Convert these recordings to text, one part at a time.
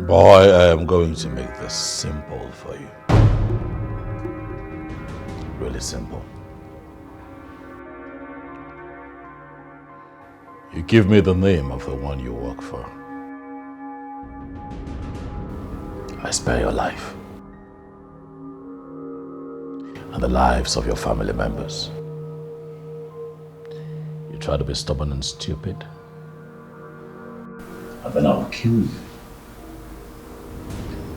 Boy, I am going to make this simple for you. Really simple. You give me the name of the one you work for. I spare your life. And the lives of your family members. You try to be stubborn and stupid. And then I'll kill you.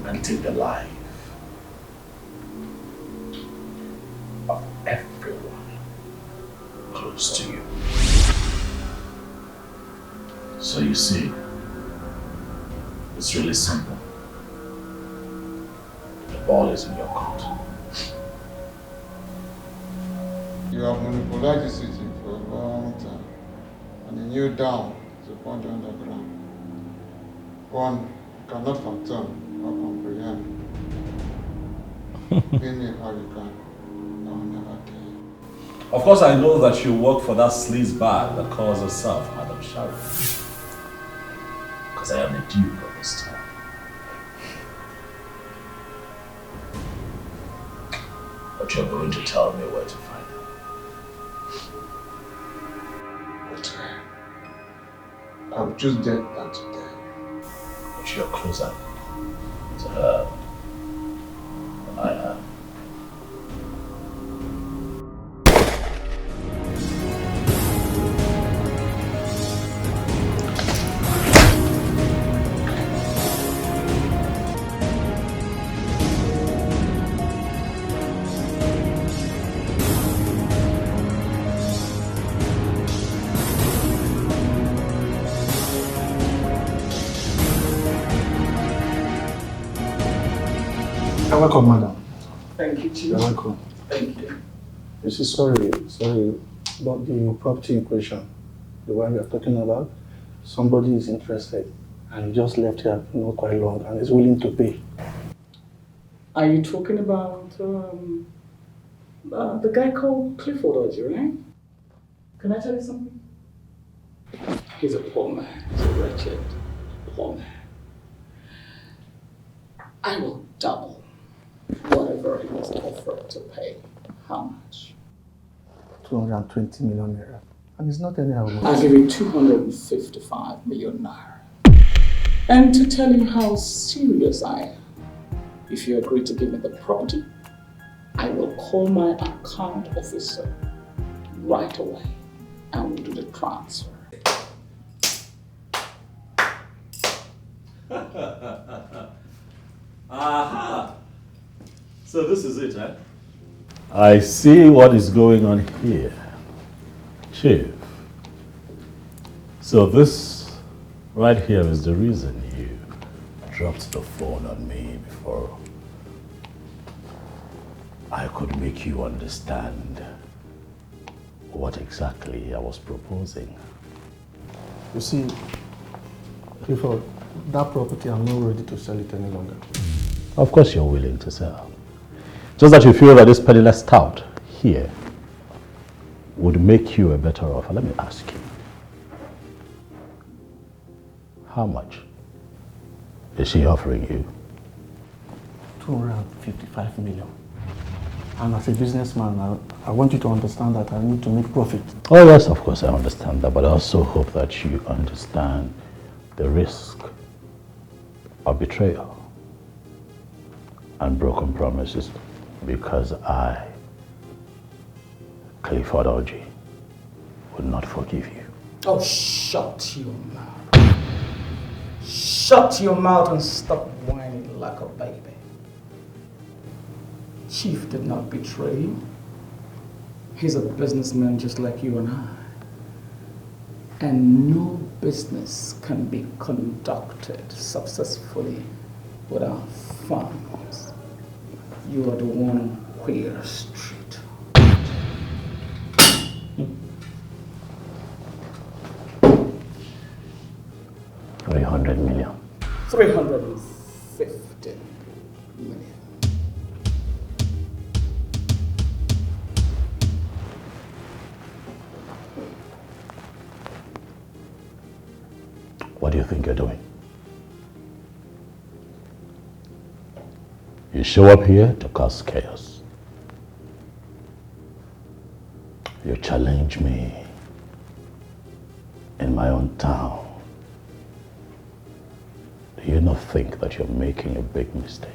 And take the life of everyone close to you. So you see, it's really simple. The ball is in your court. You have monopolized the city for a long time, and a new dam is a point underground. One cannot fathom or comprehend. Give me how you can, I will never tell you. Of course I know that you work for that sleaze bag that calls herself Madam Sharon. Because I am the duke of this town. But you're going to tell me where to find her. I will choose death than to die. But you're closer to her than I am. Welcome, madam. Thank you, Chief. You're welcome. Thank you. You see, sorry about the property in question, the one you're talking about. Somebody is interested and he just left here not quite long and is willing to pay. Are you talking about the guy called Clifford Orji, right? Can I tell you something? He's a poor man. He's a wretched poor man. I will double whatever he was offered to pay. How much? 220 million naira. And it's not any amount. I'll give you 255 million naira. And to tell you how serious I am, if you agree to give me the property, I will call my account officer right away and we'll do the transfer. Aha! So this is it, eh? I see what is going on here. Chief. So this right here is the reason you dropped the phone on me before I could make you understand what exactly I was proposing. You see, Clifford, that property, I'm not ready to sell it any longer. Of course you're willing to sell. Just that you feel that this penniless tout here would make you a better offer. Let me ask you. How much is she offering you? 255 million. And as a businessman, I want you to understand that I need to make profit. Oh yes, of course I understand that, but I also hope that you understand the risk of betrayal and broken promises, because I, Clifford Orji, would not forgive you. Oh, shut your mouth. Shut your mouth and stop whining like a baby. Chief did not betray you. He's a businessman just like you and I. And no business can be conducted successfully without funds. You are the one on Queer Street. $300 million. 350 million. What do you think you're doing? You show up here to cause chaos. You challenge me in my own town. Do you not think that you're making a big mistake?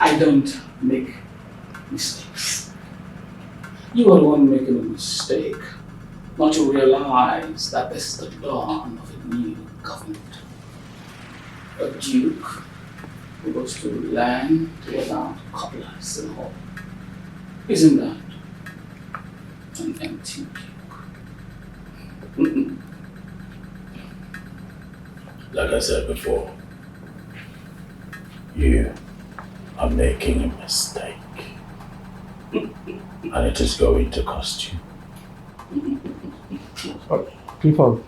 I don't make mistakes. You are the one making a mistake, not to realize that this is the dawn of a new government. A duke who goes to land without cobblers and all. Isn't that an empty duke? Like I said before, you are making a mistake. And it is going to cost you. Clifford,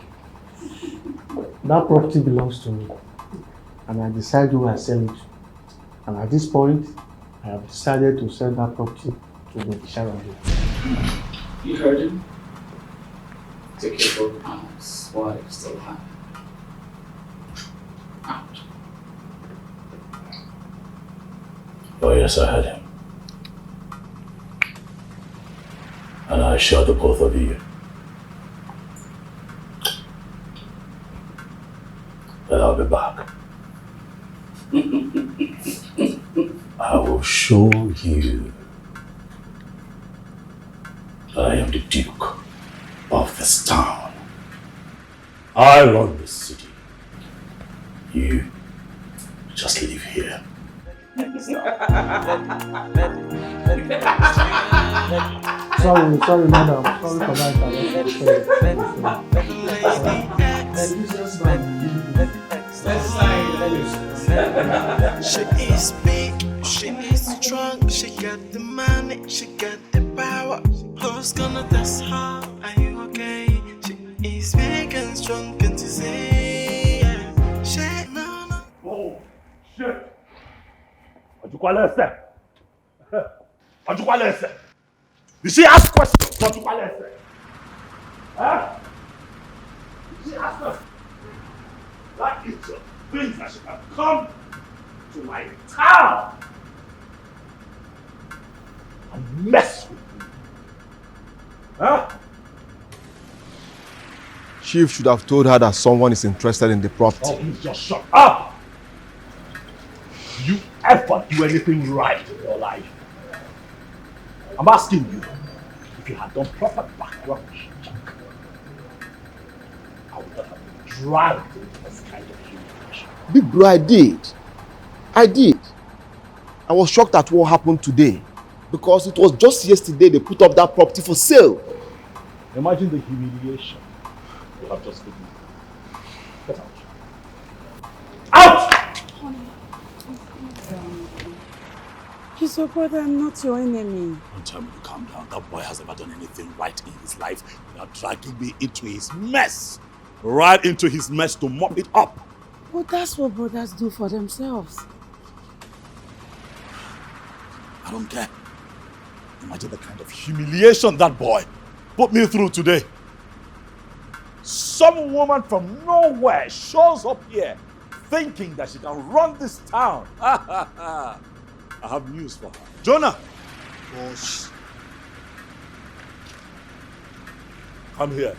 that property belongs to me. And I decide who I sell it to. And at this point, I have decided to sell that property to the Sharon. You heard him? Take your book out while it's still happening. Out. Oh yes, I heard him. And I assure the both of you that I'll be back. I will show you that I am the Duke of this town. I run this city. You just live here. Sorry, madam. Sorry for that. She is big, she is strong, she got the money, she got the power. Who's gonna test her? Are you okay? She is big and strong, can't you see? She no. Oh, shit! Did she ask questions? Huh? Did she ask us? That is the things that she can come to my town and mess with me. Huh? Chief should have told her that someone is interested in the property. Oh, please just shut up! Do you ever do anything right in your life? I'm asking you, if you had done proper background check, I would not have been dragged into this kind of humiliation. Big bro, I did. I was shocked at what happened today because it was just yesterday they put up that property for sale. Imagine the humiliation you have just given me. Get out. Out! He's your brother and not your enemy. Don't tell me to calm down. That boy has never done anything right in his life without dragging me into his mess. Right into his mess to mop it up. Well, that's what brothers do for themselves. I don't care. Imagine the kind of humiliation that boy put me through today. Some woman from nowhere shows up here thinking that she can run this town. I have news for her. Jonah! Oh, come here.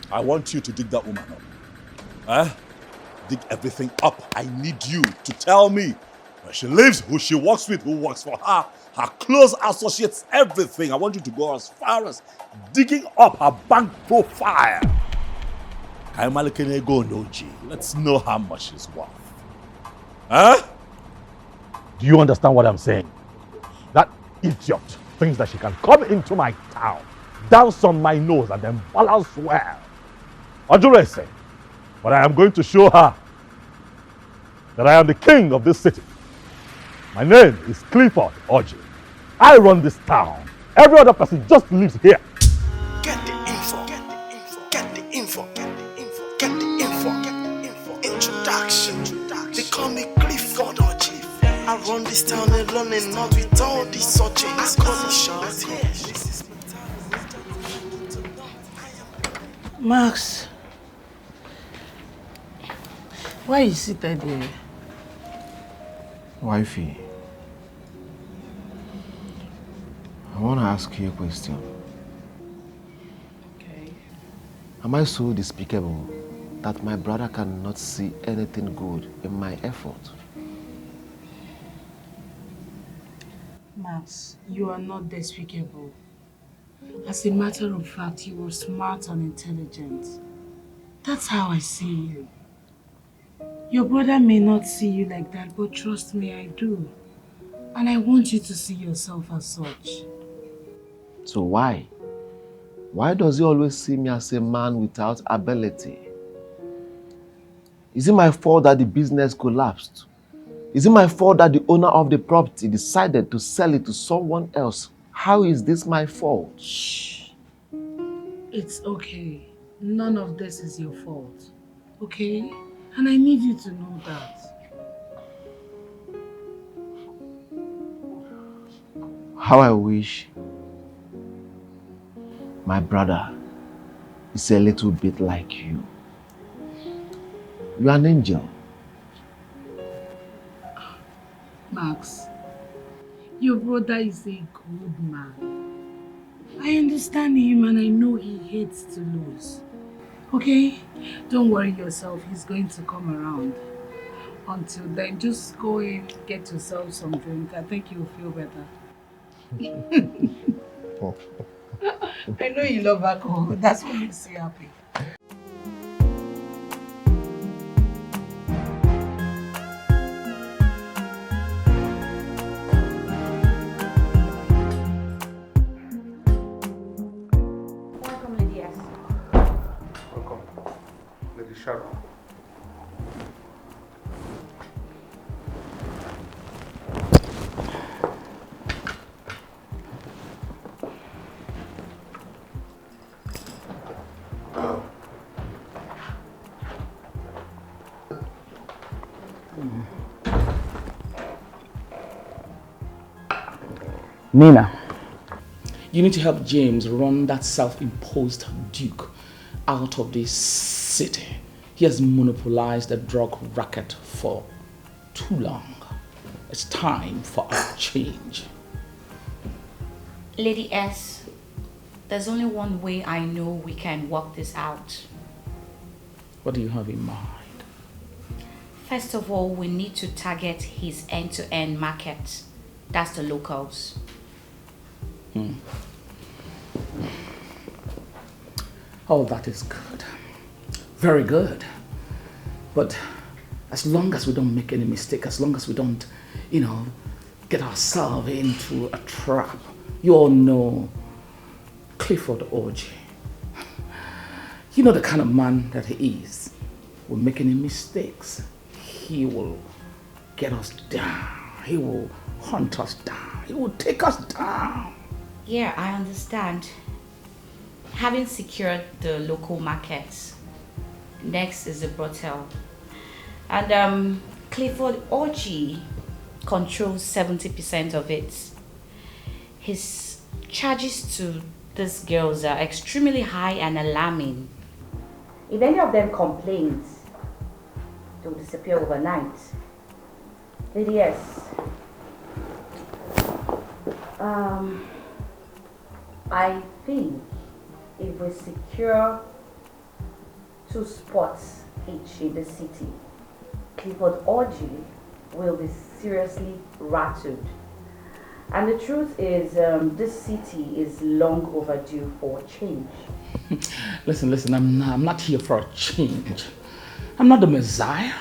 I want you to dig that woman up. Dig everything up. I need you to tell me where she lives, who she works with, who works for her, her close associates, everything. I want you to go as far as digging up her bank profile. Let's know how much she's worth. Huh? Do you understand what I'm saying? That idiot thinks that she can come into my town, dance on my nose, and then balance well. What do I say? But I am going to show her that I am the king of this city. My name is Clifford Oji. I run this town. Every other person just lives here. Get the info, get the info, get the info, get the info, get the info, get the info. Introduction. They call me Clifford Oji. I run this town alone and not with all these searching. I call me shorty. Max, why you seated there? Wifey, I want to ask you a question. Okay. Am I so despicable that my brother cannot see anything good in my effort? Max, you are not despicable. As a matter of fact, you are smart and intelligent. That's how I see you. Your brother may not see you like that, but trust me, I do. And I want you to see yourself as such. So why? Why does he always see me as a man without ability? Is it my fault that the business collapsed? Is it my fault that the owner of the property decided to sell it to someone else? How is this my fault? Shh. It's okay. None of this is your fault. Okay? And I need you to know that. How I wish my brother is a little bit like you. You are an angel. Max, your brother is a good man. I understand him and I know he hates to lose. Okay? Don't worry yourself, he's going to come around. Until then, just go in, get yourself some drink. I think you'll feel better. I know you love alcohol. That's what makes you happy. Welcome, Lady S. Welcome, Lady Sharon. Nina, you need to help James run that self-imposed duke out of this city. He has monopolized the drug racket for too long. It's time for a change. Lady S, there's only one way I know we can work this out. What do you have in mind? First of all, we need to target his end-to-end market. That's the locals. Oh, that is good. Very good. But as long as we don't make any mistake, as long as we don't, get ourselves into a trap, you all know Clifford Orji. You know the kind of man that he is. We'll make any mistakes, he will get us down. He will hunt us down. He will take us down. Yeah, I understand. Having secured the local markets, next is the brothel. And Clifford Orji controls 70% of it. His charges to these girls are extremely high and alarming. If any of them complains, they'll disappear overnight. Lady yes. I think if we secure 2 spots each in the city, Clifford Orji will be seriously rattled. And the truth is, this city is long overdue for a change. Listen, I'm not here for a change. I'm not the Messiah.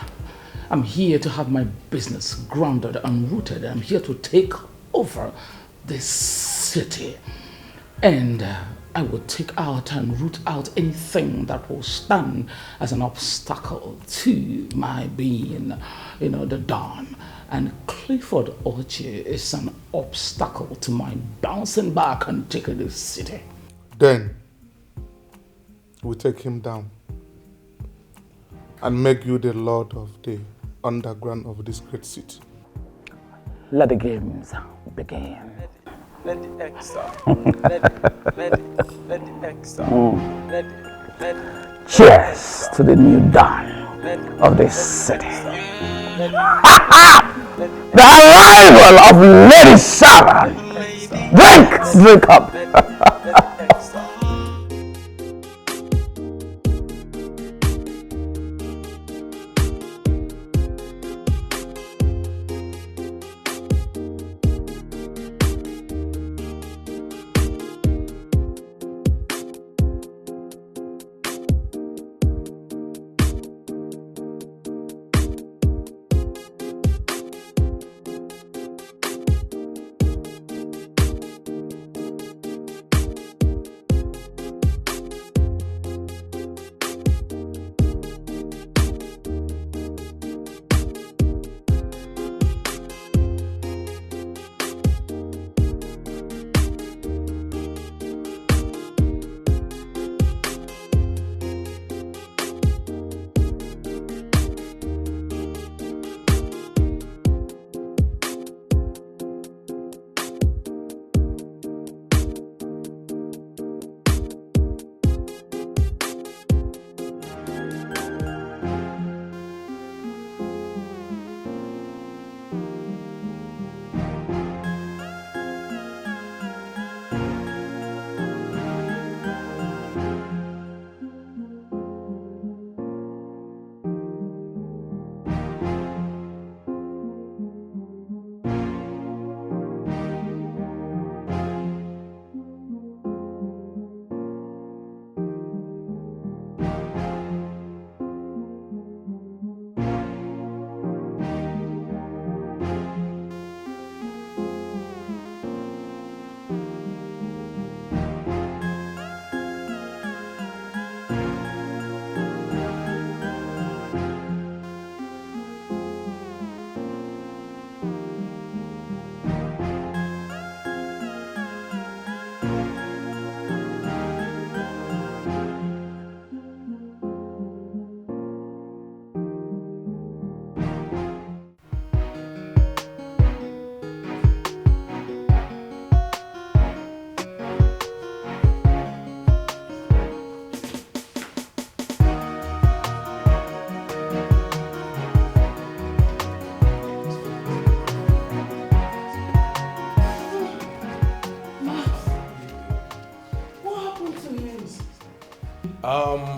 I'm here to have my business grounded and rooted. I'm here to take over this city. And I will take out and root out anything that will stand as an obstacle to my being, the Don. And Clifford Orji is an obstacle to my bouncing back and taking this city. Then we take him down and make you the lord of the underground of this great city. let the games begin. Let the X out. Let the X out. Let it. Cheers to the new dawn of this city. The arrival of Lady Sarah. Drink up.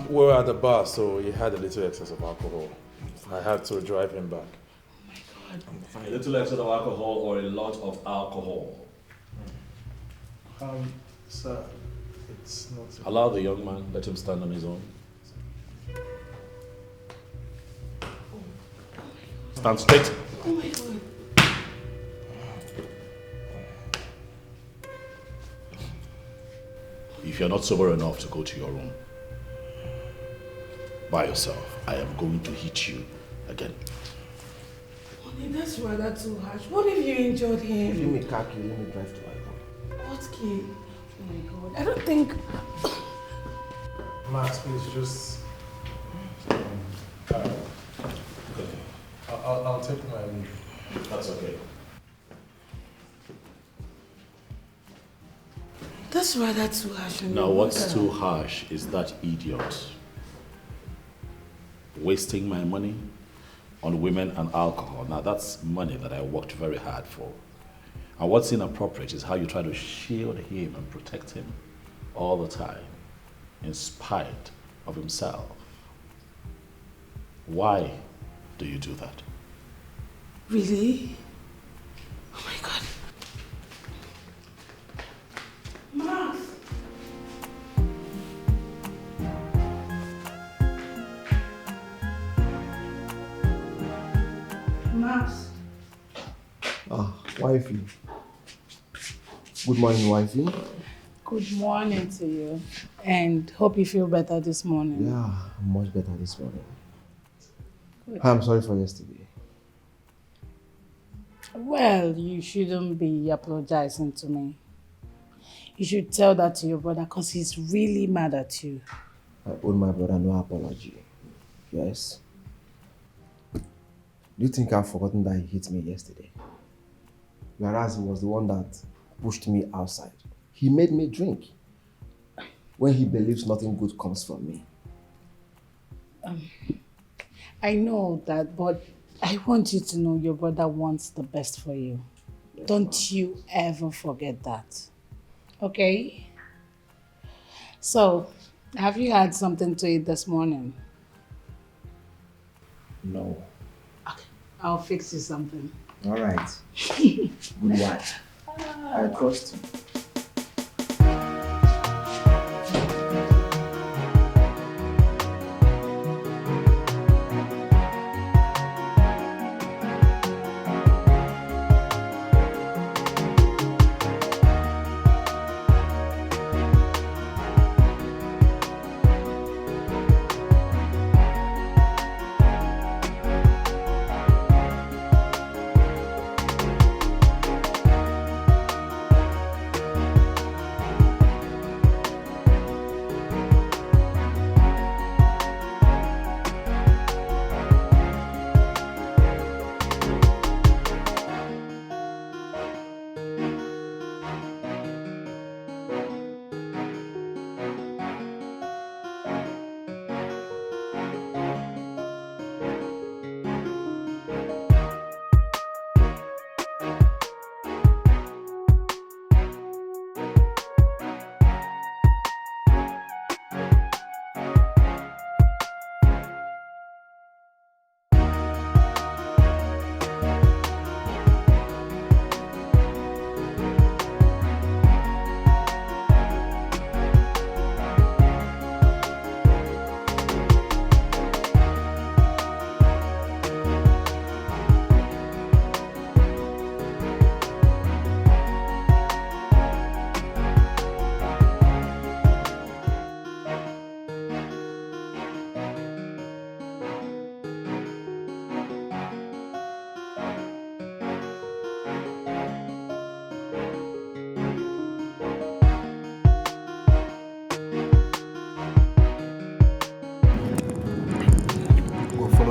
We were at the bar, so he had a little excess of alcohol. I had to drive him back. Oh my God. A little excess of alcohol or a lot of alcohol? Sir, it's not... Allow the young man, let him stand on his own. Stand straight. Oh my God. If you're not sober enough to go to your room by yourself, I am going to hit you again. Honey, that's rather too harsh. What if you injured him? Give me car key, let me drive to my home. What key? Oh my God. I don't think... Max, please just... I'll take my leave. That's okay. That's rather too harsh. Now what's too harsh is that idiot wasting my money on women and alcohol. Now that's money that I worked very hard for. And what's inappropriate is how you try to shield him and protect him all the time in spite of himself. Why do you do that? Really? Oh my God. Max! Max! Wifey. Good morning, wifey. Good morning to you. And hope you feel better this morning. Yeah, I'm much better this morning. Good. I'm sorry for yesterday. Well, you shouldn't be apologizing to me. You should tell that to your brother because he's really mad at you. I owe my brother no apology. Yes. Do you think I've forgotten that he hit me yesterday? whereas he was the one that pushed me outside. He made me drink when he believes nothing good comes from me. I know that, but I want you to know your brother wants the best for you. Yes, don't you ever forget that. Okay? So, have you had something to eat this morning? No. Okay, I'll fix you something. All right. Good wife. I trust you.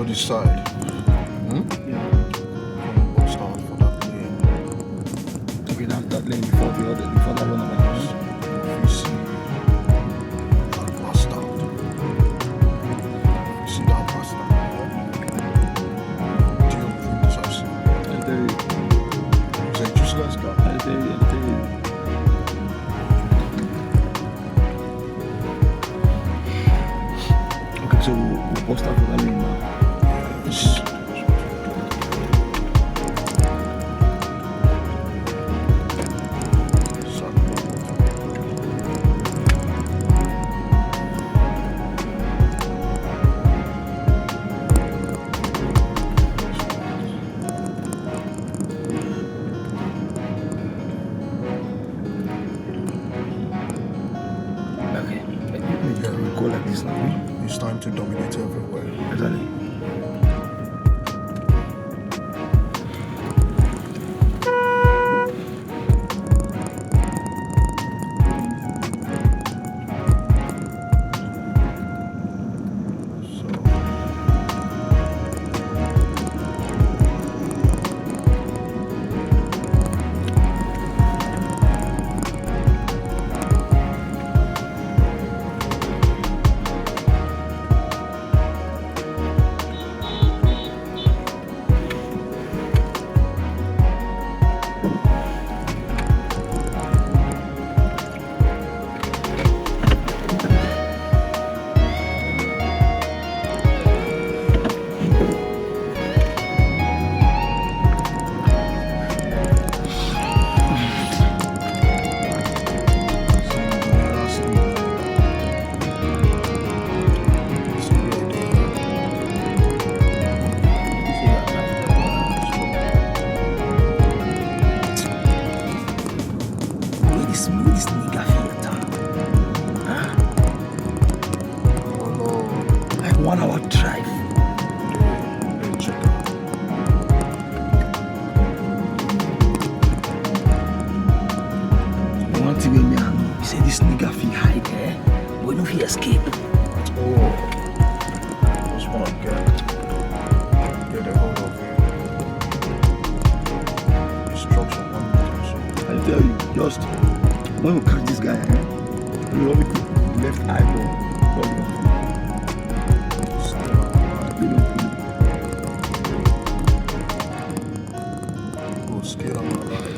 This side. Start for that lane. Okay, that lane before that one of my house. If you see that bastard, do you bring this house? I tell you. It's a useless guy. I tell you. Okay, so we'll post out for that lane now. Yes. It's time to dominate everywhere. Exactly. Get a hold of him. Instruction Just when we catch this guy, we only put left eyeball. Oh, scared I'm alive.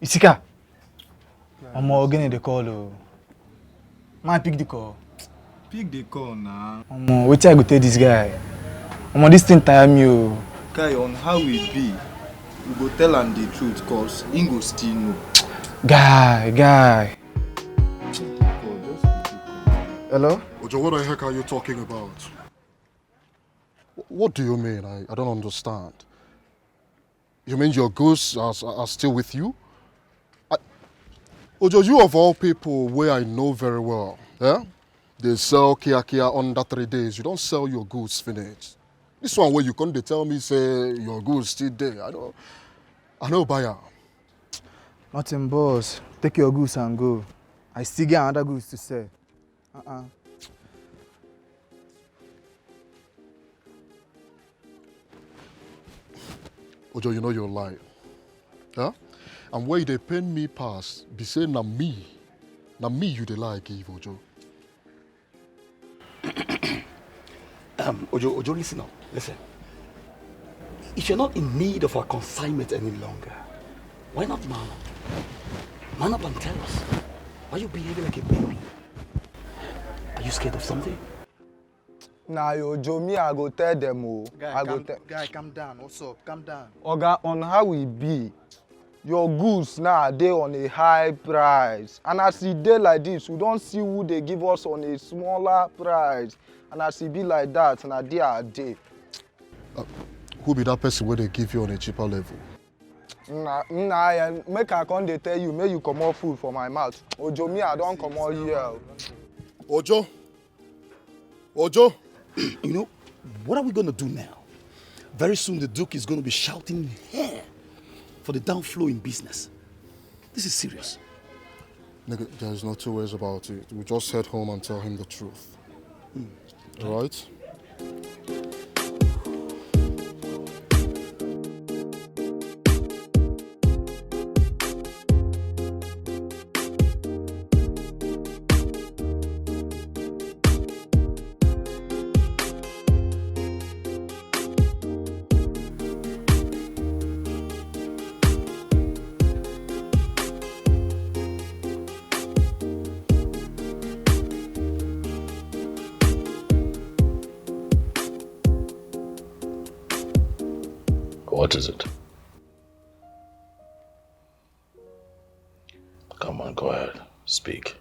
Isika. I'm organizing the call. Man, pick the call. Pick the call now. Wait till I go tell this guy. This thing tire me. Guy, on how we be, we go tell him the truth, cause he go still know. Guy. Hello? Ojo, what the heck are you talking about? What do you mean? I don't understand. You mean your goods are still with you? Ojo, you of all people where I know very well, yeah? They sell Kia under 3 days. You don't sell your goods finished. This one where you come, they tell me, say, your goods still there. I know buyer. Nothing, boss. Take your goods and go. I still get another goods to sell. Ojo, you know you're lying. Yeah? And where they pain me pass, be saying na me you dey lie give, Ojo. Ojo, listen up. Listen. If you're not in need of our consignment any longer, why not man up? Man up and tell us. Why are you behaving like a baby? Are you scared of something? Nah, Ojo, me, I go tell them. Guy, calm down. What's up? Calm down. Oga, on how we be, your goods now they on a high price. And as e dey like this, we don't see who they give us on a smaller price. And as e be like that, na day a day. Who be that person where they give you on a cheaper level? Make I come dey tell you, make you comot food for my mouth. Ojo, me, I don't come out here. Ojo. You know, what are we going to do now? Very soon the Duke is going to be shouting here for the downflow in business. This is serious. Nigga, there's no two ways about it. We just head home and tell him the truth. All right? What is it? Come on, go ahead. Speak.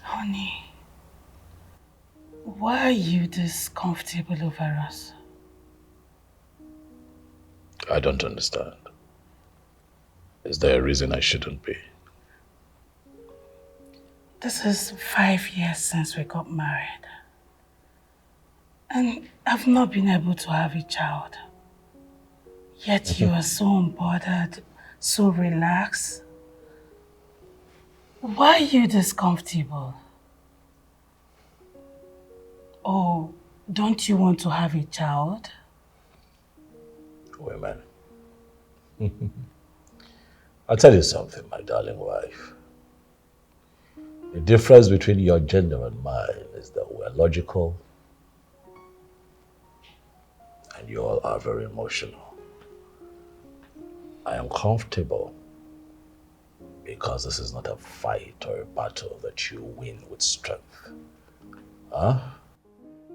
Honey, why are you this comfortable over us? I don't understand. Is there a reason I shouldn't be? This is 5 years since we got married. And I've not been able to have a child. Yet you are so unbothered, so relaxed. Why are you this comfortable? Oh, don't you want to have a child? Women. I'll tell you something, my darling wife. The difference between your gender and mine is that we're logical and you all are very emotional. I am comfortable because this is not a fight or a battle that you win with strength. Huh?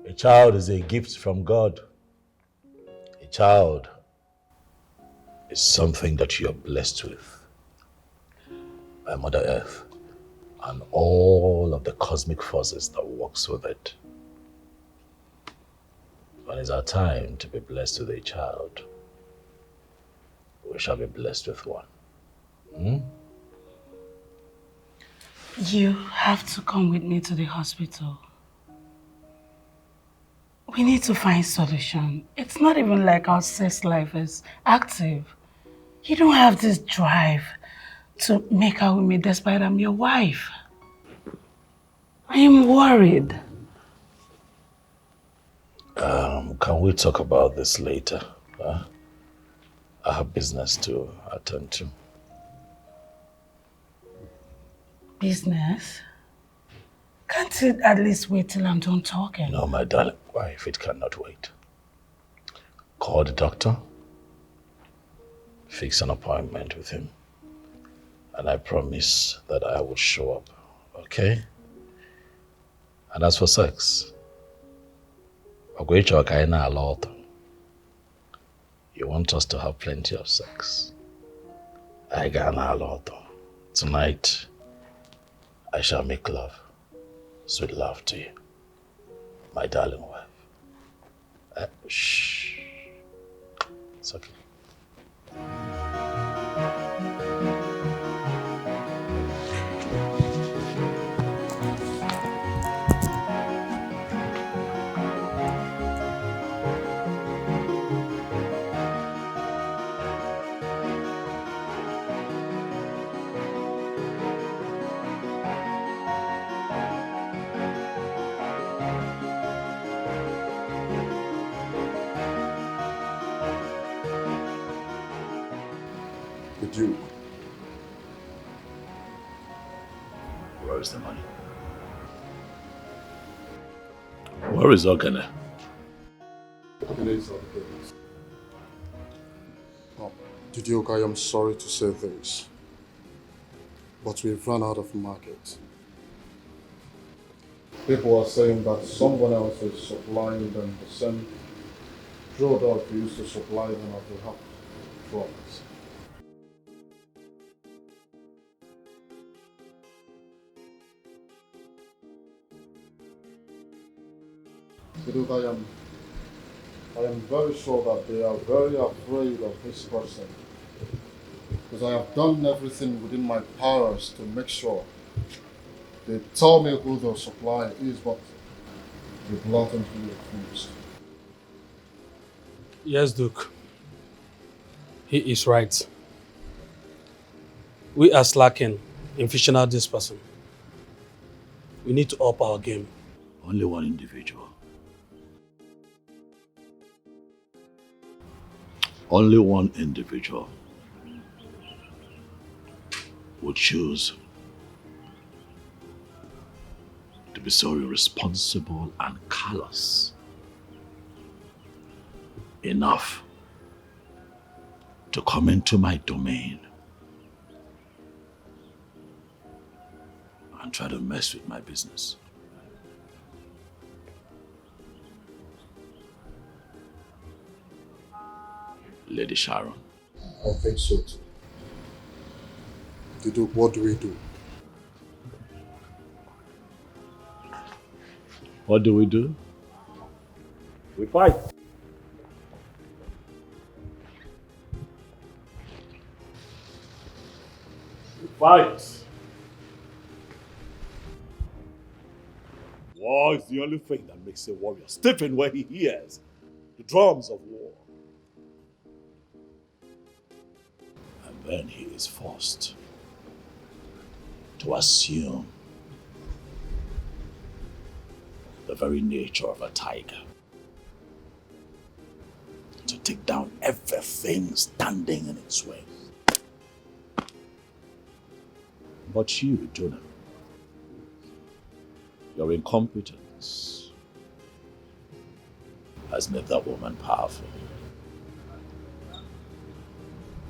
A child is a gift from God. A child is something that you are blessed with by Mother Earth and all of the cosmic forces that works with it. When it's our time to be blessed with a child, we shall be blessed with one. You have to come with me to the hospital. We need to find solution. It's not even like our sex life is active. You don't have this drive to make out with me despite I'm your wife. I am worried. Can we talk about this later? I have business to attend to. Business? Can't it at least wait till I'm done talking? No, my darling wife, it cannot wait. Call the doctor, fix an appointment with him, and I promise that I will show up, okay? And as for sex, you want us to have plenty of sex. Tonight, I shall make love, sweet love to you, my darling wife. Shh. It's okay. The Duke. Where is the money? Where is Ogana? The Duke, I am sorry to say this, but we've run out of market. People are saying that someone else is supplying them the same product we used to supply them at the half price. Duke, I am very sure that they are very afraid of this person, because I have done everything within my powers to make sure they tell me who the supplier is, but they blatantly refused. Yes, Duke. He is right. We are slacking in fishing out this person. We need to up our game. Only one individual. Only one individual would choose to be so irresponsible and callous enough to come into my domain and try to mess with my business. Lady Sharon. I think so too. The Duke, what do we do? What do we do? We fight. We fight. War is the only thing that makes a warrior stiffen when he hears the drums of war. And then he is forced to assume the very nature of a tiger, to take down everything standing in its way. But you, Jonah, your incompetence has made that woman powerful.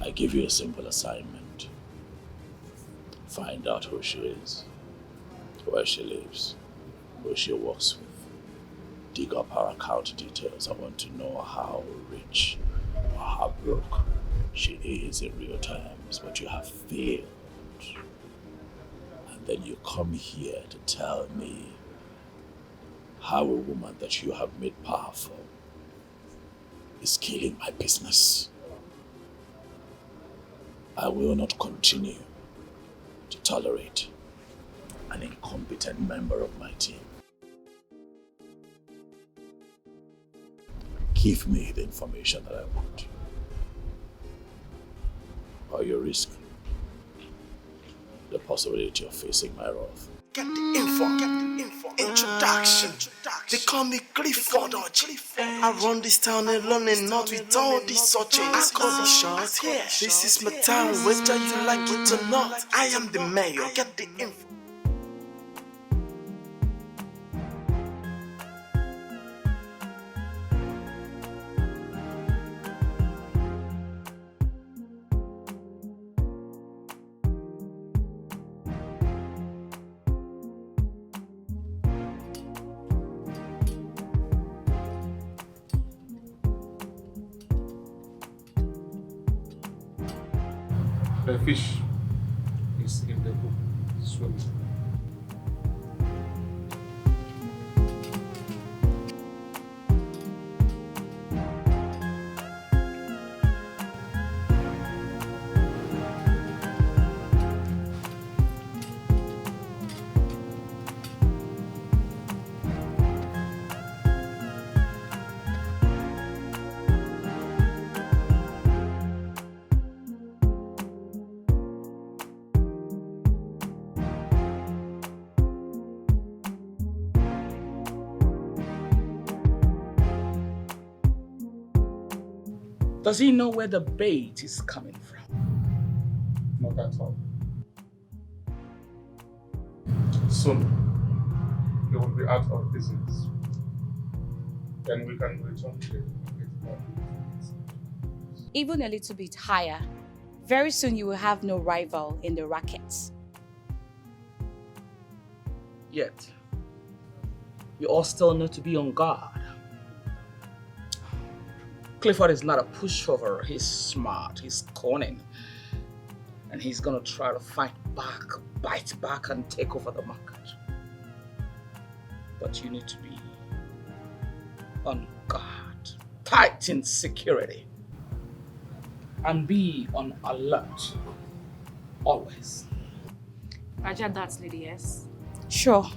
I give you a simple assignment. Find out who she is, where she lives, who she works with. Dig up her account details. I want to know how rich or how broke she is in real terms, but you have failed. And then you come here to tell me how a woman that you have made powerful is killing my business. I will not continue to tolerate an incompetent member of my team. Give me the information that I want, or you risk the possibility of facing my wrath. Get the info. Introduction. They call me Clifford. I run this town alone and not with all these searchings. I call the shots here. This is my town, whether you like it or not. I am the mayor. Get the info. The fish is in the book swimming. Does he know where the bait is coming from? Not at all. Soon, he will be out of business. Then we can return to the market. Even a little bit higher. Very soon you will have no rival in the rackets. Yet, you all still need to be on guard. Clifford is not a pushover. He's smart, he's cunning. And he's gonna try to fight back, bite back, and take over the market. But you need to be on guard, tight in security, and be on alert, always. Roger that, Lady S. Sure.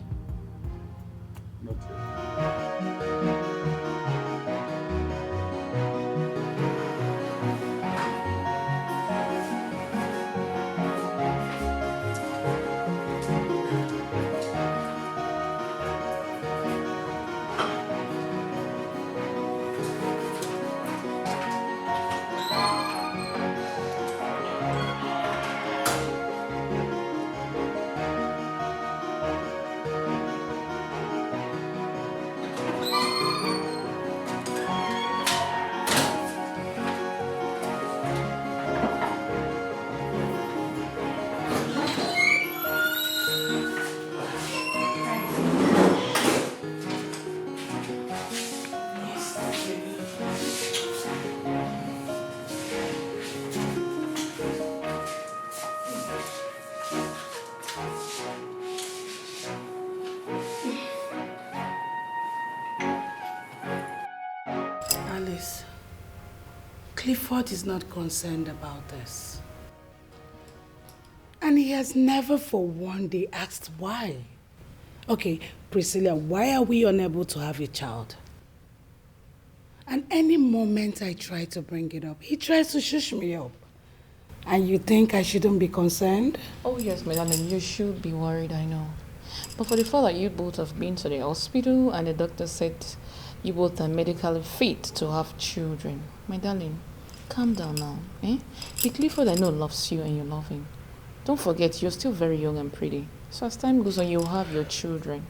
Alice, Clifford is not concerned about this. And he has never for one day asked why. Okay, Priscilla, why are we unable to have a child? And any moment I try to bring it up, he tries to shush me up. And you think I shouldn't be concerned? Oh yes, my darling, you should be worried, I know. But for the fact that you both have been to the hospital and the doctor said you both are medically fit to have children, my darling, calm down now. The Clifford I know loves you and you love him. Don't forget, you're still very young and pretty. So as time goes on, you'll have your children.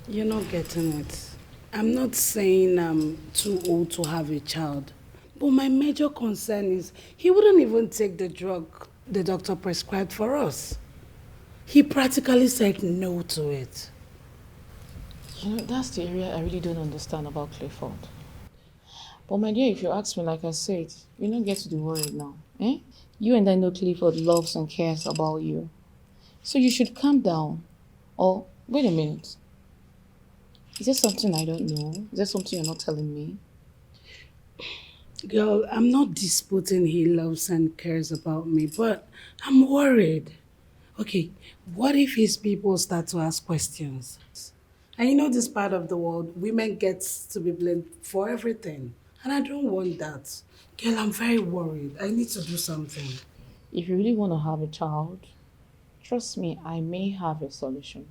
You're not getting it. I'm not saying I'm too old to have a child. But my major concern is he wouldn't even take the drug the doctor prescribed for us. He practically said no to it. You know, that's the area I really don't understand about Clifford. But my dear, if you ask me, like I said, you don't get to be worried now. You and I know Clifford loves and cares about you. So you should calm down. Or, wait a minute. Is there something I don't know? Is there something you're not telling me? Girl, I'm not disputing he loves and cares about me, but I'm worried. Okay, what if his people start to ask questions? And you know this part of the world, women get to be blamed for everything. And I don't want that. Girl, I'm very worried. I need to do something. If you really want to have a child, trust me, I may have a solution.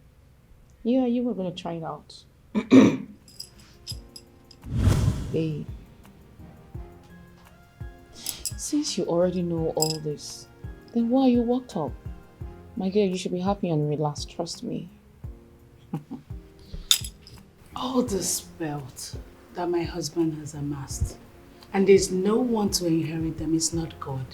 Yeah, you were going to try it out. Babe, since you already know all this, then why are you worked up? My girl, you should be happy and relaxed, trust me. All this wealth that my husband has amassed, and there's no one to inherit them, is not God.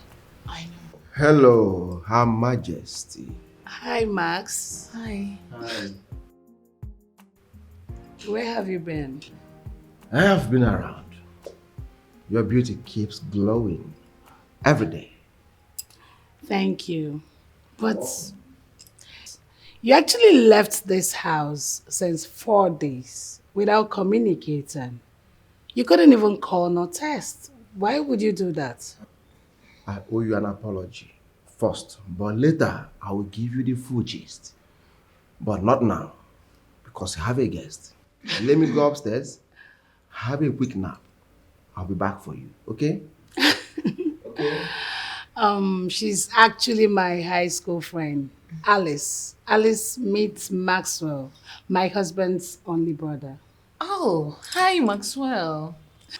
I know. Hello, Her Majesty. Hi, Max. Hi. Hi. Where have you been? I have been around. Your beauty keeps glowing every day. Thank you. But you actually left this house since 4 days without communicating. You couldn't even call nor text. Why would you do that? I owe you an apology first, but later I will give you the full gist. But not now, because I have a guest. Let me go upstairs, have a quick nap. I'll be back for you, okay? Okay. She's actually my high school friend, Alice. Alice meets Maxwell, my husband's only brother. Oh, hi, Maxwell.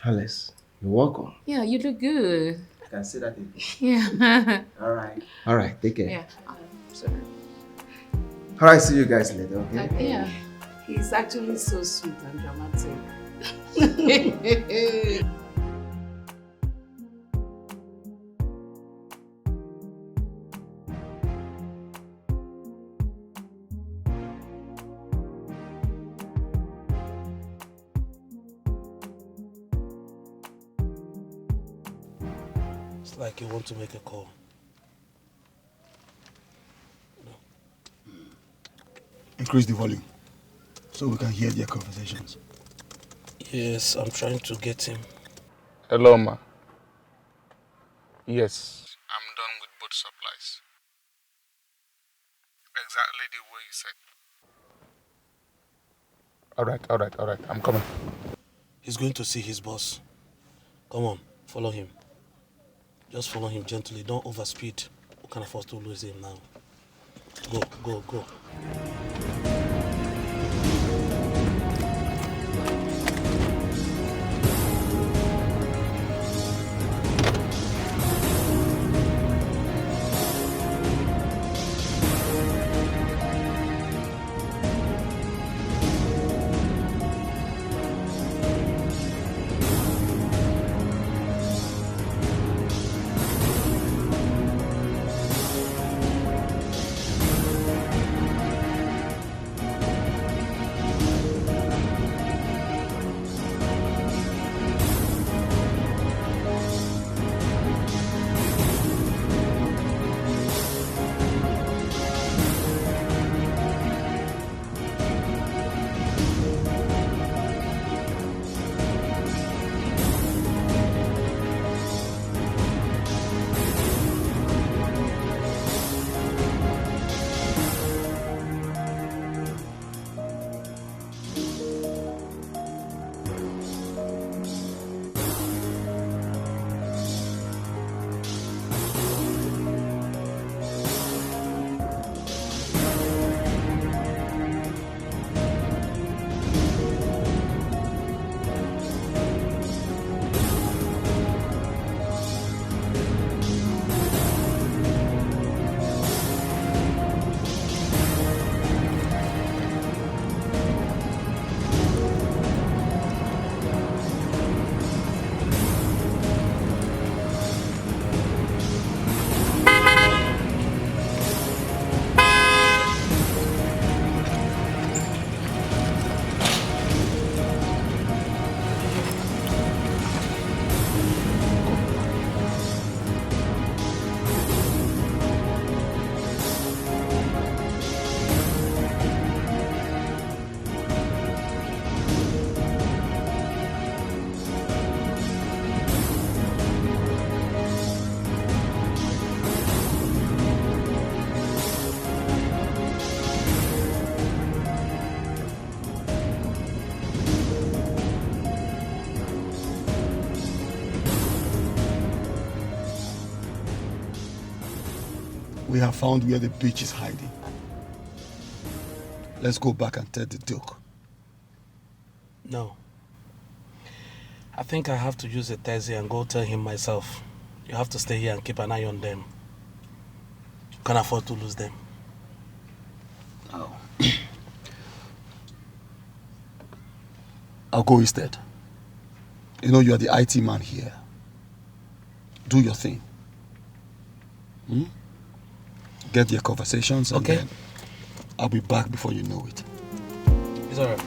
Alice, you're welcome. Yeah, you look good. I can see that. Yeah. All right. All right, take care. Yeah, sorry. All right, see you guys later, okay? Yeah. He's actually so sweet and dramatic. It's like you want to make a call. Increase the volume so we can hear their conversations. Yes, I'm trying to get him. Hello, ma. Yes. I'm done with both supplies. Exactly the way you said. All right. I'm coming. He's going to see his boss. Come on, follow him. Just follow him gently. Don't overspeed. We can afford to lose him now. Go. We have found where the bitch is hiding. Let's go back and tell the Duke. No. I think I have to use a taxi and go tell him myself. You have to stay here and keep an eye on them. You can't afford to lose them. Oh. I'll go instead. You know you are the IT man here. Do your thing. Hmm? Get your conversations and then I'll be back before you know it. It's alright.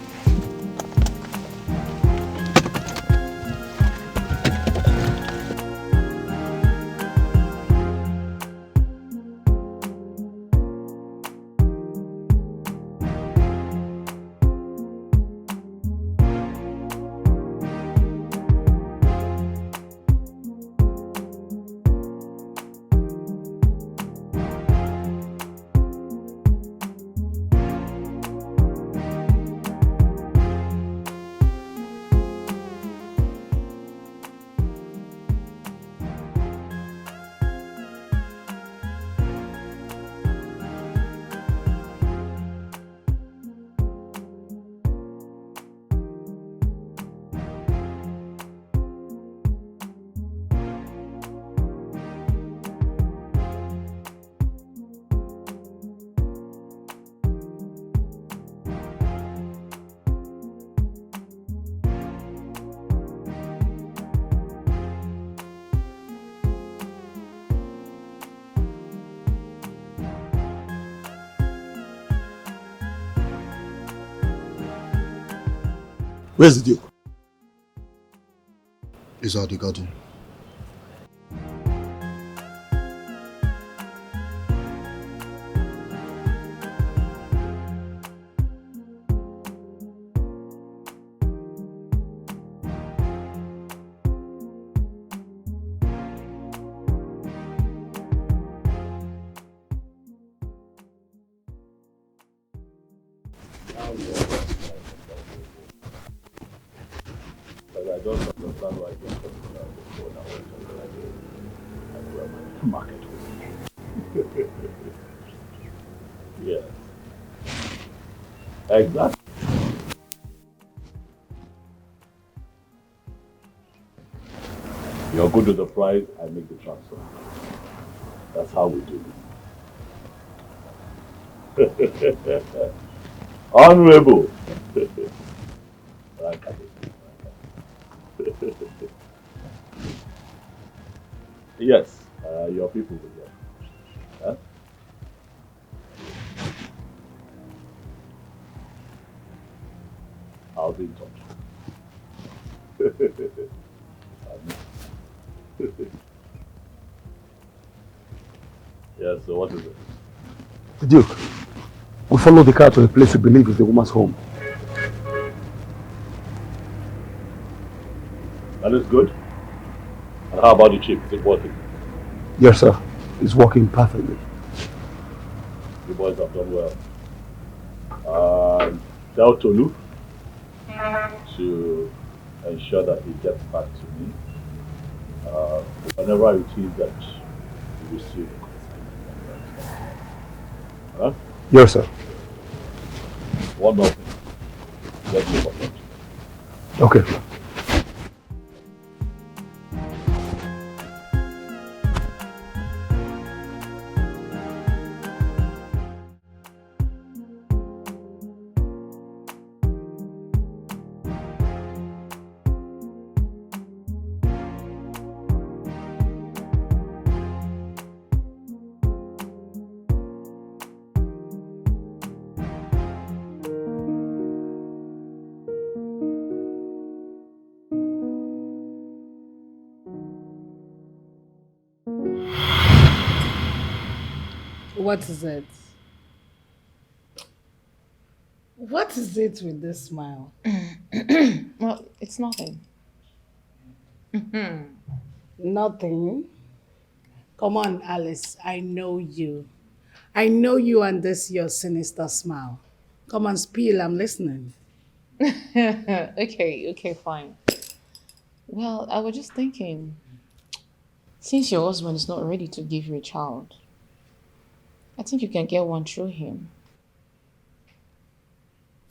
Where's the Duke? He's at the garden. I don't understand why you're talking about the phone and we're in market with Yes. Exactly. You're good with the price, I make the transfer. That's how we do it. Honorable. Yes, your people will get. Huh? I'll be in touch. Yeah, so what is it? The Duke, we followed the car to a place we believe is the woman's home. That is good. And how about the chip? Is it working? Yes, sir. It's working perfectly. You boys have done well. Tell Tolu to ensure that he gets back to me whenever it is that you receive a consignment. Huh? Yes, sir. One more thing. Get me what. Okay. What is it? What is it with this smile? Well, it's nothing. Nothing? Come on, Alice. I know you. I know you and this your sinister smile. Come on, spill. I'm listening. Okay, fine. Well, I was just thinking, since your husband is not ready to give you a child, I think you can get one through him.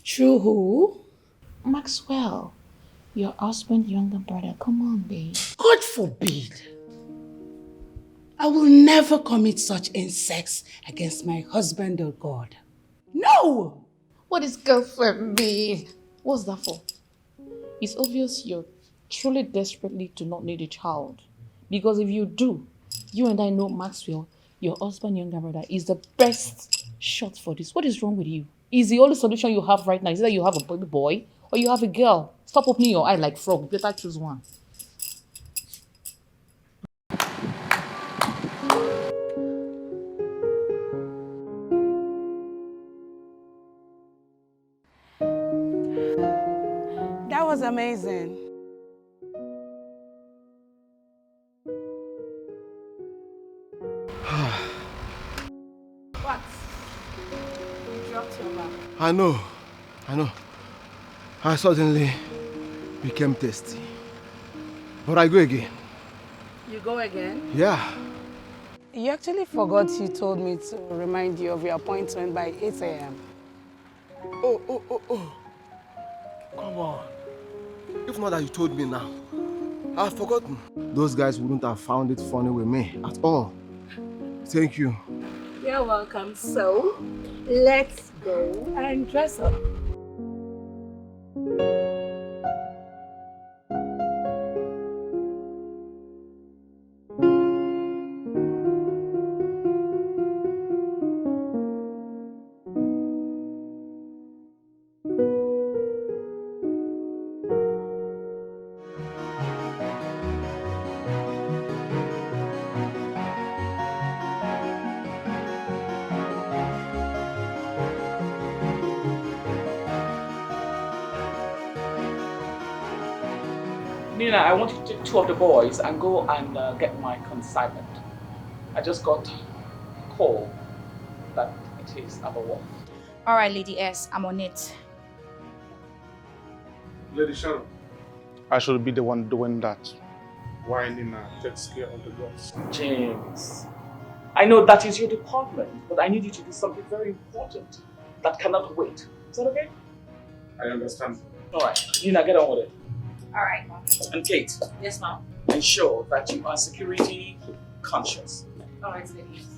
Through who? Maxwell, your husband's younger brother. Come on, babe. God forbid. I will never commit such insects against my husband or God. No! What is girlfriend mean? What's that for? It's obvious you're truly desperately do not need a child. Because if you do, you and I know Maxwell, your husband's younger brother, is the best shot for this. What is wrong with you? Is the only solution you have right now is that you have a baby boy or you have a girl? Stop opening your eye like frog. Better choose one. That was amazing. What? You dropped your bag. I know. I suddenly became thirsty. But I go again. You go again? Yeah. You actually forgot you told me to remind you of your appointment by 8 a.m. Oh. Come on. If not that you told me now, I've forgotten. Those guys wouldn't have found it funny with me at all. Thank you. You're welcome. So, let's go and dress up. Nina, I want you to take two of the boys and go and get my consignment. I just got a call that it is about what? All right, Lady S, I'm on it. Lady Sharon, I should be the one doing that. Why Nina takes care of the girls? James, I know that is your department, but I need you to do something very important that cannot wait. Is that okay? I understand. All right, Nina, get on with it. All right, Mom. And Kate, Yes, Mom. ensure that you are security conscious. All right, ladies.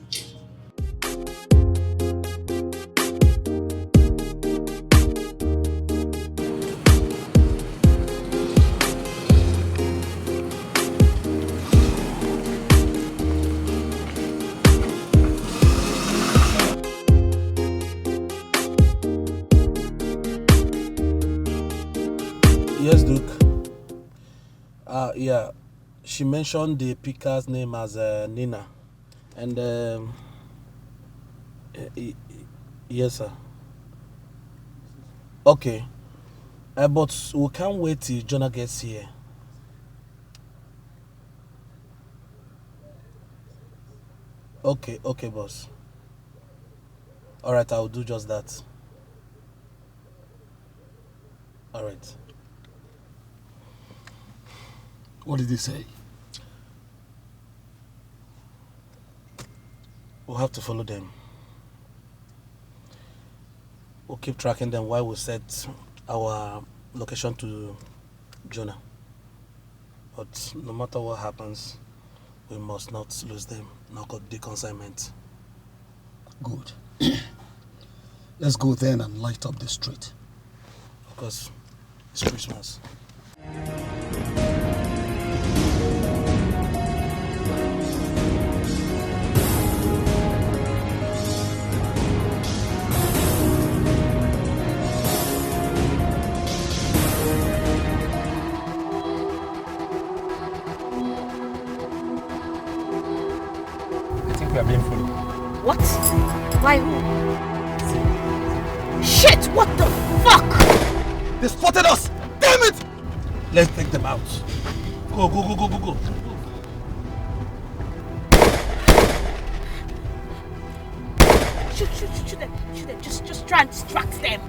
Yes, Duke. Yeah, she mentioned the picker's name as Nina, and yes, sir. Okay, but we can't wait till Jonah gets here. Okay, boss. All right, I'll do just that. All right. What did he say? We'll have to follow them. We'll keep tracking them while we set our location to Jonah. But no matter what happens, we must not lose them, knock out the consignment. Good. Let's go then and light up the street. Of course, it's Christmas. We are being followed. What? Why who? Shit! What the fuck? They spotted us! Damn it! Let's take them out. Go. Shoot them. Just try and distract them.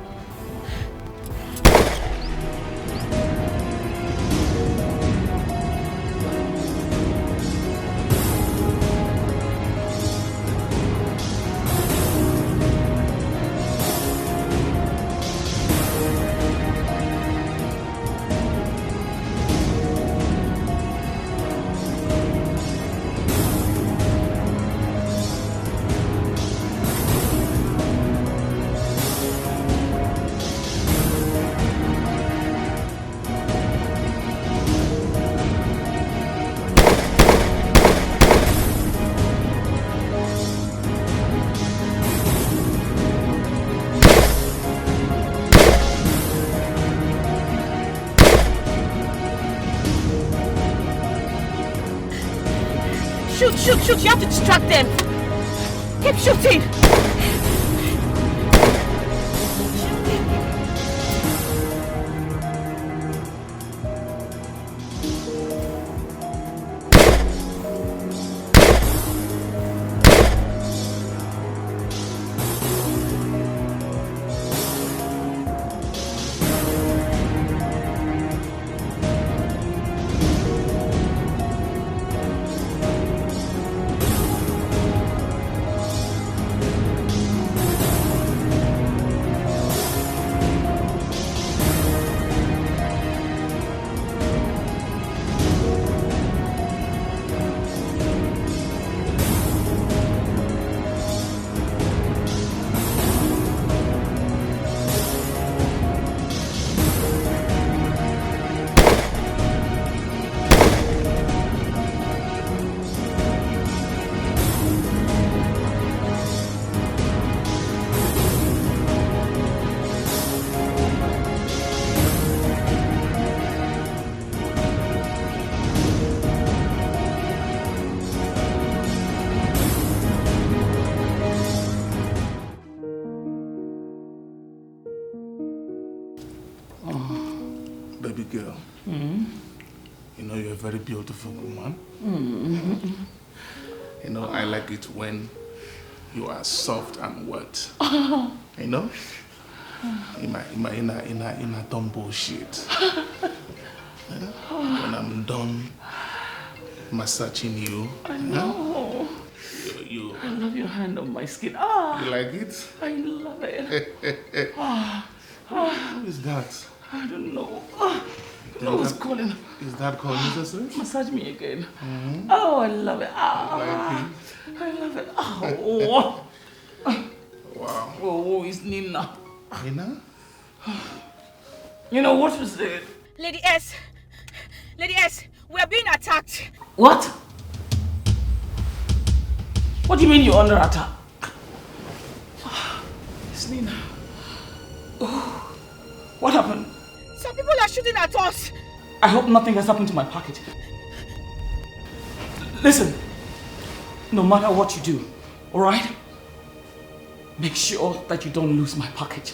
Shoot, shoot, shoot. You have to distract them. Keep shooting. Baby girl, you know you're a very beautiful woman. You know, I like it when you are soft and wet. You know? In a dumb bullshit. When I'm done massaging you. I know. I love your hand on my skin. Ah, you like it? I love it. Who is that? I don't know. No one's calling. Is that called necessary? Massage me again. Oh, I love it. Ah, I love it. Oh. Wow. Oh, it's Nina. Nina? You know what was it? Lady S, we are being attacked. What? What do you mean you're under attack? It's Nina. Oh. What happened? Some people are shooting at us. I hope nothing has happened to my package. Listen, no matter what you do, alright? Make sure that you don't lose my package.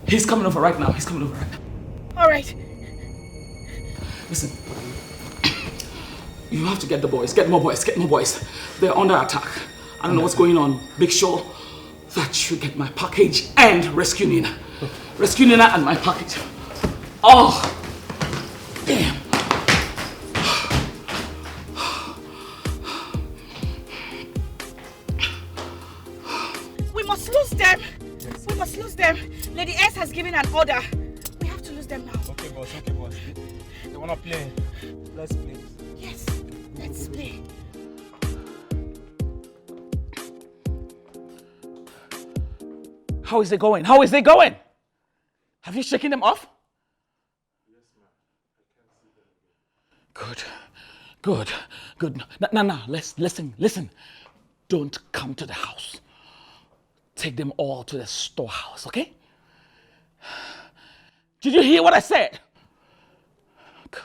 He's coming over right now. Alright. Listen, you have to get the boys. Get more boys. They're under attack. I don't know what's going on. Make sure that you get my package and rescue Nina. Rescue Nina and my package. Oh, damn. We must lose them. Lady S has given an order. We have to lose them now. Okay, boss. They wanna play. Let's play. Yes, let's play. How is it going? Have you shaken them off? Yes, ma'am. Good. Now, listen. Don't come to the house. Take them all to the storehouse, okay? Did you hear what I said? Good.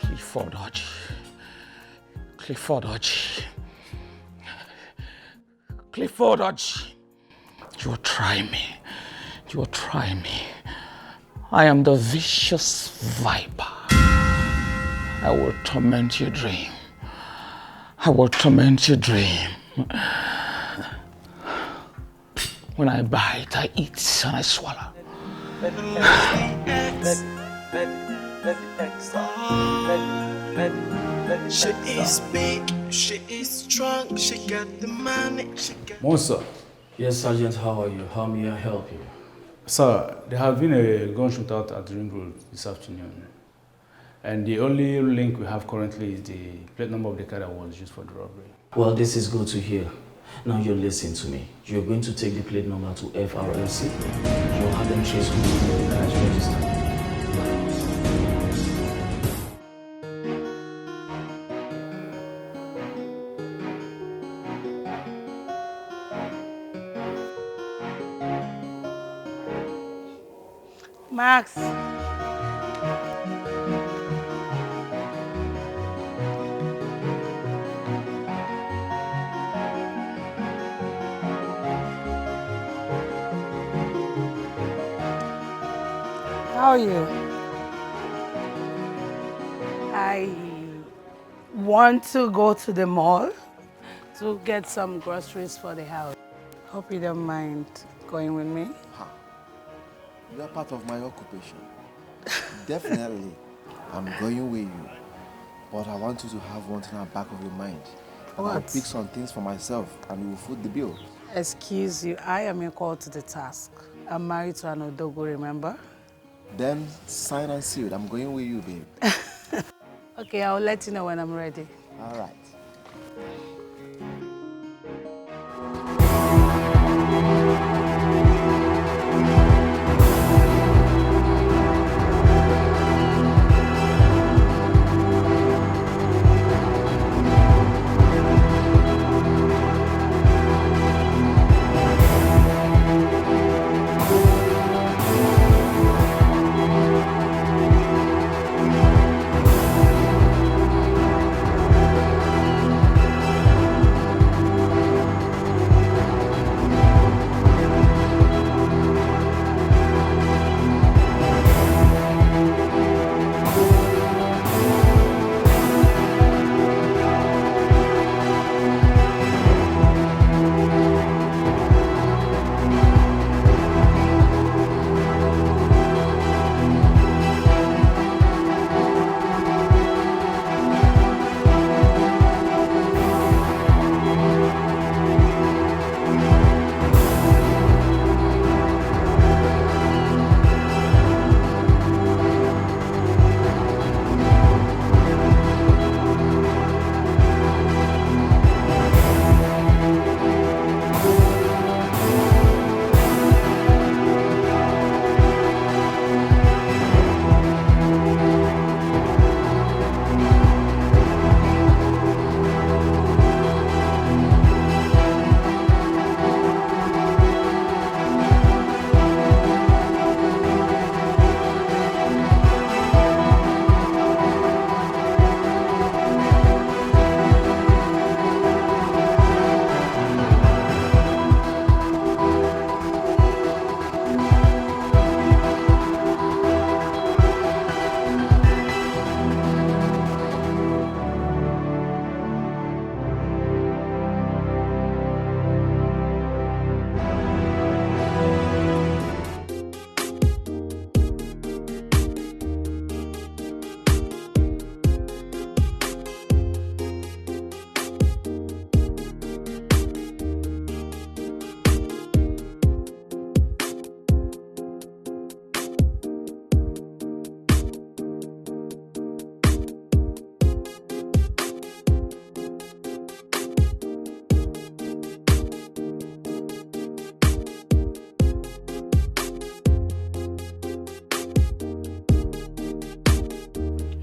Clifford Hodge. You will try me. I am the vicious viper. I will torment your dream. When I bite, I eat and I swallow. She is big, she is strong, she got the money, Monster. Yes, Sergeant, how are you? How may I help you? Sir, there have been a gun shootout at the Ring Road this afternoon. And the only link we have currently is the plate number of the car that was used for the robbery. Well, this is good to hear. Now you listen to me. You're going to take the plate number to FRLC. You'll have them trace who the car is registered. Max, How are you? I want to go to the mall to get some groceries for the house. Hope you don't mind going with me. You are part of my occupation. Definitely, I'm going with you. But I want you to have one thing at the back of your mind. What? I'll pick some things for myself and we will foot the bill. Excuse you, I am equal to the task. I'm married to an Odogo, remember? Then sign and sealed. I'm going with you, babe. Okay, I'll let you know when I'm ready. All right.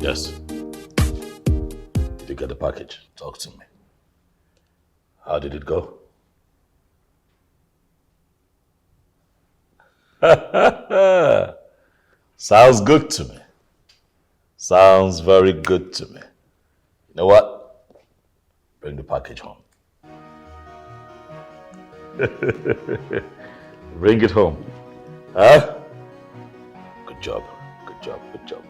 Yes. Did you get the package? Talk to me. How did it go? Sounds good to me. Sounds very good to me. You know what? Bring the package home. Bring it home. Huh? Good job. Good job. Good job.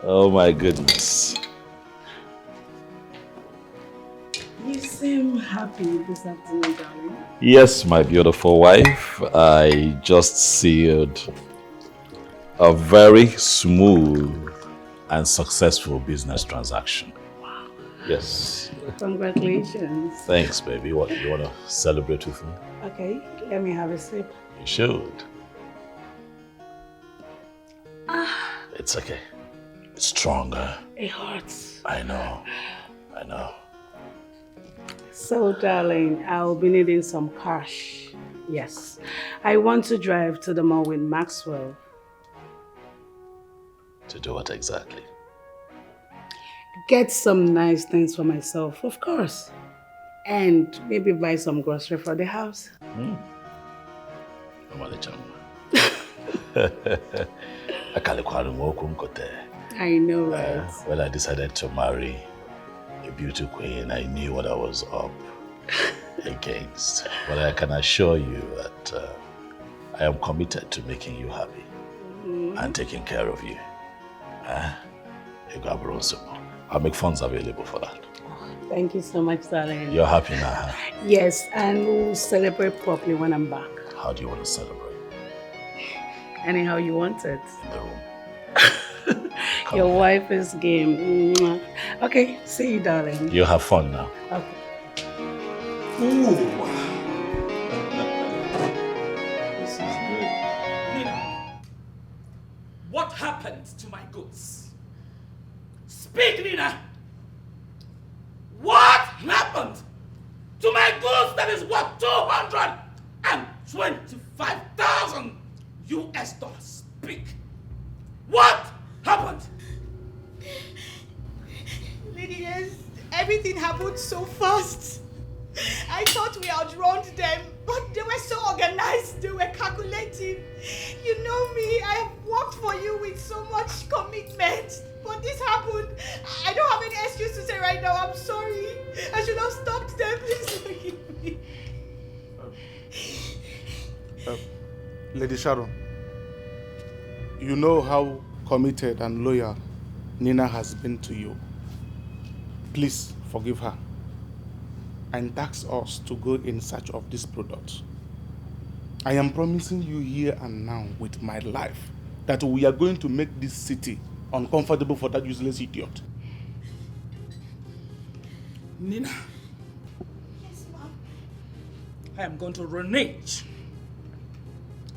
Oh my goodness. You seem happy this afternoon, darling. Yes, my beautiful wife. I just sealed a very smooth and successful business transaction. Wow. Yes. Congratulations. Thanks, baby. What, you want to celebrate with me? Okay, let me have a sip. You should. It's okay. It's stronger. It hurts. I know. I know. So, darling, I'll be needing some cash. Yes. I want to drive to the mall with Maxwell. To do what exactly? Get some nice things for myself, of course. And maybe buy some grocery for the house. I know, right? When I decided to marry a beauty queen, I knew what I was up against. But I can assure you that I am committed to making you happy and taking care of you. I'll make funds available for that. Thank you so much, darling. You're happy now, huh? Yes, and we'll celebrate properly when I'm back. How do you want to celebrate? Anyhow you want it. In the room. Your wife is game. Mwah. Okay, see you, darling. You have fun now. Okay. Ooh. This is good. Nina, what happened to my goods? Speak, Nina! What happened to my goods that is worth $225,000 US dollars? Speak. What happened? Lady S, everything happened so fast. I thought we outrun them, but they were so organized, they were calculating. You know me, I have worked for you with so much commitment. But this happened. I don't have any excuse to say right now. I'm sorry. I should have stopped them. Please forgive me. Lady Sharon, you know how committed and loyal Nina has been to you. Please forgive her and task us to go in search of this product. I am promising you here and now with my life that we are going to make this city uncomfortable for that useless idiot. Nina. Yes, Mom. I am going to renege.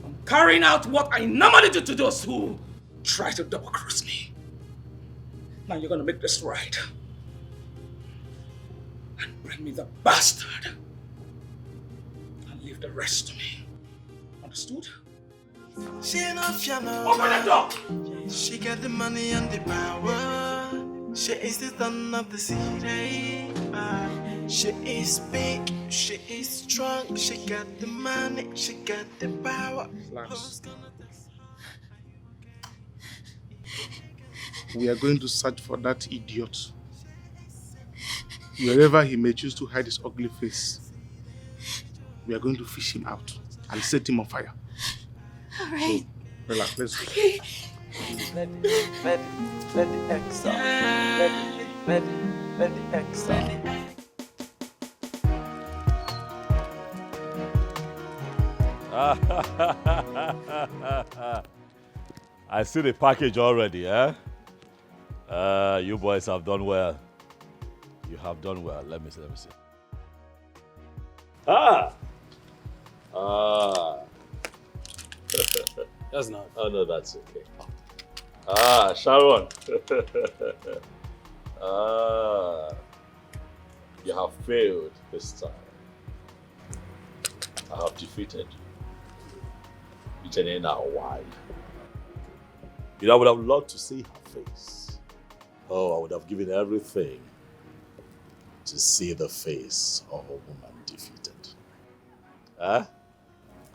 I'm carrying out what I normally do to those who try to double-cross me. Now you're going to make this right. And bring me the bastard. And leave the rest to me. Understood? She enough, you know. Open the door! She got the money and the power. She is the son of the city. She is big, she is strong. She got the money, she got the power. We are going to search for that idiot. Wherever he may choose to hide his ugly face, we are going to fish him out and set him on fire. All right. So, relax, let's go. Okay. Let the X out. Let the X out. I see the package already, eh? You boys have done well. You have done well. Let me see. That's not. Oh no, that's okay. Sharon. You have failed this time. I have defeated you. Why? You know, I would have loved to see her face. Oh, I would have given everything to see the face of a woman defeated.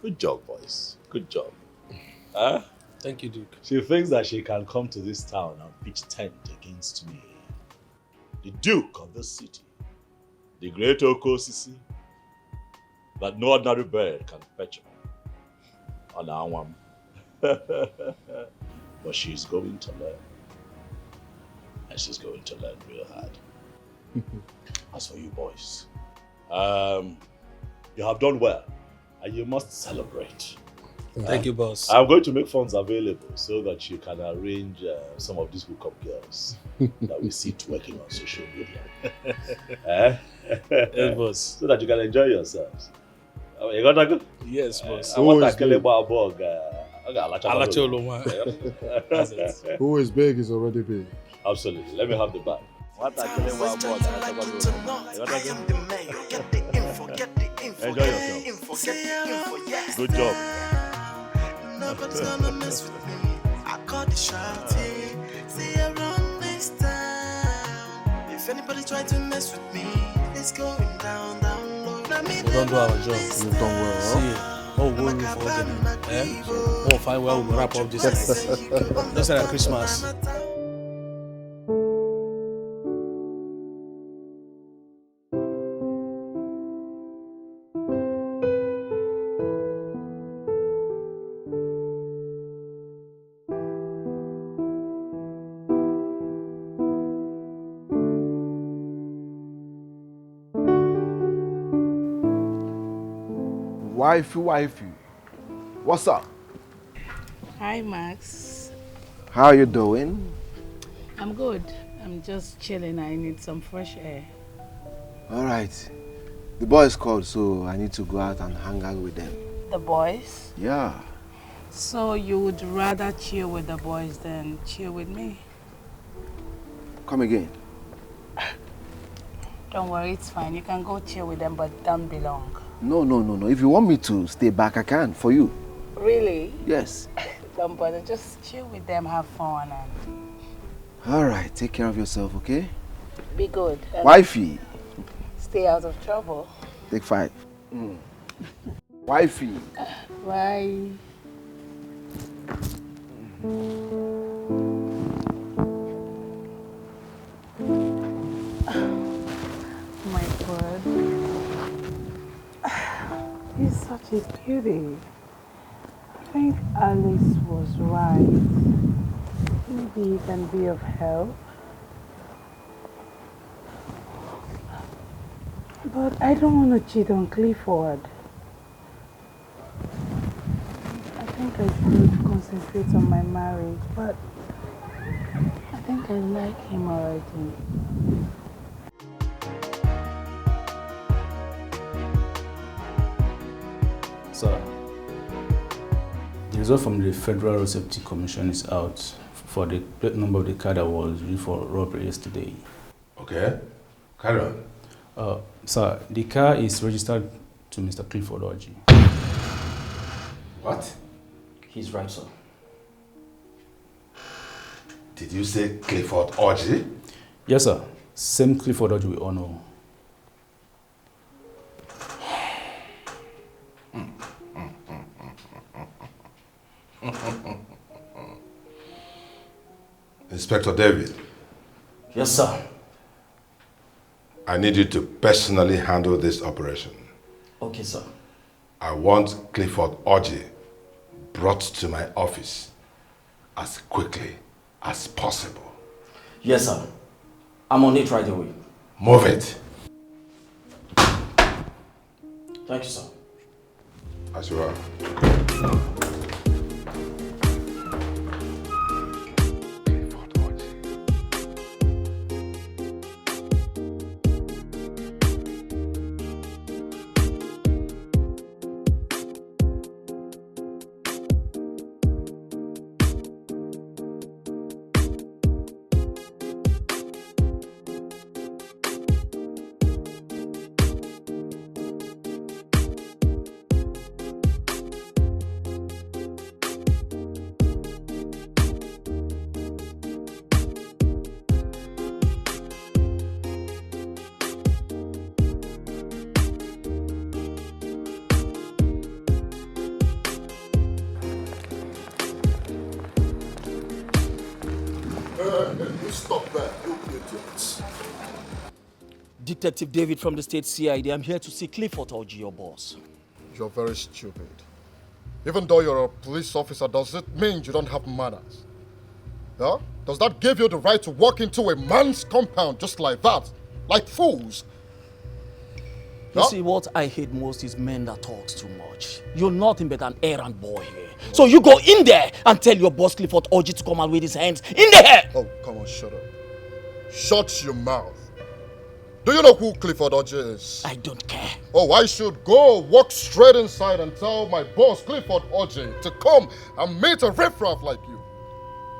Good job, boys. Good job. Thank you, Duke. She thinks that she can come to this town and pitch tent against me. The Duke of this city. The great Okosisi. That no ordinary bird can fetch her. On our one. But she's going to learn. And she's going to learn real hard. As for you boys, you have done well. And you must celebrate. Thank you, boss. I'm going to make funds available so that you can arrange some of these hookup girls that we see twerking on social media. Yes, boss. So that you can enjoy yourselves. You got to go? Yes, boss. I want to Who is big is already big. Absolutely. Let me have the bag. Enjoy yourself. Good job. Nobody's gonna mess with me. I caught the shouting. See around this town. If anybody try to mess with me, it's going down low. We don't do our job. You've done well. See, oh, we'll move forward. We'll find where we'll wrap up this night. Just like Christmas. Wifey. What's up? Hi, Max. How are you doing? I'm good. I'm just chilling. I need some fresh air. All right. The boys called, so I need to go out and hang out with them. The boys? Yeah. So you would rather chill with the boys than chill with me? Come again. Don't worry, it's fine. You can go chill with them, but don't be long. No. If you want me to stay back, I can, for you. Really? Yes. Don't bother. Just chill with them, have fun, and All right, take care of yourself, okay? be good. And Wifey. stay out of trouble. Take 5. Wifey. Bye. My God. He's such a cutie. I think Alice was right. Maybe he can be of help. But I don't want to cheat on Clifford. I think I should concentrate on my marriage, but I think I like him already. Sir, the result from the Federal Road Safety Commission is out for the plate number of the car that was used for robbery yesterday. Okay, carry on. Sir, the car is registered to Mr. Clifford Orji. What? He's right, sir. Did you say Clifford Orji? Yes, sir. Same Clifford Orji we all know. Inspector David. Yes, sir. I need you to personally handle this operation. Okay, sir. I want Clifford Orji brought to my office as quickly as possible. Yes, sir. I'm on it right away. Move it. Thank you, sir. As you are. You stop that, you idiots. Detective David from the State CID. I'm here to see Clifford Orji, your boss. You're very stupid. Even though you're a police officer, does it mean you don't have manners? Yeah? Does that give you the right to walk into a man's compound just like that? Like fools? You see, what I hate most is men that talks too much. You're nothing but an errand boy here. So you go in there and tell your boss Clifford Orji to come out with his hands in the air. Oh, come on, shut up. Shut your mouth. Do you know who Clifford Orji is? I don't care. Oh, I should go walk straight inside and tell my boss Clifford Orji to come and meet a riffraff like you.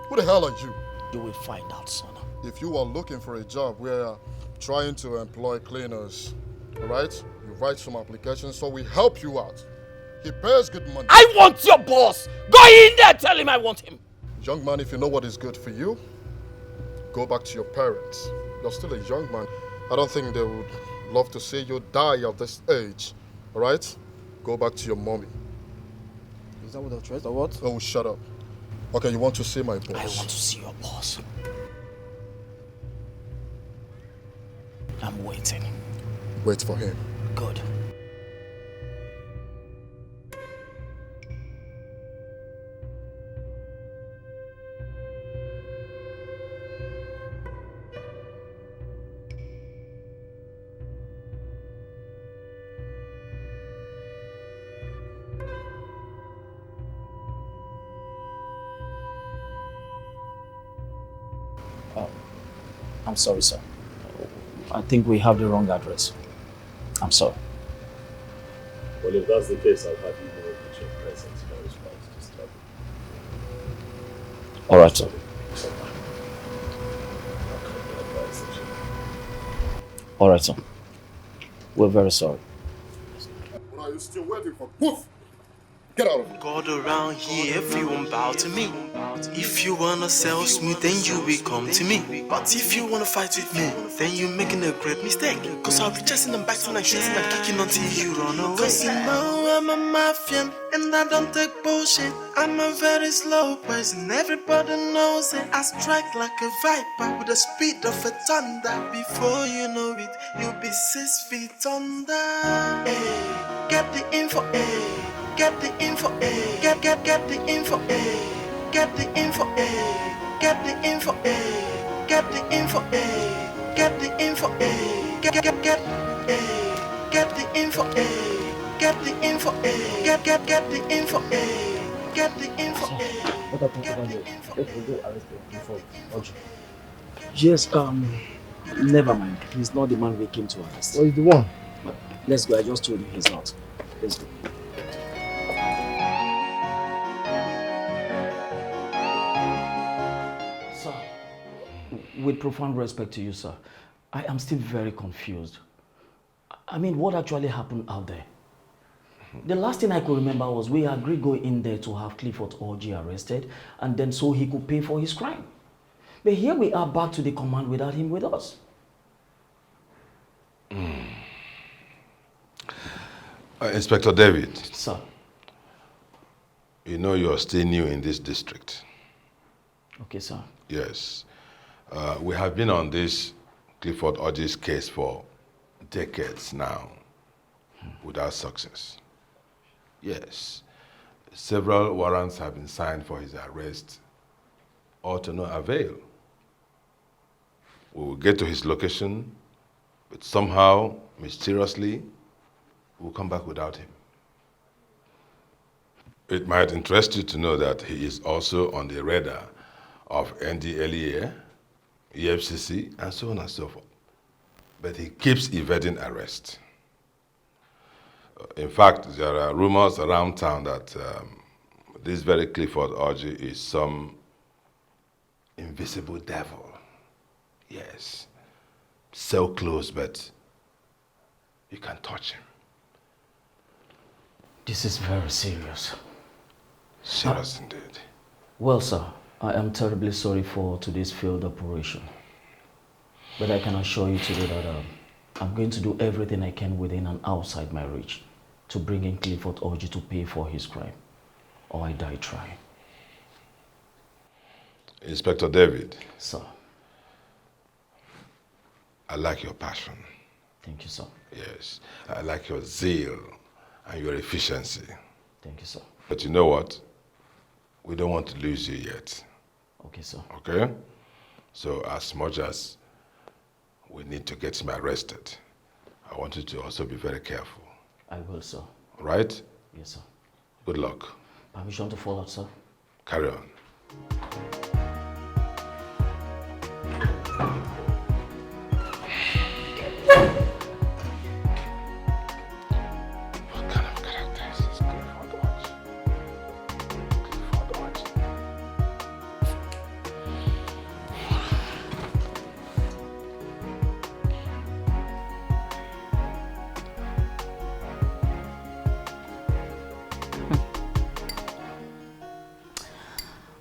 Who the hell are you? You will find out, son. If you are looking for a job, we're trying to employ cleaners. All right? You write some applications so we help you out. He pays good money. I want your boss! Go in there, tell him I want him. Young man, if you know what is good for you, go back to your parents. You're still a young man. I don't think they would love to see you die at this age. All right? Go back to your mommy. Is that what the threat or what? Oh, shut up. Okay, you want to see my boss? I want to see your boss. I'm waiting. Wait for him. Good. I'm sorry, sir. I think we have the wrong address. I'm sorry. Well, if that's the case, I'll have you know that your presence here is quite disturbing. All right, sir. All right, sir. We're very sorry. What are you still waiting for? Move! Get out of here. God around here, everyone bow to me. If you wanna sell smooth, then you will come to me. But if you wanna fight with me, then you're making a great mistake. Cause I'll be chasing and biting and shooting and kicking until you run away. Cause you know I'm a mafian and I don't take bullshit. I'm a very slow person, everybody knows it. I strike like a viper with the speed of a thunder. Before you know it, you'll be 6 feet under. Hey, get the info, hey. Get the info, eh? Get the info, eh? Get the info, eh? Get the info, eh? Get the info, eh? Get the info, eh? Get eh? Get the info, eh? Get the info, eh? Get the info, eh? Get the info, eh? What happened over there? Let me go arrest him before Oji. Yes, never mind. He's not the man we came to arrest. Oh, he's the one. Let's go. I just told you he's not. Let's go. Sir, with profound respect to you, sir, I am still very confused. I mean, what actually happened out there? The last thing I could remember was we agreed going in there to have Clifford Orji arrested and then so he could pay for his crime. But here we are back to the command without him with us. Inspector David. Sir. You know you're still new in this district. Okay, sir. Yes. We have been on this Clifford Orji's case for decades now without success. Yes. Several warrants have been signed for his arrest, all to no avail. We will get to his location, but somehow, mysteriously, we'll come back without him. It might interest you to know that he is also on the radar of NDLEA, EFCC, and so on and so forth. But he keeps evading arrest. In fact, there are rumors around town that this very Clifford Orji is some invisible devil. Yes. So close, but you can't touch him. This is very serious. Serious indeed. Well, sir, I am terribly sorry for today's failed operation. But I can assure you today that I'm going to do everything I can within and outside my reach to bring in Clifford Orji to pay for his crime, or I die trying. Inspector David. Sir. I like your passion. Thank you, sir. Yes. I like your zeal and your efficiency. Thank you, sir. But you know what? We don't want to lose you yet. Okay, sir. Okay? So as much as we need to get him arrested, I want you to also be very careful. I will, sir. All right? Yes, sir. Good luck. Permission to follow, sir? Carry on.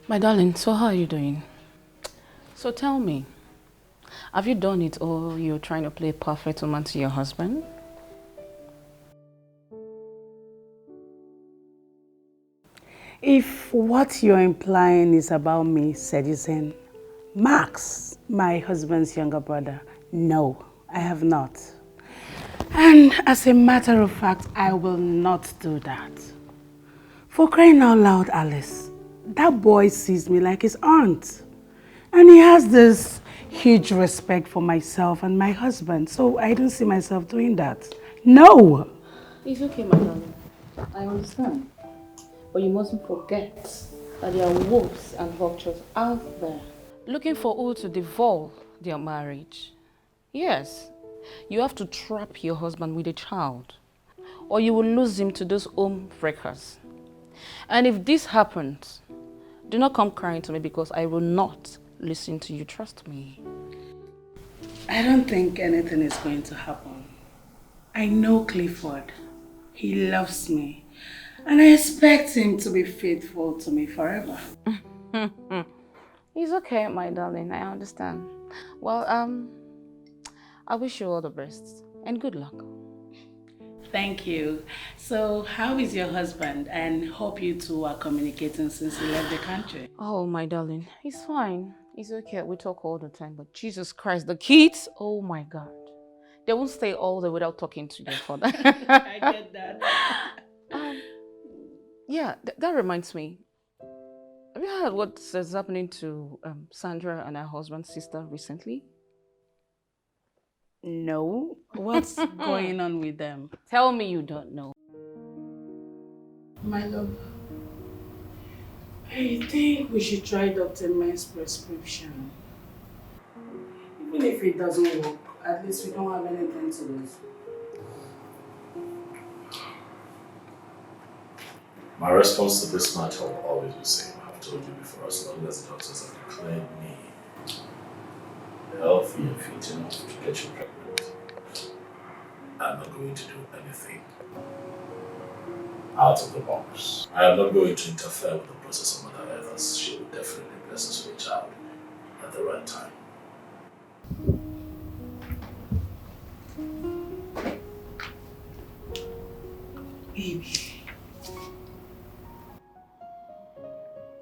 My darling, so how are you doing? So tell me, have you done it or you're trying to play perfect woman to your husband? If what you're implying is about me seducing Max, my husband's younger brother, no, I have not. And as a matter of fact, I will not do that. For crying out loud, Alice, that boy sees me like his aunt. And he has this huge respect for myself and my husband, so I don't see myself doing that. No! It's okay, my darling. I understand. But you mustn't forget that there are wolves and vultures out there. looking for who to devolve their marriage. Yes, you have to trap your husband with a child, or you will lose him to those home breakers. And if this happens, do not come crying to me because I will not listen to you, trust me. I don't think anything is going to happen. I know Clifford. He loves me. And I expect him to be faithful to me forever. It's okay, my darling. I understand. Well, I wish you all the best and good luck. Thank you. So, how is your husband? And hope you two are communicating since he left the country. Oh, my darling. He's fine. He's okay. We talk all the time. But Jesus Christ, the kids, oh my God. They won't stay all day without talking to their father. I get that. Yeah, that reminds me. Have you heard what is happening to Sandra and her husband's sister recently? No. What's going on with them? Tell me you don't know. My love, I think we should try Dr. Men's prescription. Even if it doesn't work, at least we don't have anything to lose. My response to this matter will always be the same. I've told you before, as long as the doctors have declared me healthy and fit enough to get you pregnant, I'm not going to do anything out of the box. I am not going to interfere with the process of Mother Earth, as she will definitely bless us with a child at the right time. Baby,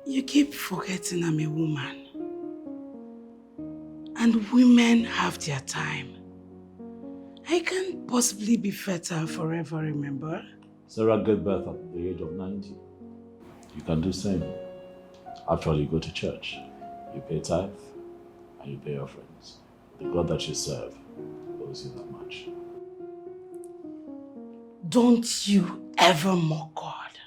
you keep forgetting I'm a woman. And women have their time. I can't possibly be fertile forever, remember? Sarah gave birth at the age of 90. You can do the same. Actually, you go to church, you pay tithe, and you pay offerings. The God that you serve owes you that much. Don't you ever mock God.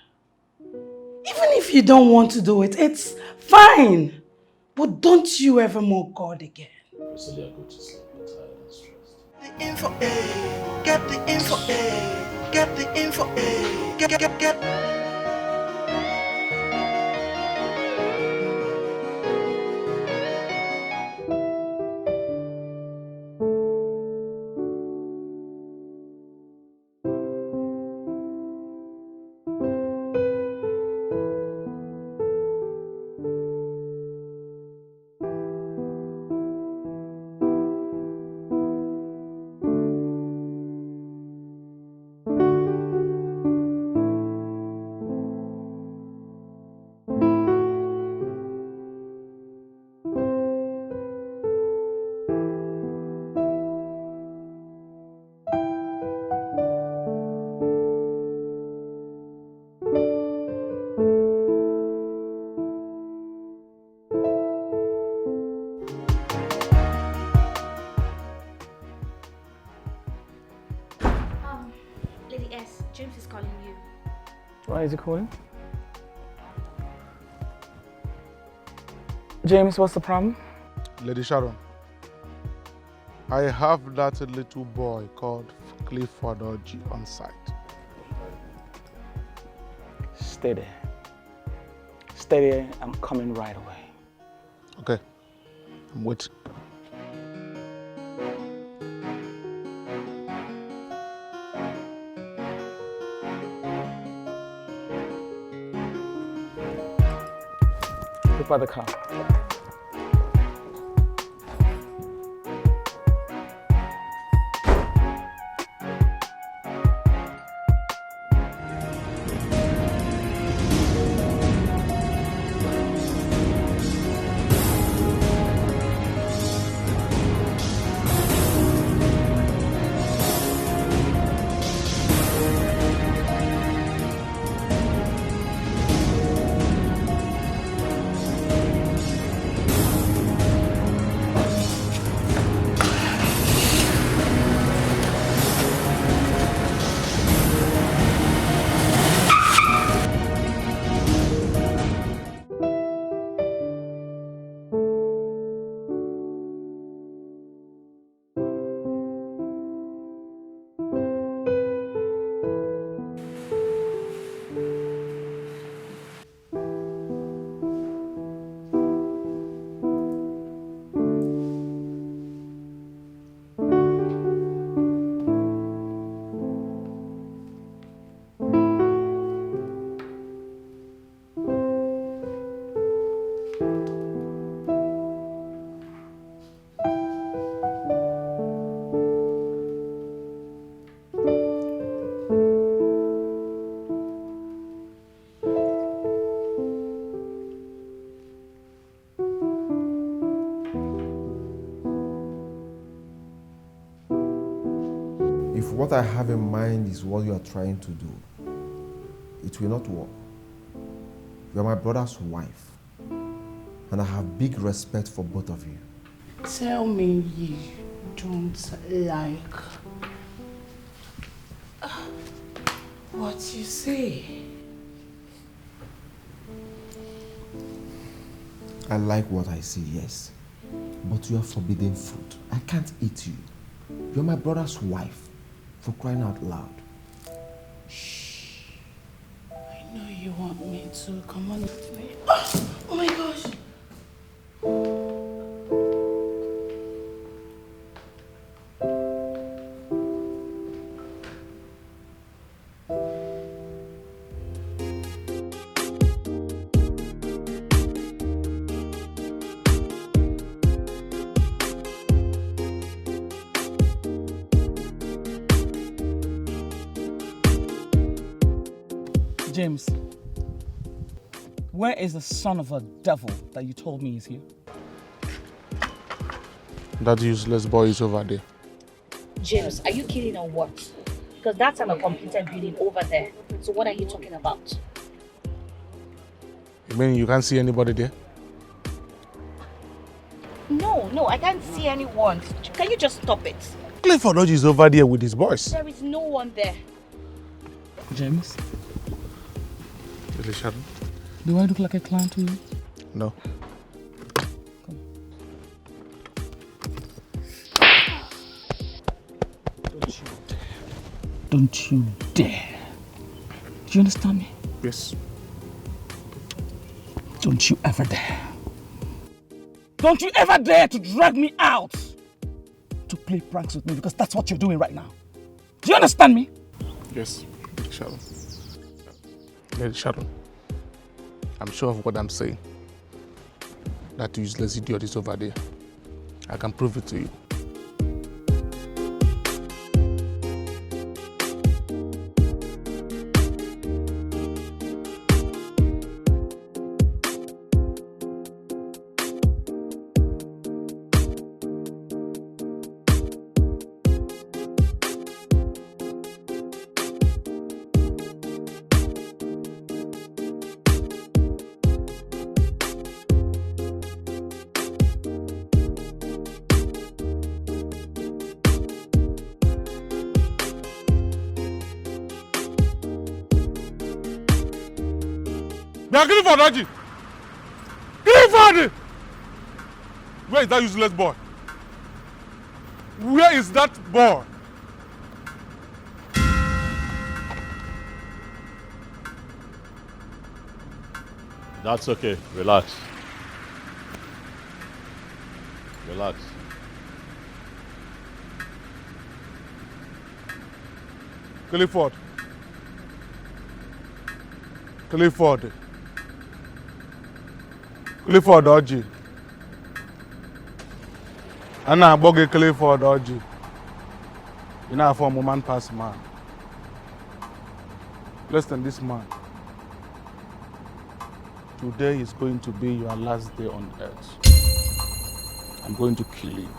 Even if you don't want to do it, it's fine. But don't you ever mock God again. Priscilla, go to sleep. You're tired and stressed. The info, get the info, get the info, get. Lady S, James is calling you. Why is he calling? James, what's the problem? Lady Sharon, I have that little boy called Clifford Orji on site. Stay there. Stay there. I'm coming right away. Okay, I'm waiting. Prepare the car. what I have in mind is what you are trying to do. It will not work. You are my brother's wife, and I have big respect for both of you. Tell me you don't like what you say. I like what I see, yes. But you are forbidden fruit. I can't eat you. You're my brother's wife, for crying out loud. I know you want me to. Come on with me. Oh my gosh. James, where is the son of a devil that you told me is here? That useless boy is over there. James, are you kidding or what? Because that's an uncompleted building over there. So what are you talking about? You mean you can't see anybody there? No, I can't see anyone. Can you just stop it? Clifford Oji is over there with his boys. There is no one there. James, Really, Sharon? do I look like a clown to you? No. Don't you dare. Do you understand me? Yes. Don't you ever dare. Don't you ever dare to drag me out to play pranks with me, because that's what you're doing right now. Do you understand me? Yes, Lady Sharon. Lady Sharon, I'm sure of what I'm saying. That useless idiot is over there. I can prove it to you. Now, Clifford, Haji! Clifford! Where is that useless boy? Where is that boy? That's okay. Relax. Relax. Clifford. Clifford. Clifford Oji. Anna Boge Clifford Oji. You know, for a man past man. Listen, this man. Today is going to be your last day on earth. I'm going to kill you.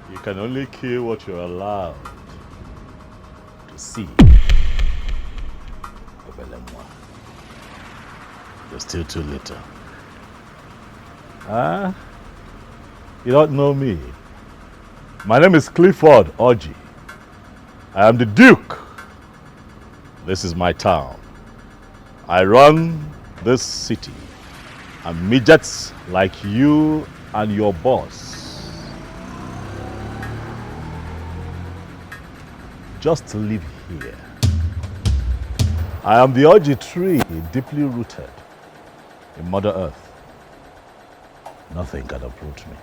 You can only kill what you're allowed to see. You're still too little. You don't know me. My name is Clifford Oji. I am the Duke. This is my town. I run this city. And midgets like you and your boss just live here. I am the Oji tree, deeply rooted in Mother Earth. Nothing can uproot me.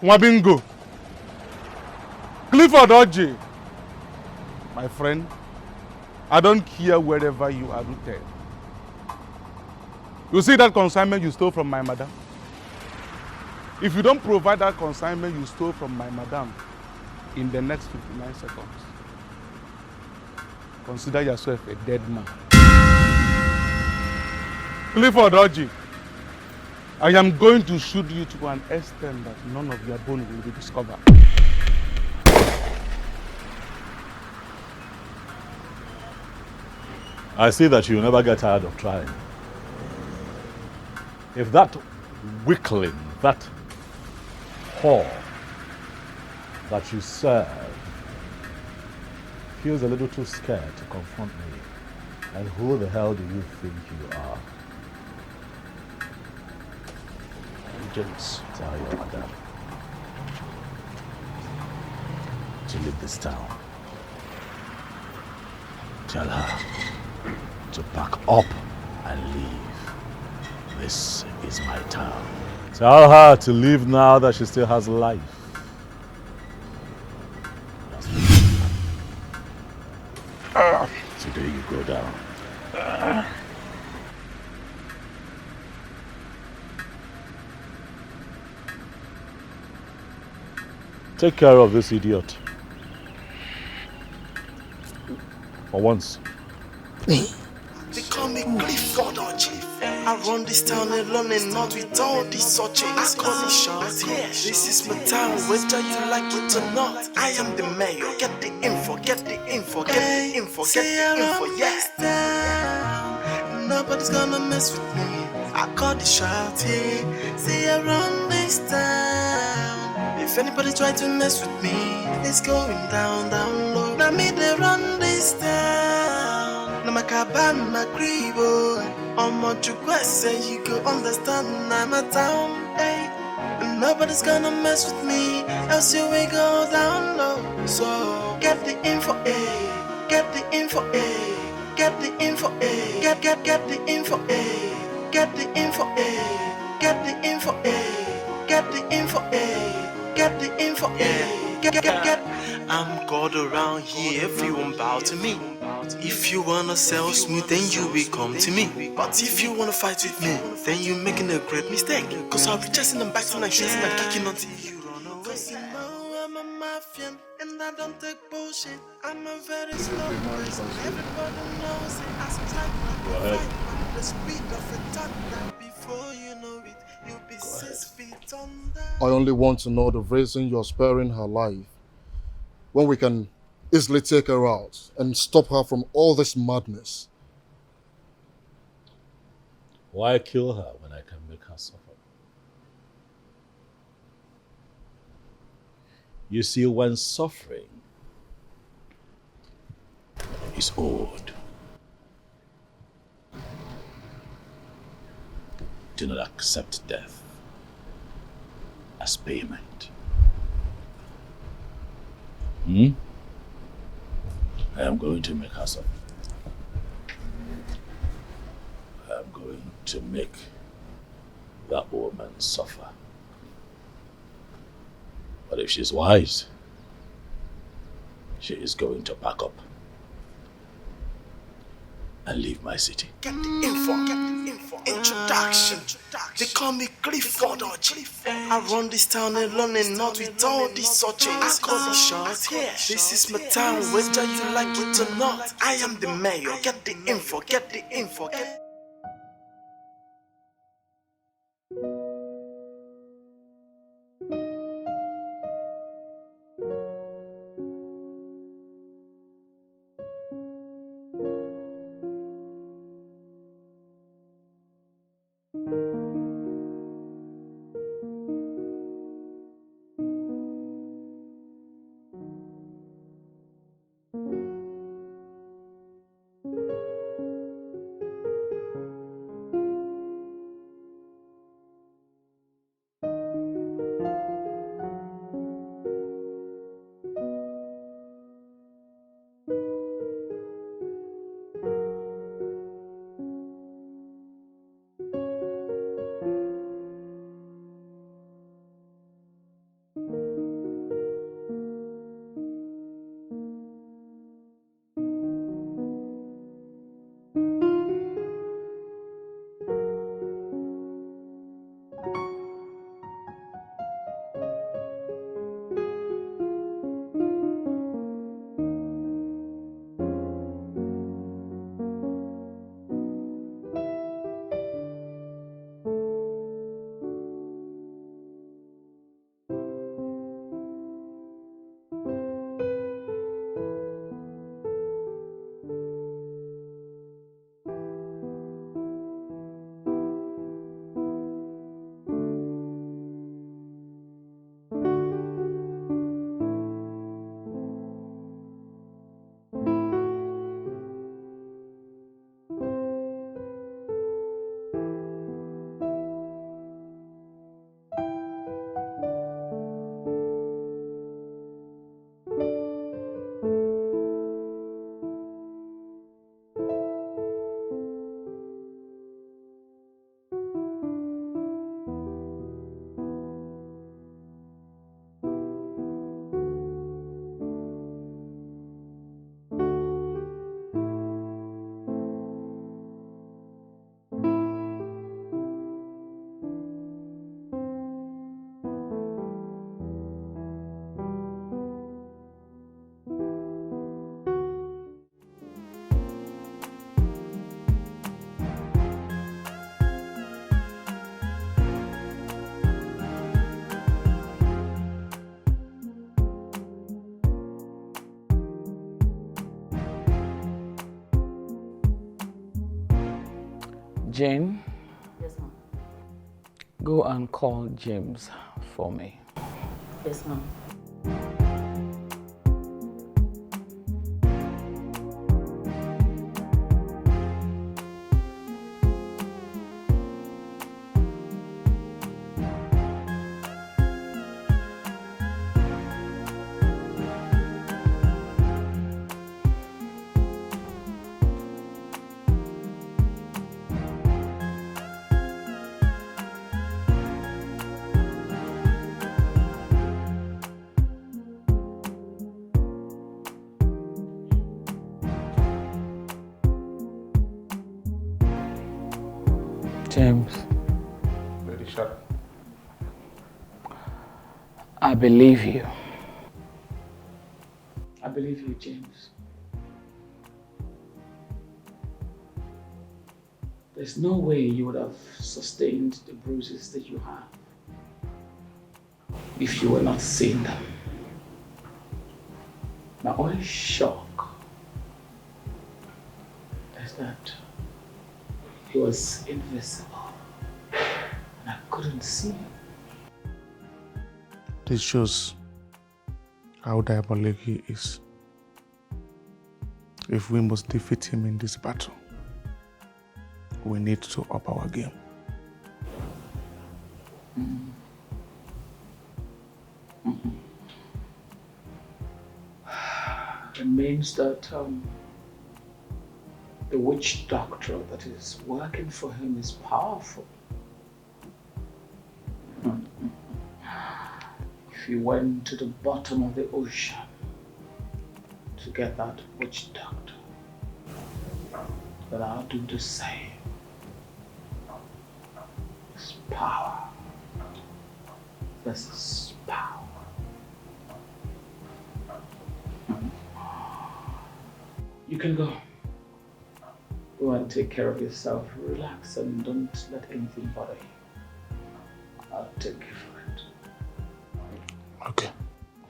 Wabingo. Clifford Oji. My friend, I don't care wherever you are rooted. You see that consignment you stole from my madam? If you don't provide that consignment you stole from my madam in the next 59 seconds, consider yourself a dead man. Clifford Orji, I am going to shoot you to an extent that none of your bone will be discovered. I see that you never get tired of trying. If that weakling, that whore that you serve feels a little too scared to confront me, and who the hell do you think you are? Just tell your madam to leave this town. Tell her to pack up and leave. This is my town. Tell her to leave now that she still has life. Today you go down. Take care of this idiot. For once. They call me Clifford Orji. I run this town alone and not with all these searches. I call it shots here. This is my town, whether you like it or not. I am the mayor. Get the info, get the info, get the info, get the info, yeah. Nobody's gonna mess with me. I call the shots here. See around this town. If anybody try to mess with me, it's going down, down low. Now me they run this town. Now my cabin, my cribbo. I'm what you say, you go understand. I'm a town, hey. And nobody's gonna mess with me, else you will go down low. So get the info, eh? Get the info, eh? Get the info, eh? Get the info, eh? Get the info, eh? Get the info, eh? Get the info, eh? Get the info, eh? Get. I'm God around here, everyone bow to me. If you wanna sell smooth, then you will come to me. But if you wanna fight with me, then you're making a great mistake. Cause I'll be chasing them, biting and shooting and kicking until you run away. Cause you know I'm a mafian, and I don't take bullshit. I'm a very slow person. Everybody knows it. I strike like a fight. The speed of a thunder. Before you know it, you'll be 6 feet under. I only want to know the reason you're sparing her life, when we can easily take her out and stop her from all this madness. Why kill her when I can make her suffer? You see, when suffering is owed, do not accept death as payment. I am going to make her suffer. I am going to make that woman suffer. But if she's wise, she is going to pack up and leave my city. Get the info, introduction. They call me Clifford Orji. I run this town alone and not with all these searches. I call the shots here. This is my town, whether you like it or not. I am the mayor. Get the info, get the info, get. Jane, Yes, ma'am. go and call James for me. Yes, ma'am. James, Lady Sharon. I believe you. I believe you, James. There's no way you would have sustained the bruises that you have if you were not seeing them. My only shock is that he was invisible and I couldn't see him. This shows how diabolic he is. If we must defeat him in this battle, we need to up our game. It means that the witch doctor that is working for him is powerful. If he went to the bottom of the ocean to get that witch doctor, then I'll do the same. It's power. This is power. You can go. Go and take care of yourself. Relax and don't let anything bother you. I'll take care of it. Okay.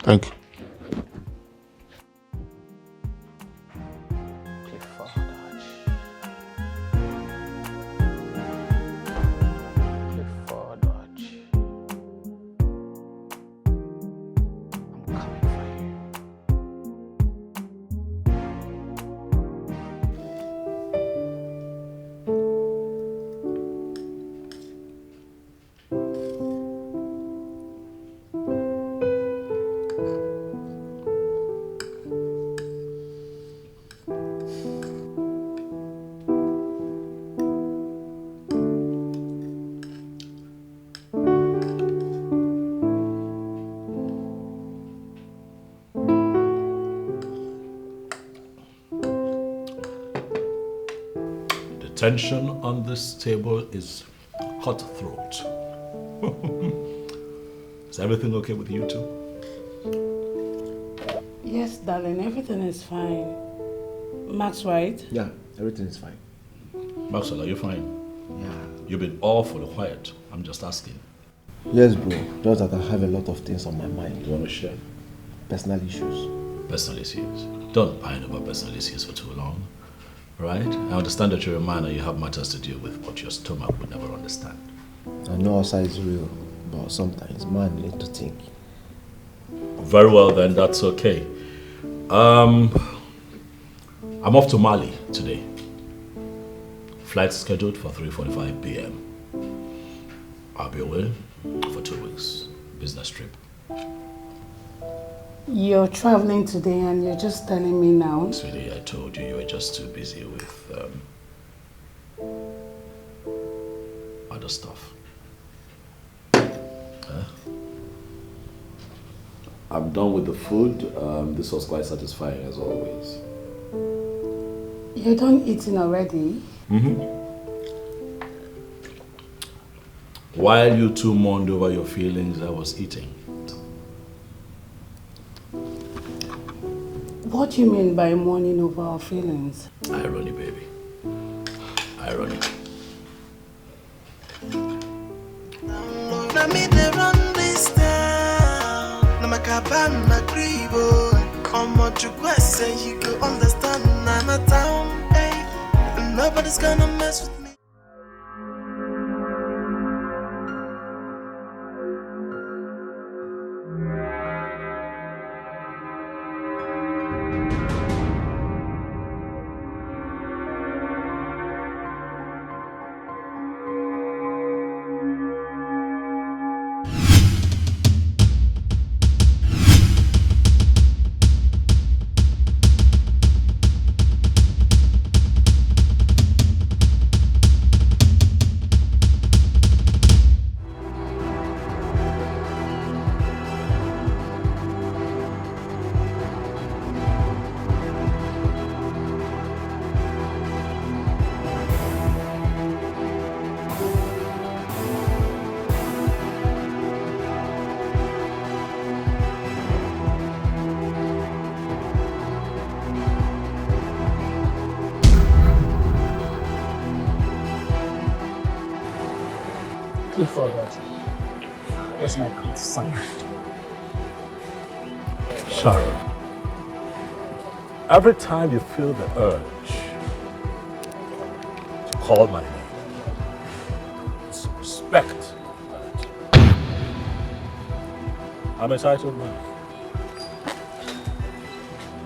Thank you. Tension on this table is cutthroat. Is everything okay with you two? Yes, darling, everything is fine. Max, right? Yeah, everything is fine. Maxwell, are you fine? Yeah. You've been awfully quiet. I'm just asking. Yes, bro. Just that I have a lot of things on my mind. You want to share? Personal issues. Personal issues. Don't pine over personal issues for too long. Right? I understand that you're a man and you have matters to deal with, but your stomach would never understand. I know outside is real, but sometimes man need to think. Very well then, that's okay. I'm off to Mali today. Flight scheduled for 3:45 p.m. I'll be away for 2 weeks. Business trip. You're traveling today and you're just telling me now? Sweetie, I told you were just too busy with other stuff. I'm done with the food. This was quite satisfying as always. You're done eating already? While you two mourned over your feelings, I was eating. What do you mean by mourning over our feelings? Irony, baby. Irony. Now me they run this town. Now my cabana my grivo. Come on, you say you go understand. I'm a town, hey. And nobody's gonna mess with me. Clifford, where's my consignment? Sharon, every time you feel the urge to call my name, it's respect. I'm a titled man.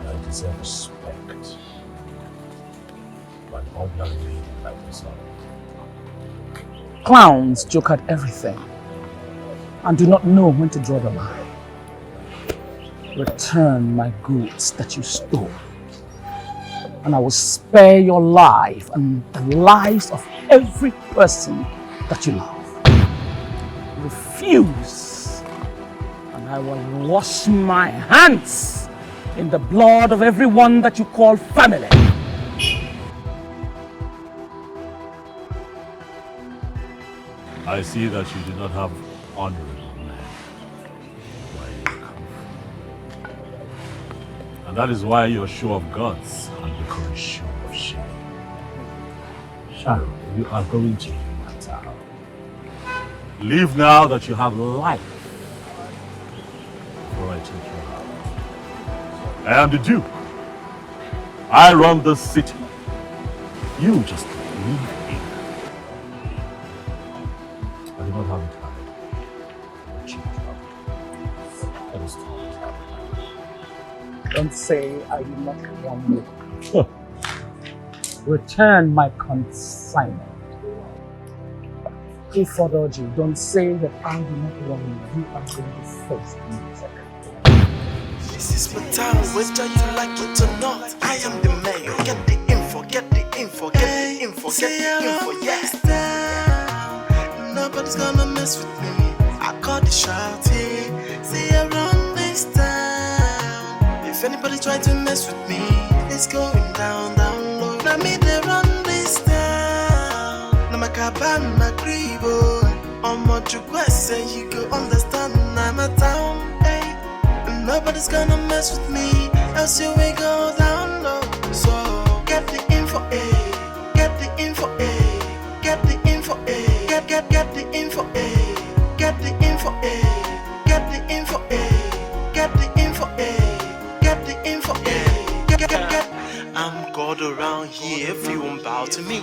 I deserve respect. But ordinary being like yourself. Clowns joke at everything and do not know when to draw the line. Return my goods that you stole, and I will spare your life and the lives of every person that you love. Refuse, and I will wash my hands in the blood of everyone that you call family. I see that you do not have honorable men where you come from. And that is why your show of guts has become a show of shame. Sharon, you are going to leave my town. Leave now that you have life before I take you out. I am the Duke. I run this city. You just leave here. I do not have the time. That is all. Don't say I do not want you. Return my consignment. Clifford Orji, don't say that I do not want you. You are going to face me. This is my town, whether you like it or not. I am the mayor. Get the info, get the info, get the info, get the info, yeah. Nobody's gonna mess with me. I call the shot here. See, I run this town. If anybody try to mess with me, it's going down, down low. Now me, they run this town. Now my cabin, my gribo. On my request, say you go understand. I'm a town, hey. And nobody's gonna mess with me, else you will go down low. So get the info, eh? Get the info, eh? Get the info, eh? Get the info, eh? Get the info, eh? Get the info, eh? Get the info, eh? Get the info, eh? Get. I'm God around here, everyone bow to me.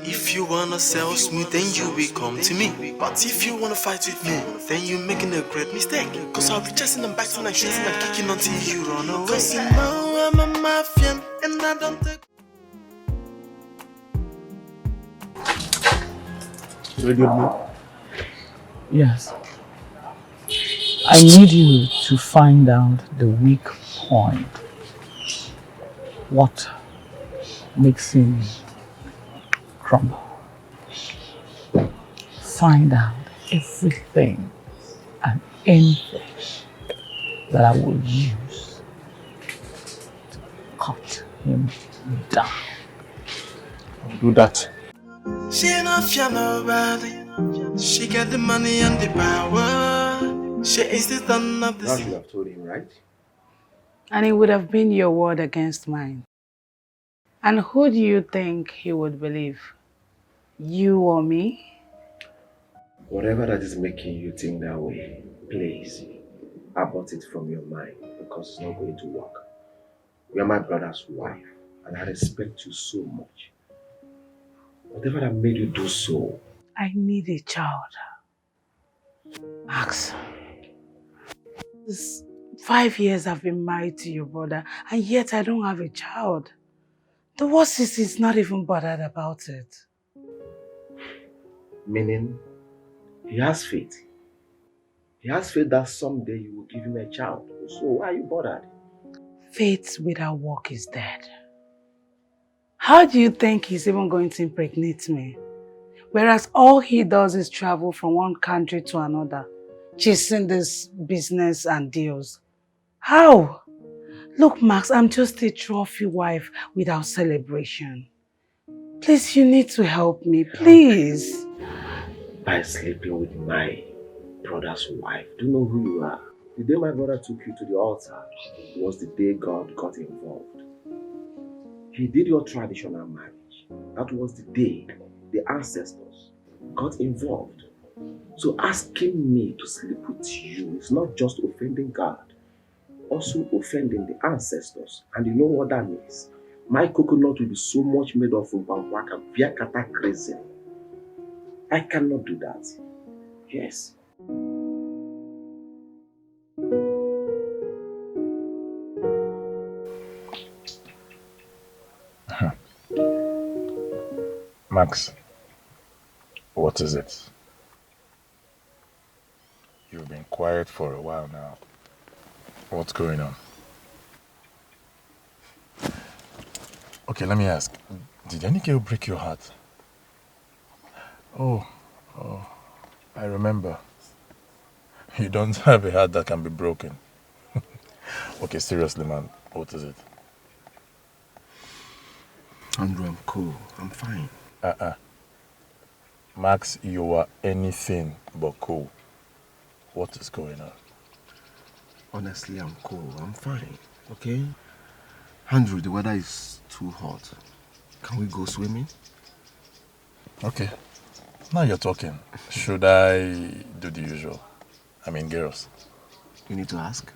If you wanna sell smooth, then you will come to me. But if you wanna fight with me, then you're making a great mistake. Cause I'll be chasing and biting and shooting and kicking until you run away. Cause you know I'm a mafian and I don't take. Radio Blue? Yes. I need you to find out the weak point. What makes him crumble. Find out everything and anything that I will use to cut him down. I'll do that. She not fear nobody. She got the money and the power. She is the son of the Now you have told him, right? And it would have been your word against mine. And who do you think he would believe? You or me? Whatever that is making you think that way, please abort it from your mind because it's not going to work. You are my brother's wife and I respect you so much. Whatever that made you do so. I need a child. Max, this 5 years I've been married to your brother and yet I don't have a child. The worst is he's not even bothered about it. Meaning, he has faith. He has faith that someday you will give him a child. So why are you bothered? Faith without work is dead. How do you think he's even going to impregnate me? Whereas all he does is travel from one country to another, chasing this business and deals. How? Look, Max, I'm just a trophy wife without celebration. Please, you need to help me, please. By sleeping with my brother's wife. Do you know who you are? The day my brother took you to the altar was the day God got involved. He did your traditional marriage. That was the day the ancestors got involved. So asking me to sleep with you is not just offending God, also offending the ancestors. And you know what that means? My coconut will be so much made of Ubambwaka via cataclysm. I cannot do that. Yes. Max, what is it? You've been quiet for a while now. What's going on? Okay, let me ask. Did any girl break your heart? Oh, I remember. You don't have a heart that can be broken. Okay, seriously, man. What is it? Andrew, I'm cool. I'm fine. Max, you are anything but cool. What is going on? Honestly, I'm cool. I'm fine. Okay? Andrew, the weather is too hot. Can we go swimming? Okay. Now you're talking. Should I do the usual? I mean, girls. You need to ask.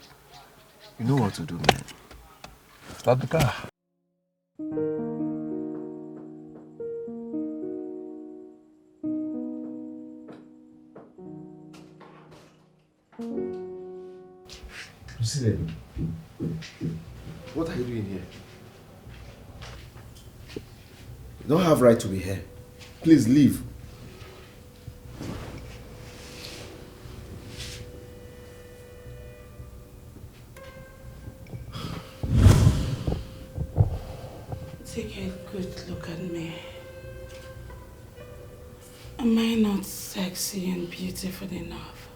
You know what to do, man. Start the car. Lucy, what are you doing here? You don't have right to be here. Please leave. Take a good look at me. Am I not sexy and beautiful enough?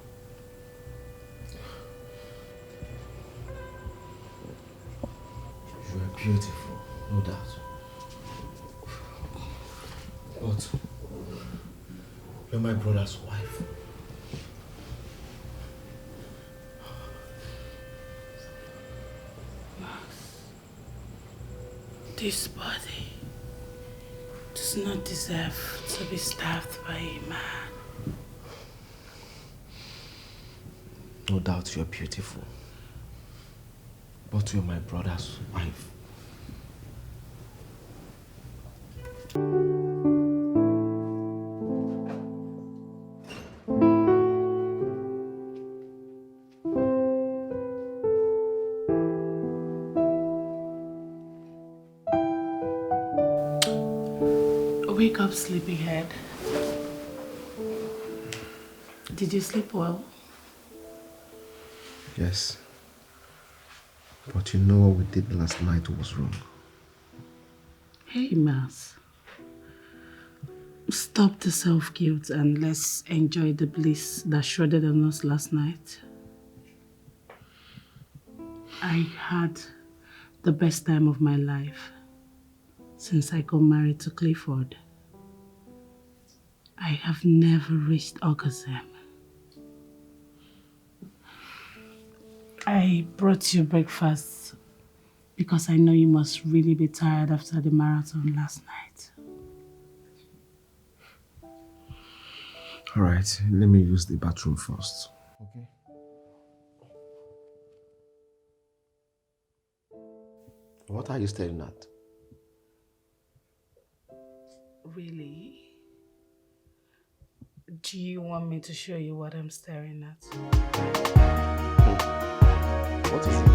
You are beautiful, no doubt. But you're my brother's wife. This body does not deserve to be stabbed by a man. No doubt you're beautiful. But you're my brother's wife. Wake up, sleepyhead. Did you sleep well? Yes. But you know what we did last night was wrong. Hey, Mas. Stop the self-guilt and let's enjoy the bliss that shrouded on us last night. I had the best time of my life since I got married to Clifford. I have never reached orgasm. I brought you breakfast because I know you must really be tired after the marathon last night. All right, let me use the bathroom first. Okay. What are you staring at? Really? Do you want me to show you what I'm staring at? What is it?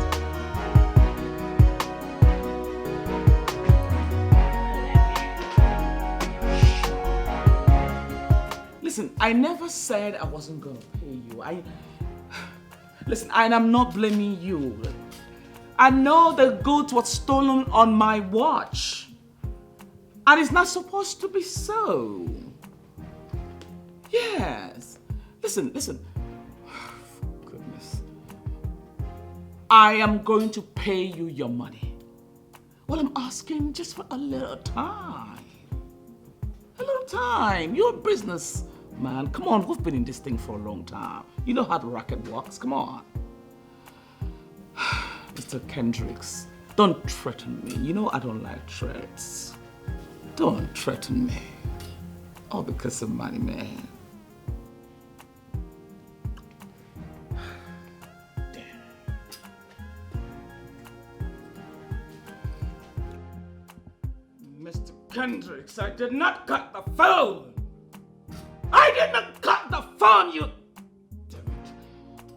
Listen, I never said I wasn't gonna pay you. Listen, and I'm not blaming you. I know the goat was stolen on my watch. And it's not supposed to be so. Yes. Listen. Goodness. I am going to pay you your money. Well, I'm asking just for a little time. A little time. Your business, man. Come on, we've been in this thing for a long time. You know how the racket works. Come on. Mr. Kendricks, don't threaten me. You know I don't like threats. Don't threaten me. All because of money, man. Hendricks, I did not cut the phone! I did not cut the phone, you... Damn it.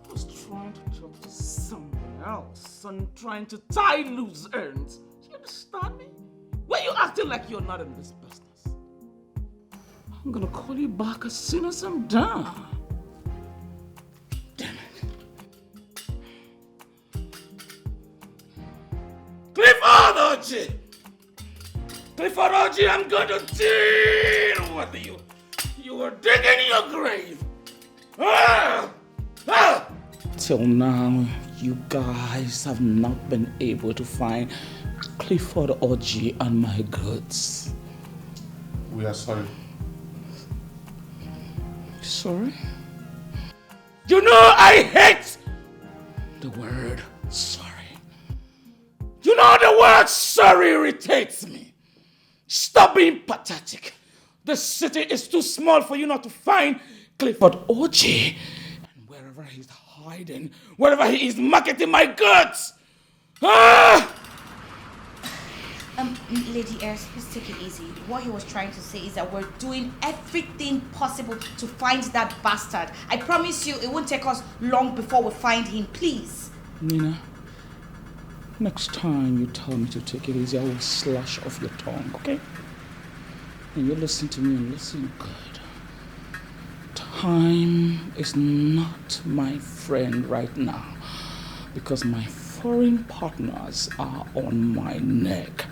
I was trying to talk to someone else and trying to tie loose ends. You understand me? Why are you acting like you're not in this business? I'm gonna call you back as soon as I'm done. Damn it. Clifford Oji! Clifford Oji, I'm gonna deal with you. You were digging your grave. Till now, you guys have not been able to find Clifford Oji and my goods. We are sorry. Sorry? You know I hate the word sorry. You know the word sorry irritates me. Stop being pathetic. The city is too small for you not to find Clifford Oji. And wherever he's hiding, wherever he is marketing my goods. Lady S, please take it easy. What he was trying to say is that we're doing everything possible to find that bastard. I promise you it won't take us long before we find him, please. Nina, next time you tell me to take it easy, I will slash off your tongue, okay? And you listen to me and listen good. Time is not my friend right now because my foreign partners are on my neck,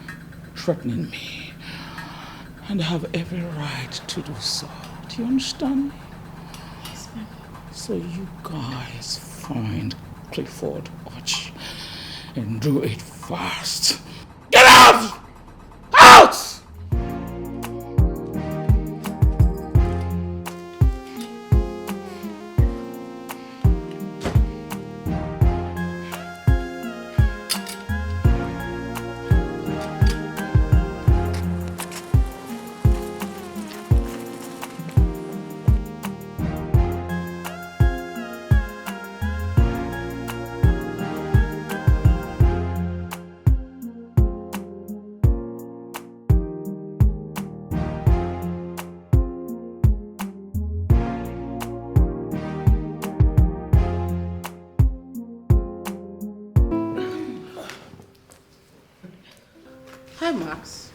threatening me. And they have every right to do so. Do you understand me? Yes, ma'am. So you guys find Clifford Oji and do it fast. Get out! Out! Hi, Max.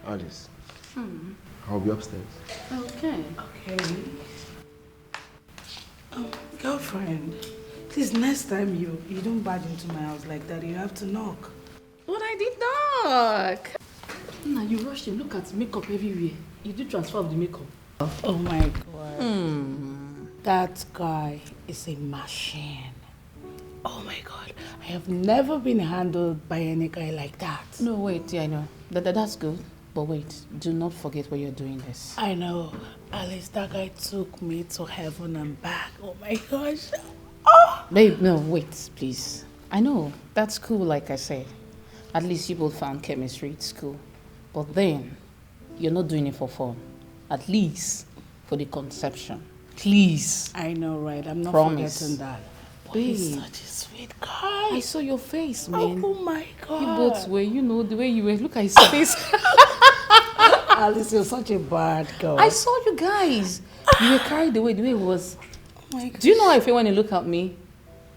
Alice, I'll be upstairs. Okay. Girlfriend, please, next time you don't barge into my house like that, you have to knock. But I did knock. Now you rushed him. Look at makeup everywhere. You do transfer of the makeup. Oh my God. That guy is a machine. Oh my God. I have never been handled by any guy like that. No, wait. Yeah, I know. That's good. But wait, do not forget why you're doing this. I know. Alice, that guy took me to heaven and back. Oh my gosh. Oh! Babe, no, wait, please. I know, that's cool, like I said. At least you both found chemistry, it's cool. But then, you're not doing it for fun. At least for the conception. Please. I know, right? I'm not forgetting that. Babe. He's such a sweet guy. I saw your face, man. Oh my God. You both were, the way you were. Look at his face. Alice, you're such a bad girl. I saw you guys. You were carried away the way it was. Oh my God. Do you know how I feel when you look at me?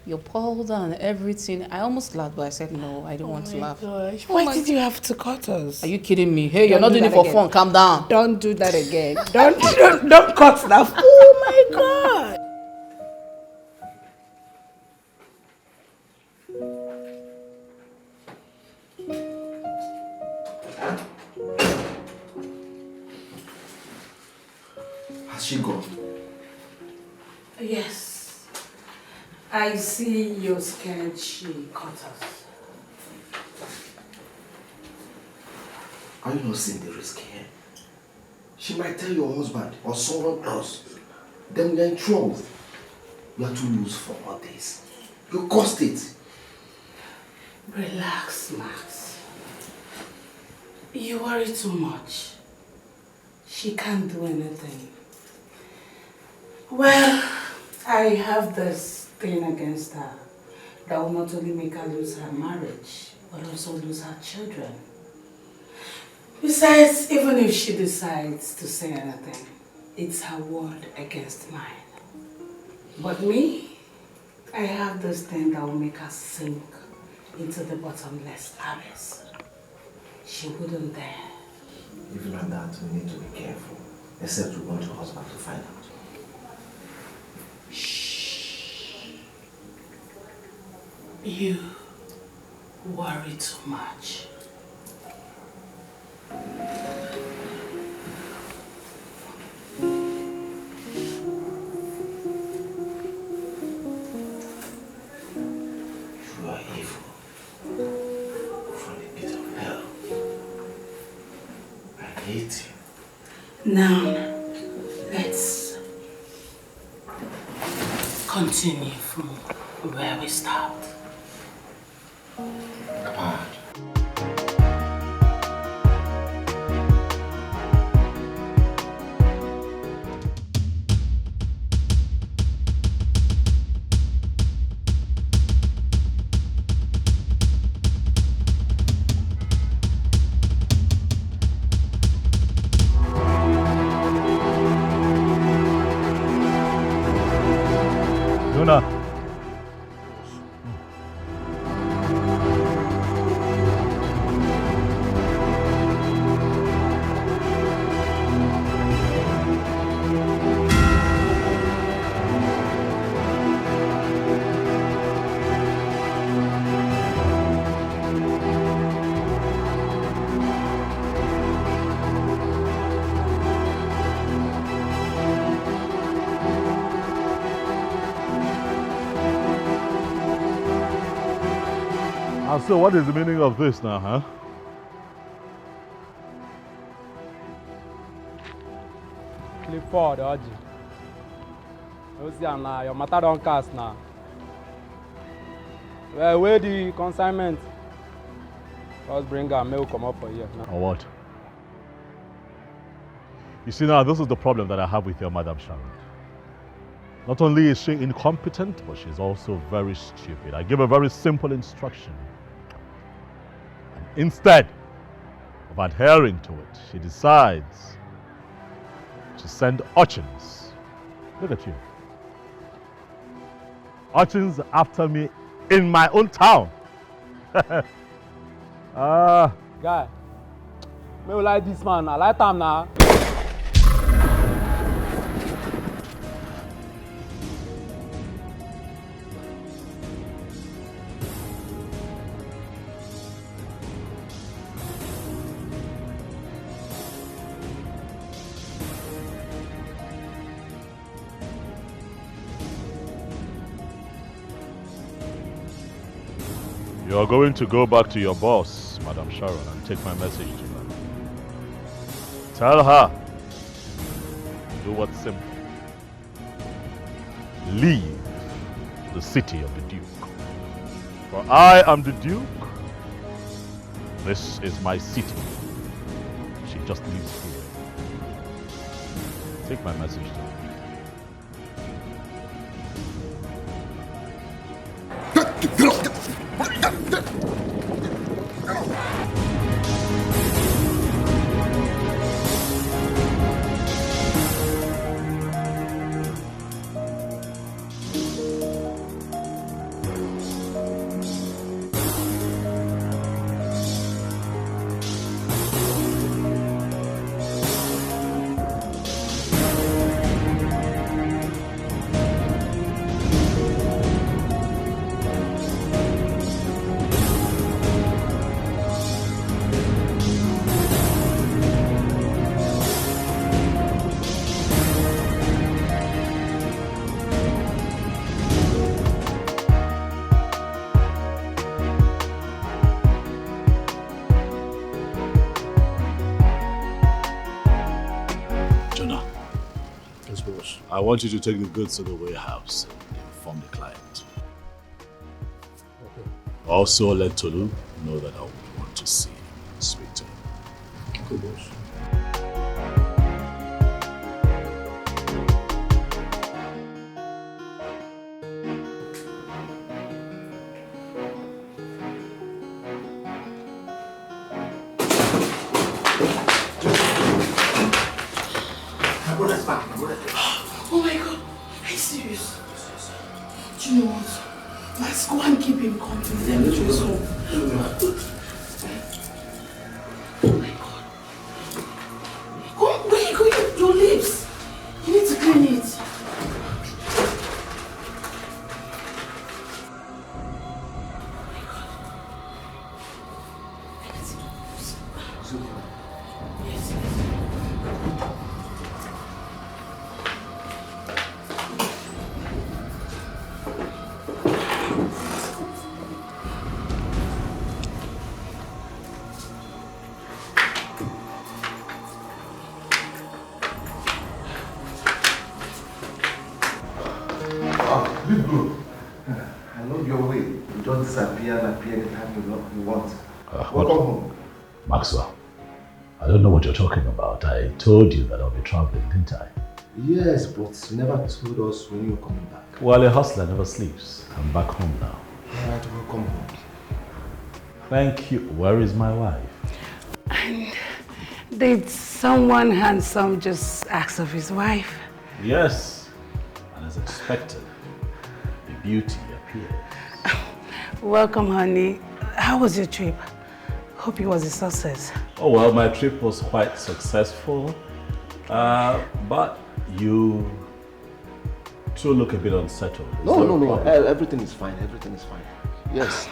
Your powder and everything. I almost laughed, but I said no, I don't want to laugh. Gosh. Why did you have to cut us? Are you kidding me? Hey, you're not doing it for fun. Calm down. Don't do that again. Don't cut stuff. Oh my God. Has she gone? Yes. I see you're scared she cut us. Are you not seeing the risk here? She might tell your husband or someone else. Then we're in trouble. We are too loose for all this. You caused it. Relax, Max. You worry too much. She can't do anything. Well, I have this thing against her that will not only make her lose her marriage, but also lose her children. Besides, even if she decides to say anything, it's her word against mine. But me, I have this thing that will make her sink into the bottomless abyss. She wouldn't dare. Even at that, we need to be careful. Except we want your husband to find out. Shh. You worry too much. You are evil from the pit of hell. I hate you. Now, let's continue from where we stopped. Come on. Luna. So what is the meaning of this now, huh? Clifford, Oji. You see, now your matter don't cast now. Well, where the consignment? Just bring her, may we come up for here now. Or what? You see now, this is the problem that I have with your Madam Sharon. Not only is she incompetent, but she's also very stupid. I give a very simple instruction. Instead of adhering to it, she decides to send urchins. Look at you. Urchins after me in my own town. Guy, me like this man. I like him now. You are going to go back to your boss, Madam Sharon, and take my message to her. Tell her, do what's simple. Leave the city of the Duke. For I am the Duke. This is my city. She just lives here. Take my message to her. I want you to take the goods to the warehouse and inform the client. Okay. Also let Tolu know that I want to see and speak to him. Good, boss. My brother's back. My brother's back. Oh my God. Are you serious? Do you know what? Let's go and keep him company. Let me choose home. Oh my God. Go, where are you going? Your lips. You need to clean it. Big bro, I love your way. You just disappear and appear anytime you want. Welcome home. Maxwell, I don't know what you're talking about. I told you that I'll be traveling, didn't I? Yes, but you never told us when you were coming back. Well, a hustler never sleeps. I'm back home now. Alright, welcome home. Thank you. Where is my wife? And did someone handsome just ask of his wife? Yes, and as expected, the beauty appeared. Welcome, honey. How was your trip? Hope it was a success. Oh, well, my trip was quite successful, but you two look a bit unsettled. No. Everything is fine. Everything is fine. Yes.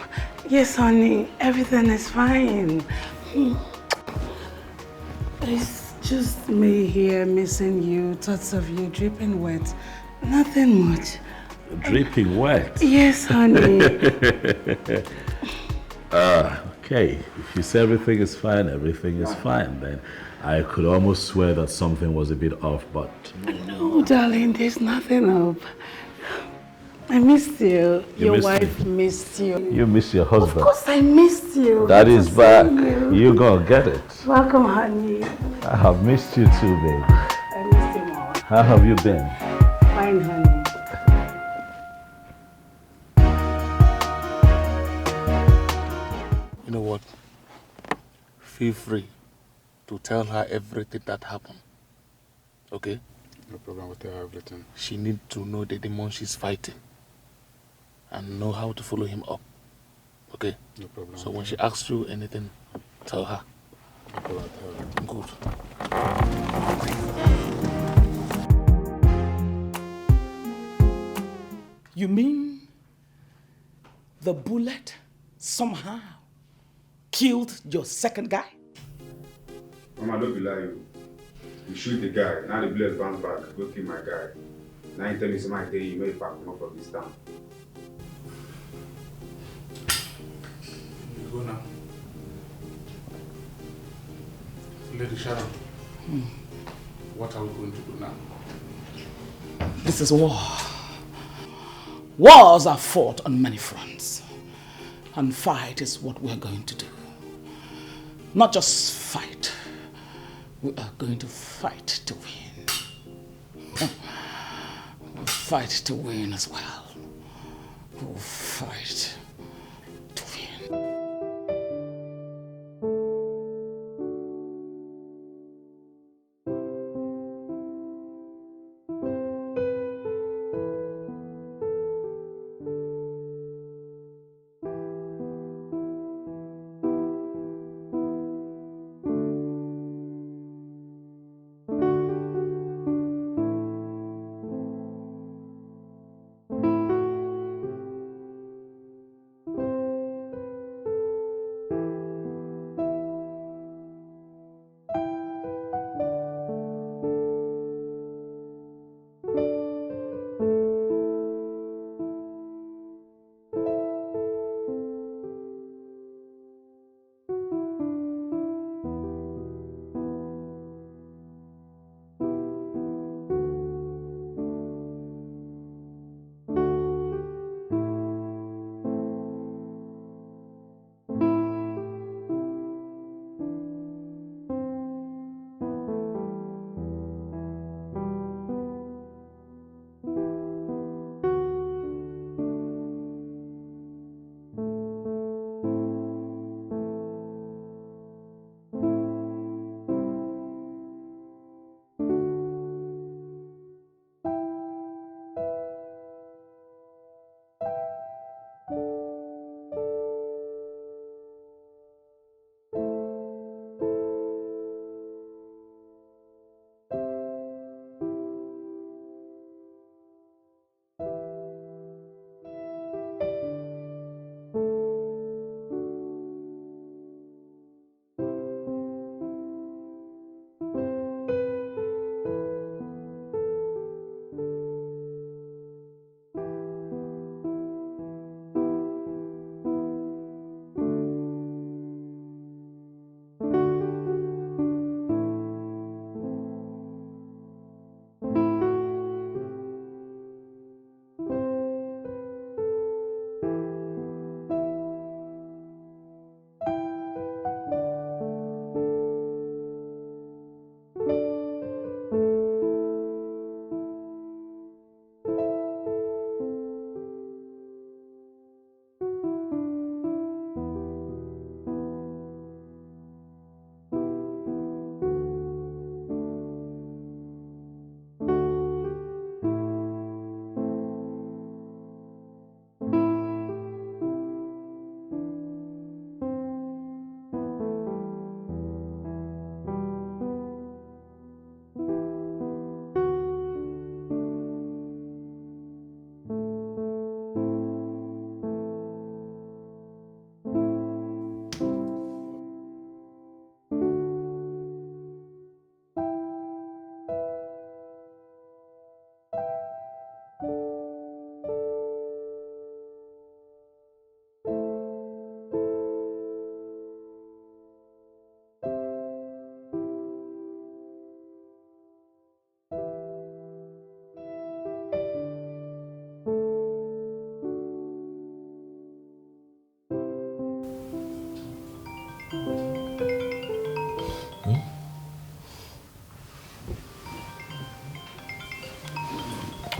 Yes, honey. Everything is fine. It's just me here missing you, thoughts of you dripping wet. Nothing much. Dripping wet? Yes, honey. Okay. If you say everything is fine, then I could almost swear that something was a bit off, but... No, darling, there's nothing up. I missed you. Your wife missed you. You miss your husband. Of course I missed you. That is back. You gonna get it. Welcome, honey. I have missed you too, babe. I missed you more. How have you been? Fine, honey. You know what? Feel free to tell her everything that happened. Okay? No problem, we'll tell her everything. She needs to know the demon she's fighting and know how to follow him up. Okay? No problem. So when she asks you anything, tell her. No problem, I'll tell her. Good. You mean the bullet somehow killed your second guy? Mama, don't be lying. You shoot the guy, now the bullet bounce back, go kill my guy. Now you tell me somebody tell you may pack him up from this town. You go now. Lady Sharon, what are we going to do now? This is war. Wars are fought on many fronts. And fight is what we're going to do. Not just fight. We are going to fight to win. We'll fight to win as well. We'll fight to win.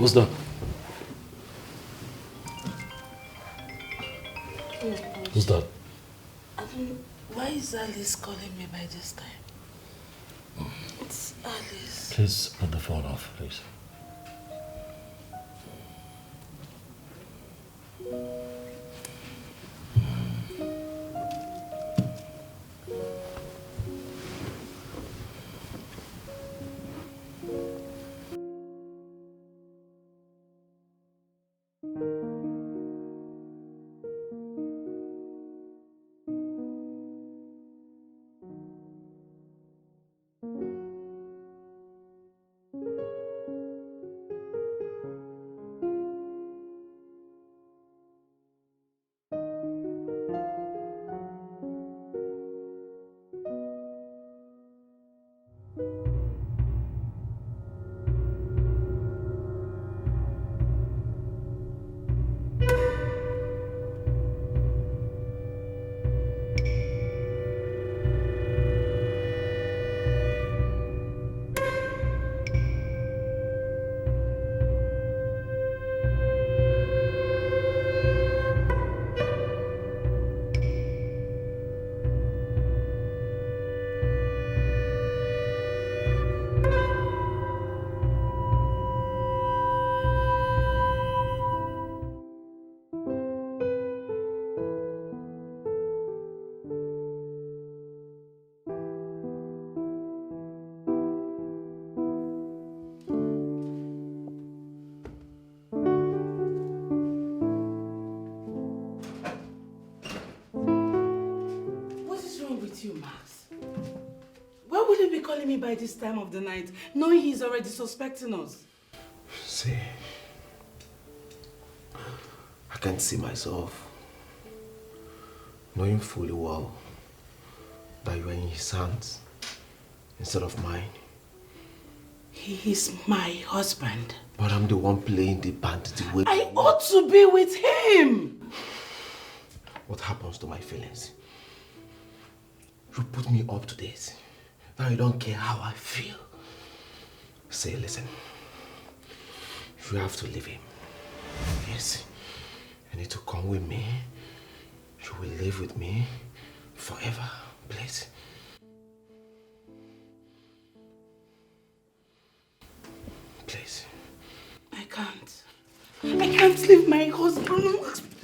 Who's that? Who's that? Why is Alice calling me by this time? It's Alice. Please put the phone off, please. You, Max. Why would he be calling me by this time of the night, knowing he's already suspecting us? See, I can't see myself knowing fully well that you are in his hands instead of mine. He is my husband. But I'm the one playing the band the way I ought to be with him. What happens to my feelings? You put me up to this. Now you don't care how I feel. Say, listen. You have to leave him. Yes. You need to come with me. You will live with me forever, please. Please. I can't. I can't leave my husband.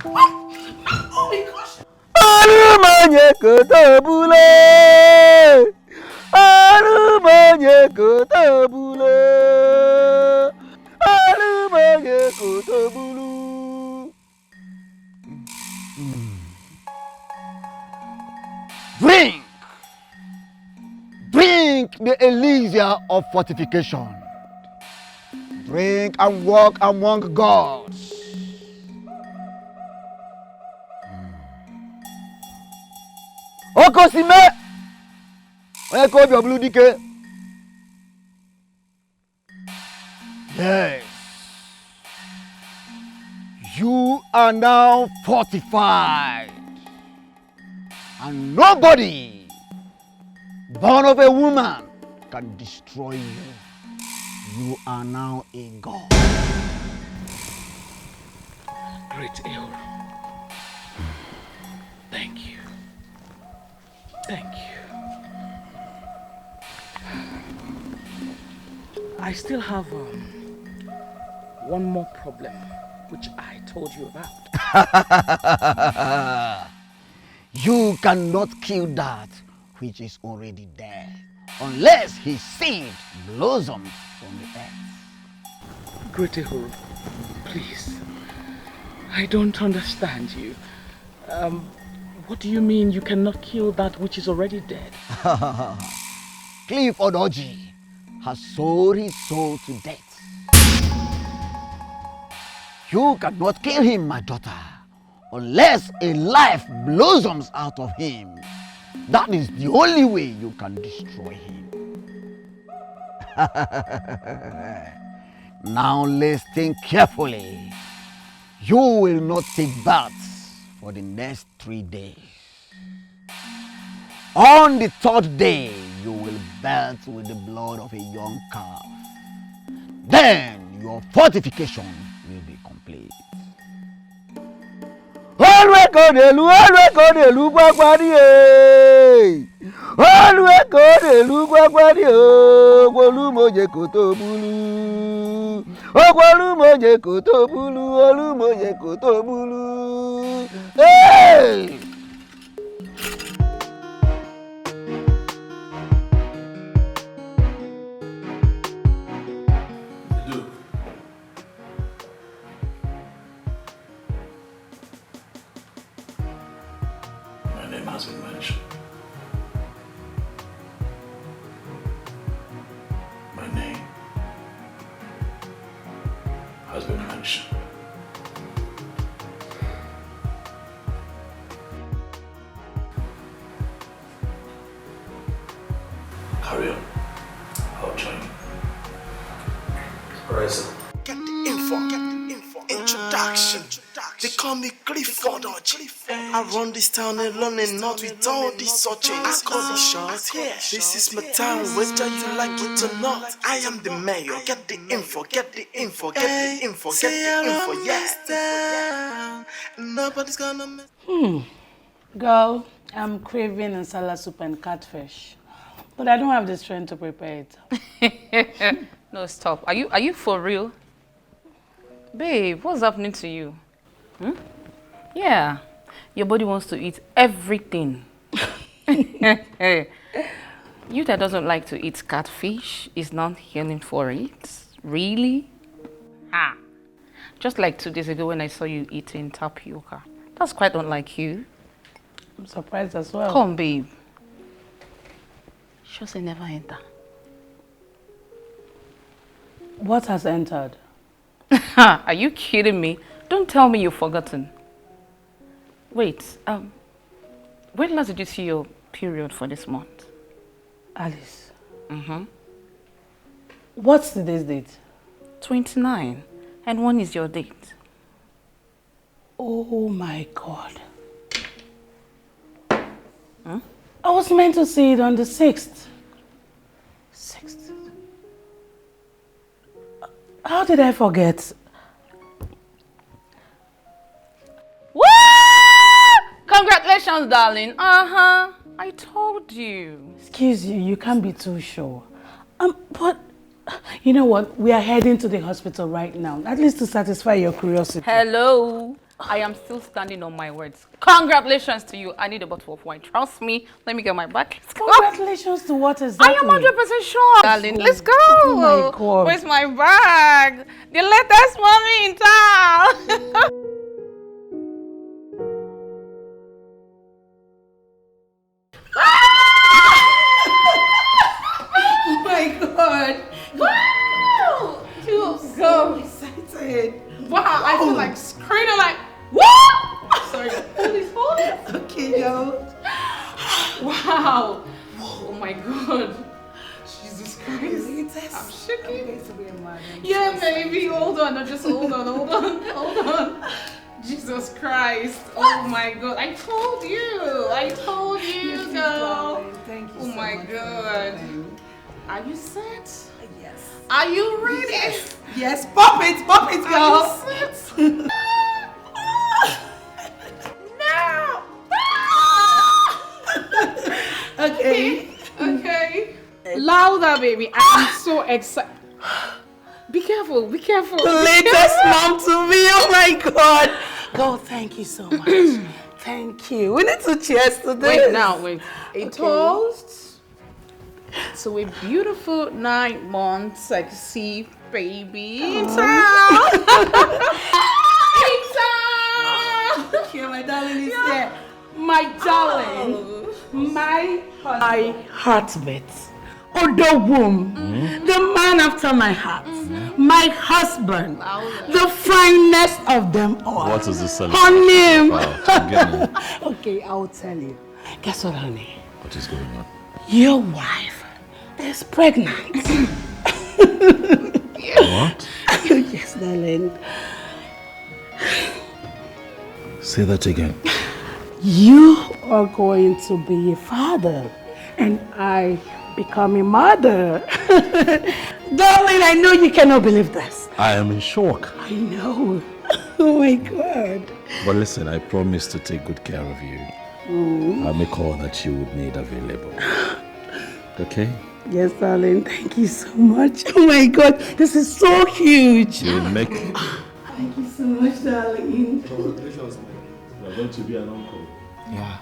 Oh my gosh. Alumanye kotabule, alumanye kotabule, alumanye kotabulu. Drink, drink the elixir of fortification. Drink and walk among gods. Okosime, Eko Bioblu. Yes, you are now fortified, and nobody born of a woman can destroy you. You are now a god. Great Ehoro. Thank you. Thank you. I still have one more problem, which I told you about. You cannot kill that which is already dead, unless his seed blossoms from the earth. Great Ehoro, please. I don't understand you. What do you mean you cannot kill that which is already dead? Clifford Oji has sold his soul to death. You cannot kill him, my daughter, unless a life blossoms out of him. That is the only way you can destroy him. Now listen carefully. You will not take baths for the next 3 days. On the 3rd day, you will bathe with the blood of a young calf. Then your fortification will be complete. Olwekodelu gbagbari Olwekodelu gbagbari Ogolumoje kotobulu Ogolumoje kotobulu Olumoje kotobulu. Hey! Has been mentioned. My name has been mentioned. Carry on. I'll join you. Alright, sir. Get the info. Introduction. They call me Clifford Orji. I run this town alone and not with all these searches. I call the shots here. This is my town, whether you like it or not. I am the mayor. Get the info. Yeah. Nobody's gonna mess. Girl, I'm craving nsala soup and catfish, but I don't have the strength to prepare it. No, stop. Are you for real? Babe, what's happening to you? Yeah, your body wants to eat everything. You that doesn't like to eat catfish is not yearning for it. Really? Just like 2 days ago when I saw you eating tapioca. That's quite unlike you. I'm surprised as well. Come, babe. Sure say never enter. What has entered? Are you kidding me? Don't tell me you've forgotten. Wait, when last did you see your period for this month? Alice. Mm-hmm. What's today's date? 29. And when is your date? Oh my God. I was meant to see it on the 6th. 6th? How did I forget? Woo! Congratulations, darling. I told you. Excuse you, you can't be too sure. But you know what? We are heading to the hospital right now, at least to satisfy your curiosity. Hello. I am still standing on my words. Congratulations to you. I need a bottle of wine. Trust me. Let me get my bag. Let's go. Congratulations to what exactly? I am 100% sure. Darling, let's go. Oh my God. Where's my bag? The latest mommy in town. Oh my God. Wow. I'm so excited. Wow, I feel like screaming like, what? Sorry, hold it. Okay, yo. Wow. Oh my God. Jesus Christ. I'm shaking. I'm going to be a mother. Yeah, baby. Hold on. No, just hold on. Jesus Christ. Oh my God. I told you, girl. Thank you oh so my much. God. Are you set? Yes. Are you ready? Yes, pop it, girl. Are you set? No. Okay. Louder, baby. I'm so excited. Be careful. The latest mom to me. Oh my God. Girl, thank you so much. Thank you. We need to cheers to this. Wait. A toast to a beautiful 9 months sexy baby in town. Okay, my darling is there. My darling. My heartbeat. Odo womb. The man after my heart. My husband. The finest of them all. What is this Honey. celebration? Okay, I'll tell you. Guess what, honey? What is going on? Your wife is pregnant. What? Yes, darling. Say that again. You are going to be a father, and I become a mother. Darling, I know you cannot believe this, I am in shock. I know. Oh my God. But listen, I promise to take good care of you. I'll make all that you would need available. Okay? Yes, darling. Thank you so much. Oh my God. This is so huge. You'll make... Thank you so much, darling. Congratulations, man. You're going to be an uncle. Yeah.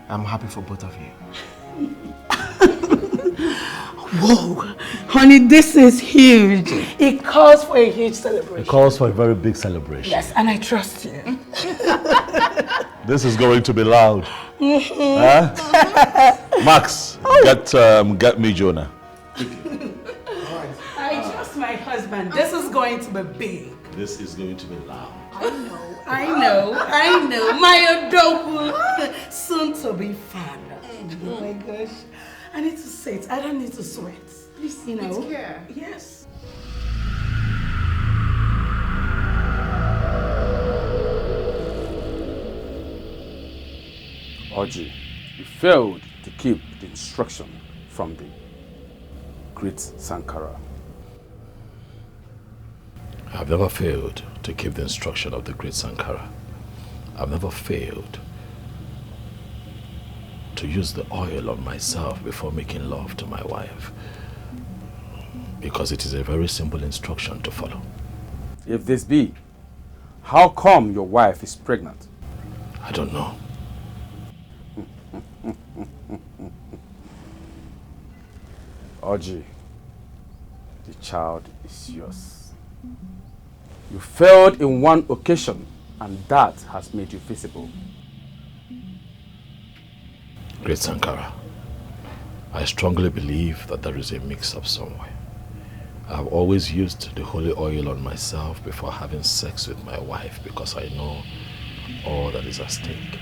I'm happy for both of you. Whoa. Honey, this is huge. It calls for a huge celebration. It calls for a very big celebration. Yes, and I trust you. This is going to be loud. Huh? Max, get me Jonah. I trust my husband. This is going to be big. This is going to be loud. I know. My adorable soon-to-be father. Oh my gosh. I need to sit. I don't need to sweat. Please, you know. care. Yes. Oji, you failed to keep the instruction from the great Sankara. I've never failed to keep the instruction of the great Sankara. I've never failed to use the oil on myself before making love to my wife. Because it is a very simple instruction to follow. If this be, how come your wife is pregnant? I don't know. Oji, the child is yours. You failed in one occasion, and that has made you visible. Great Sankara, I strongly believe that there is a mix-up somewhere. I have always used the holy oil on myself before having sex with my wife because I know all that is at stake.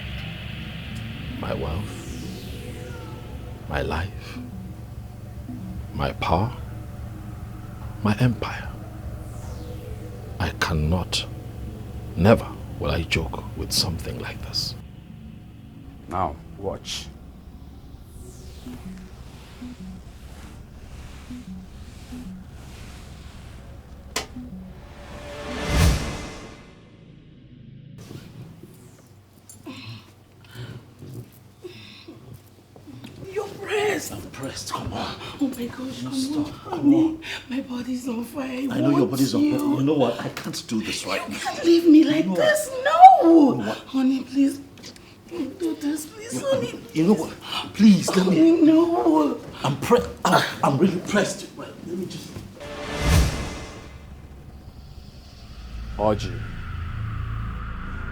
My wealth, my life, my power, my empire. I cannot, never will I joke with something like this. Now, watch. I'm pressed, come on. Oh my gosh, Stop, come on. My body's on fire. I know your body's on fire. You know what? I can't do this right now. You can't leave me like this. No. You know what? Honey, please. Don't do this, please, honey. You know what? Please, let me. No. I'm really pressed. Well, let me just. Oji,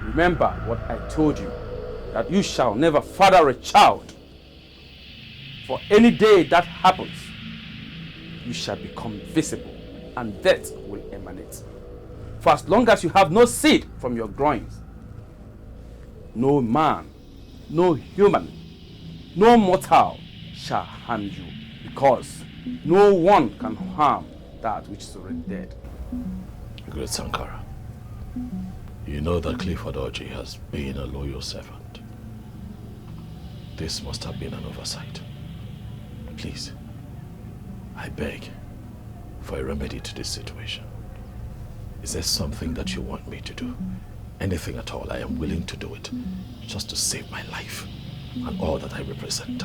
remember what I told you, that you shall never father a child. For any day that happens, you shall become visible, and death will emanate. For as long as you have no seed from your groins, no man, no human, no mortal shall harm you, because no one can harm that which is already dead. Great Sankara, you know that Clifford Oji has been a loyal servant. This must have been an oversight. Please, I beg for a remedy to this situation. Is there something that you want me to do? Anything at all, I am willing to do it, just to save my life and all that I represent.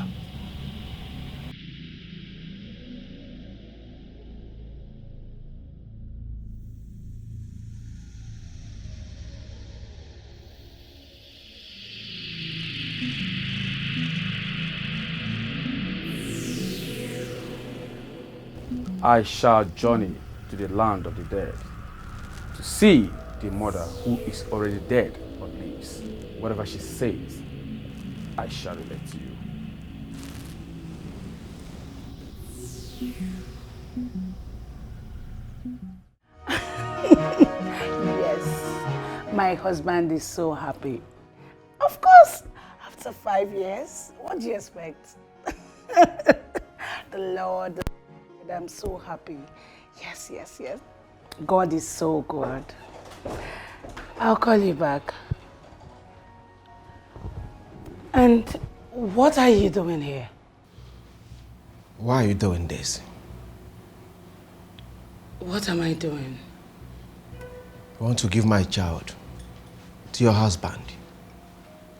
I shall journey to the land of the dead to see the mother who is already dead or lives. Whatever she says, I shall relate to you. Yes, my husband is so happy. Of course, after 5 years, what do you expect? The Lord, I'm so happy. Yes. God is so good. I'll call you back. And what are you doing here? Why are you doing this? What am I doing? You want to give my child to your husband.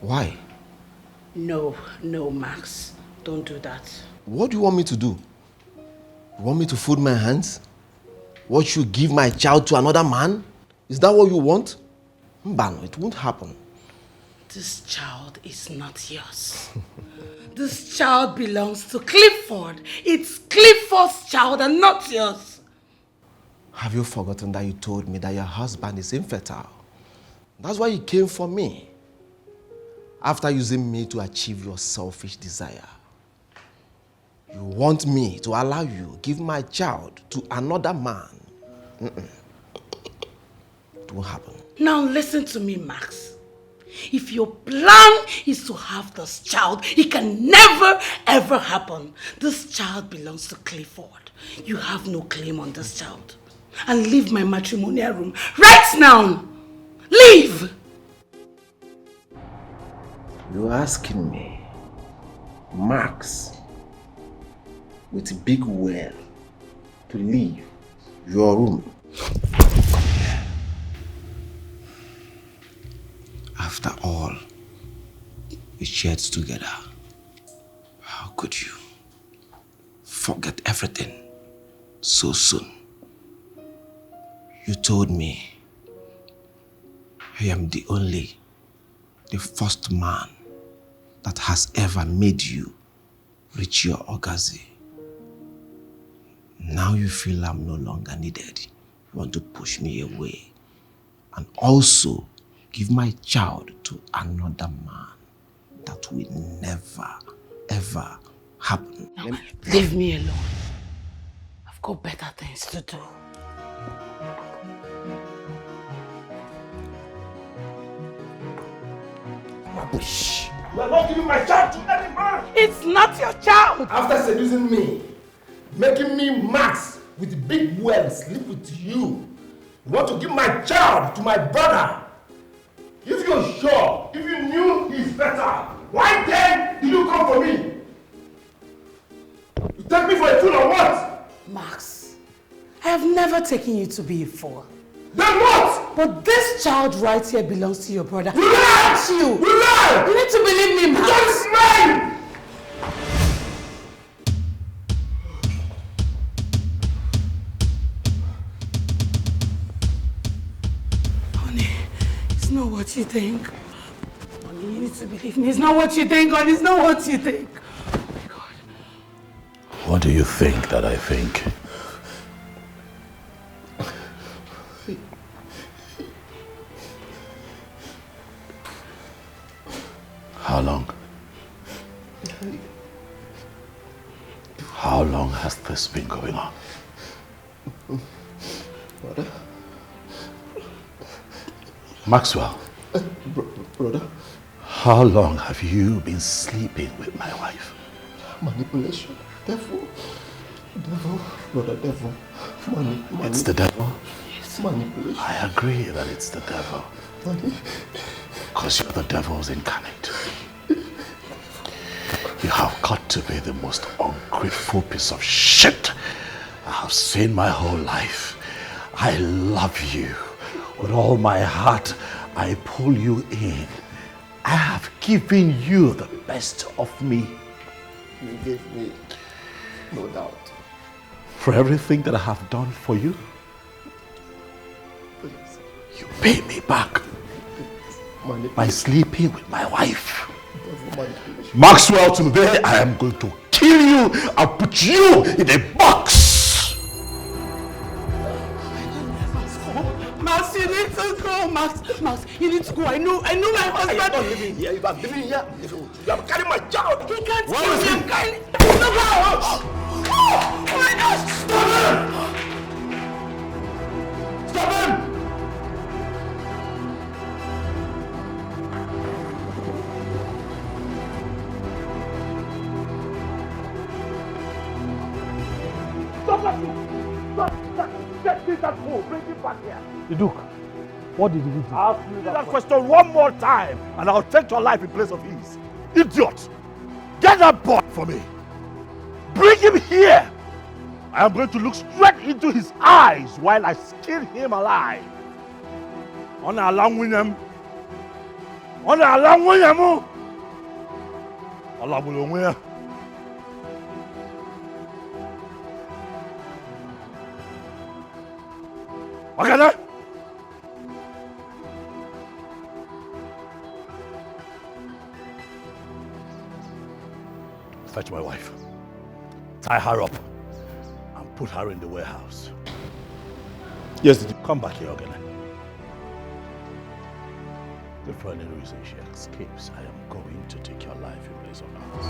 Why? No, Max. Don't do that. What do you want me to do? You want me to fold my hands? What, you give my child to another man? Is that what you want? Mbano, it won't happen. This child is not yours. This child belongs to Clifford. It's Clifford's child and not yours. Have you forgotten that you told me that your husband is infertile? That's why you came for me. After using me to achieve your selfish desire. You want me to allow you give my child to another man. It won't happen. Now listen to me, Max. If your plan is to have this child, it can never ever happen. This child belongs to Clifford. You have no claim on this child. And leave my matrimonial room right now. Leave! You're asking me, Max, with a big well, to leave your room. After all we shared together, how could you forget everything so soon? You told me I am the first man that has ever made you reach your orgasm. Now you feel I'm no longer needed. You want to push me away. And also give my child to another man. That will never, ever happen. No, leave me alone. I've got better things to do. Rubbish. You are not giving my child to any man. It's not your child. After seducing me, making me Max with big well sleep with you, you want to give my child to my brother. If you're sure, if you knew he's better, why then did you come for me? You take me for a fool or what? Max, I have never taken you to be a fool. Then what? But this child right here belongs to your brother. You lie! Not you! You lie! You need to believe me, Max. Just mine! Honey, it's not what you think. Honey, you need to believe me. It's not what you think, honey. It's not what you think. Oh my God. What do you think that I think? How long? How long has this been going on? Brother? Maxwell? Brother? How long have you been sleeping with my wife? Manipulation. Devil. Devil. Brother, devil. Money. It's the devil? Yes. Manipulation. I agree that it's the devil. Money. Because you're the devil's incarnate. You have got to be the most ungrateful piece of shit I have seen my whole life. I love you. With all my heart, I pull you in. I have given you the best of me. You gave me, no doubt. For everything that I have done for you, Please. you pay me back by sleeping with my wife. Maxwell, today I am going to kill you and put you in a box. Max, you need to go, Max. Max, you need to go. I know my husband. I am not living here. You are living here. You are carrying my child. He can't What kill is me. it? I'm carrying. Oh my gosh! Stop him! Stop him! Get this at home, bring it back here. The Duke, what did he do? Ask me that question one more time, and I'll take your life in place of his. Idiot! Get that boy for me. Bring him here. I am going to look straight into his eyes while I skin him alive. Ọ na-ala nwunye m. Ọ na-ala nwunye m. Ọ lagburu onwe ya. Wakana! Fetch my wife. Tie her up and put her in the warehouse. Yes, Didi. Come back here, Ogana. If for any reason she escapes, I am going to take your life in place of ours.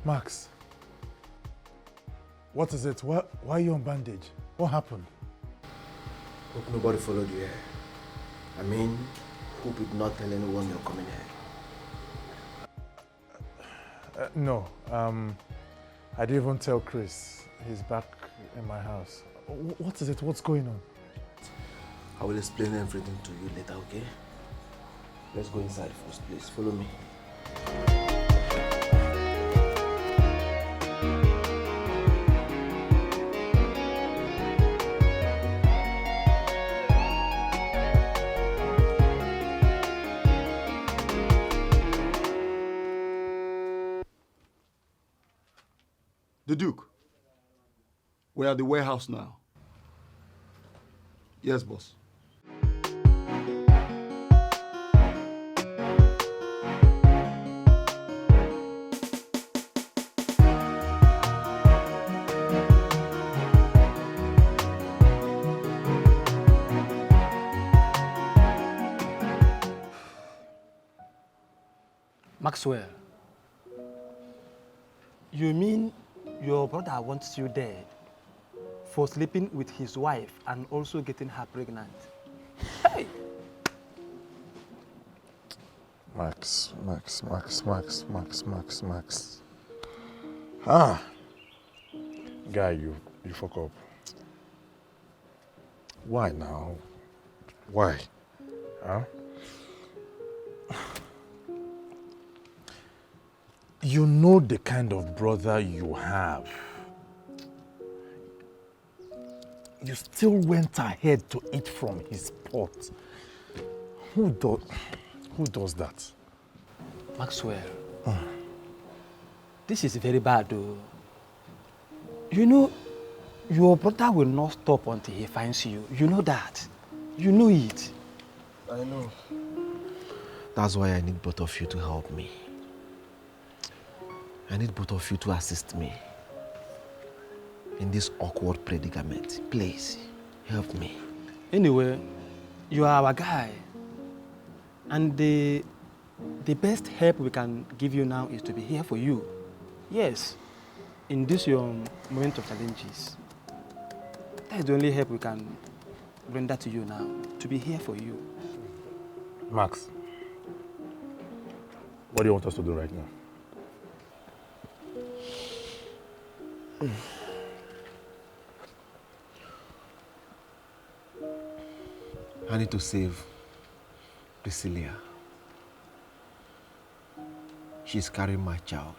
Max, what is it? Why are you on bandage? What happened? Hope nobody followed you here. I mean, hope you did not tell anyone you're coming here. No, I didn't even tell Chris. He's back in my house. What is it? What's going on? I will explain everything to you later, okay? Let's go inside first, please. Follow me. The Duke, we're at the warehouse now. Yes, boss. Maxwell, you mean your brother wants you dead for sleeping with his wife and also getting her pregnant? Hey! Max. Guy, you fuck up. Why now? Why? Huh? You know the kind of brother you have. You still went ahead to eat from his pot. Who does that? Maxwell, this is very bad though. You know, your brother will not stop until he finds you. You know that. You know it. I know. That's why I need both of you to help me. I need both of you to assist me in this awkward predicament. Please, help me. Anyway, you are our guy. And the best help we can give you now is to be here for you. Yes, in this your moment of challenges. That is the only help we can render to you now, to be here for you. Max, what do you want us to do right now? I need to save Priscilla. She's carrying my child.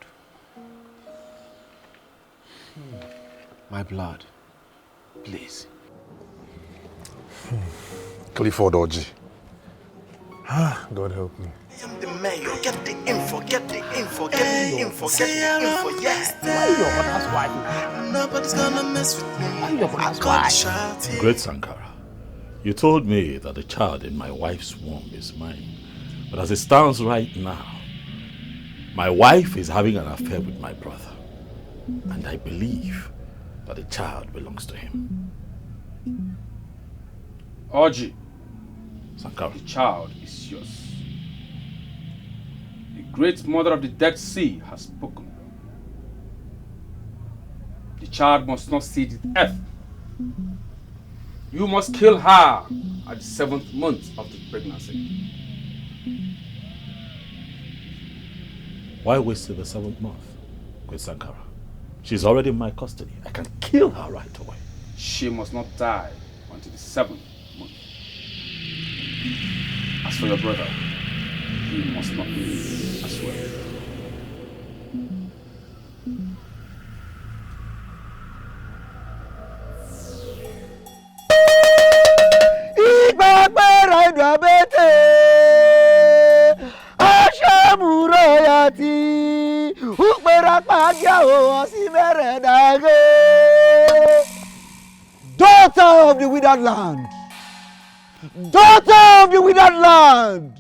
My blood. Please. Clifford Orji. God help me. I'm the mayor. Get the info, get the info, get the info, get the info, yeah. Why your brother's wife? Nobody's gonna mess with me. Why your brother's wife? Great Sankara, you told me that the child in my wife's womb is mine. But as it stands right now, my wife is having an affair with my brother. And I believe that the child belongs to him. Orji, Sankara, the child is yours. The great mother of the Dead Sea has spoken. The child must not see the earth. You must kill her at the 7th month of the pregnancy. why waste the 7th month? Great Sankara, she's already in my custody. I can kill her right away. She must not die until the 7th month. As for your brother, he must not live as well. Daughter of the withered land! Daughter of the withered land!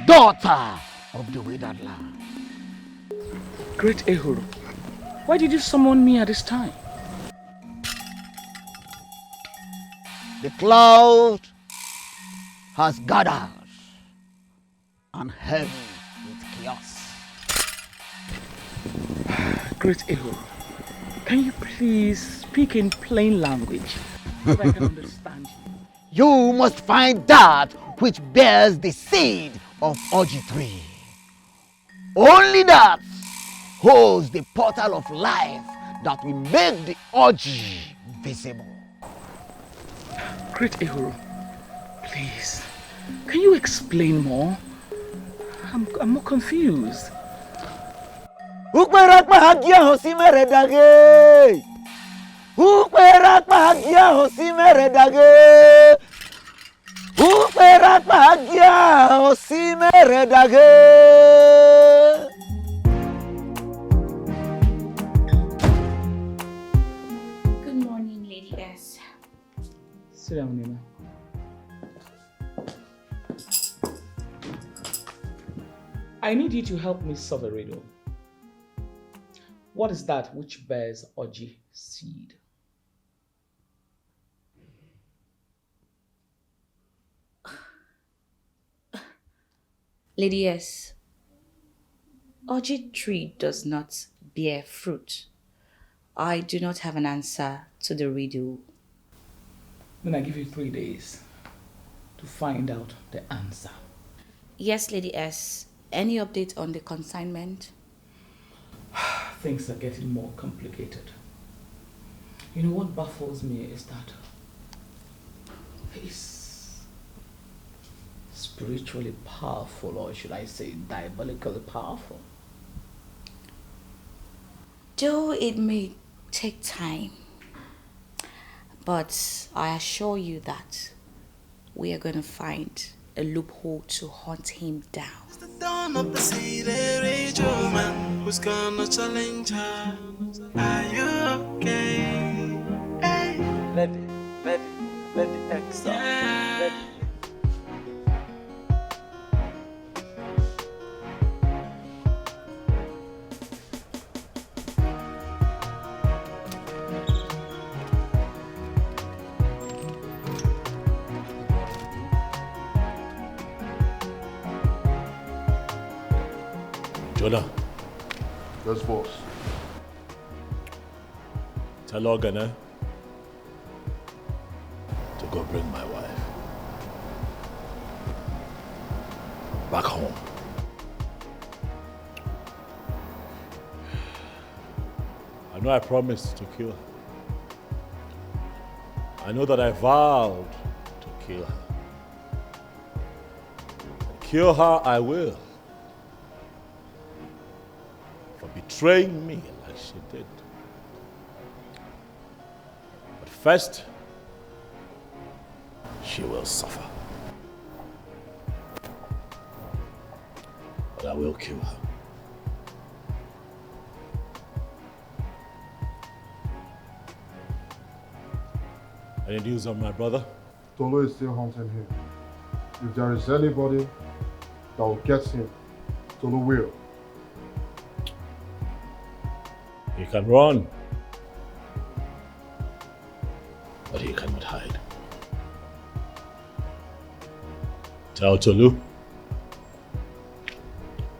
Daughter of the withered land. Great Ehuru, why did you summon me at this time? The cloud has gathered and heavy with chaos. Great Ehuru, can you please speak in plain language so that I can understand you? You must find that which bears the seed of Oji tree. Only that holds the portal of life that will make the Oji visible. Great Ehuru, please, can you explain more? I'm more confused. Good morning, Lady S. Sit down, Nina. I need you to help me solve a riddle. What is that which bears Oji seed? Lady S, Oji tree does not bear fruit. I do not have an answer to the riddle. Then I give you 3 days to find out the answer. Yes, Lady S. Any update on the consignment? things are getting more complicated. You know what baffles me is that he's spiritually powerful, or should I say diabolically powerful. Though it may take time, but I assure you that we are going to find a loophole to hunt him down. Dawn of the city, Rachel man, who's gonna challenge her? Are you okay? Hey. Let the X out. Jonah. Yes, boss. Tell Ogana to go bring my wife back home. I know I promised to kill her. I know that I vowed to kill her. And kill her I will. For betraying me like she did. But first, she will suffer. But I will kill her. Any news on my brother? Tolo is still hunting him. If there is anybody that will get him, Tolo will. He can run, but he cannot hide. Tell Tolu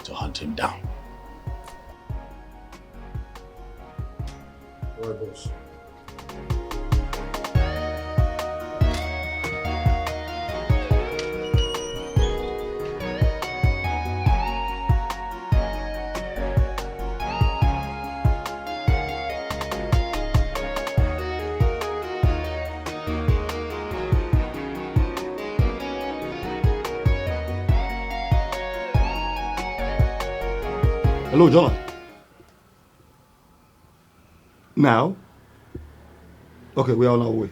to hunt him down. All right, boss. Hello, John. Now? Okay, we are on our way.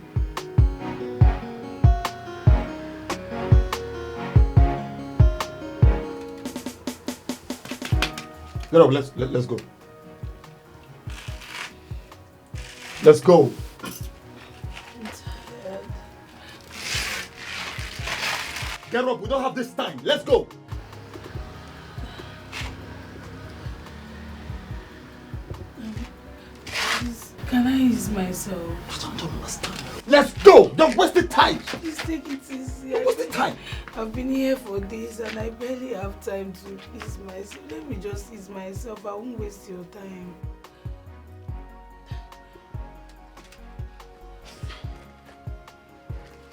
Get up, let's go. Let's go. Get up, we don't have this time. Let's go. Can I ease myself? I don't understand. Let's go! Don't waste the time! Please take it easy. Don't waste the time! I've been here for days and I barely have time to ease myself. Let me just ease myself. I won't waste your time.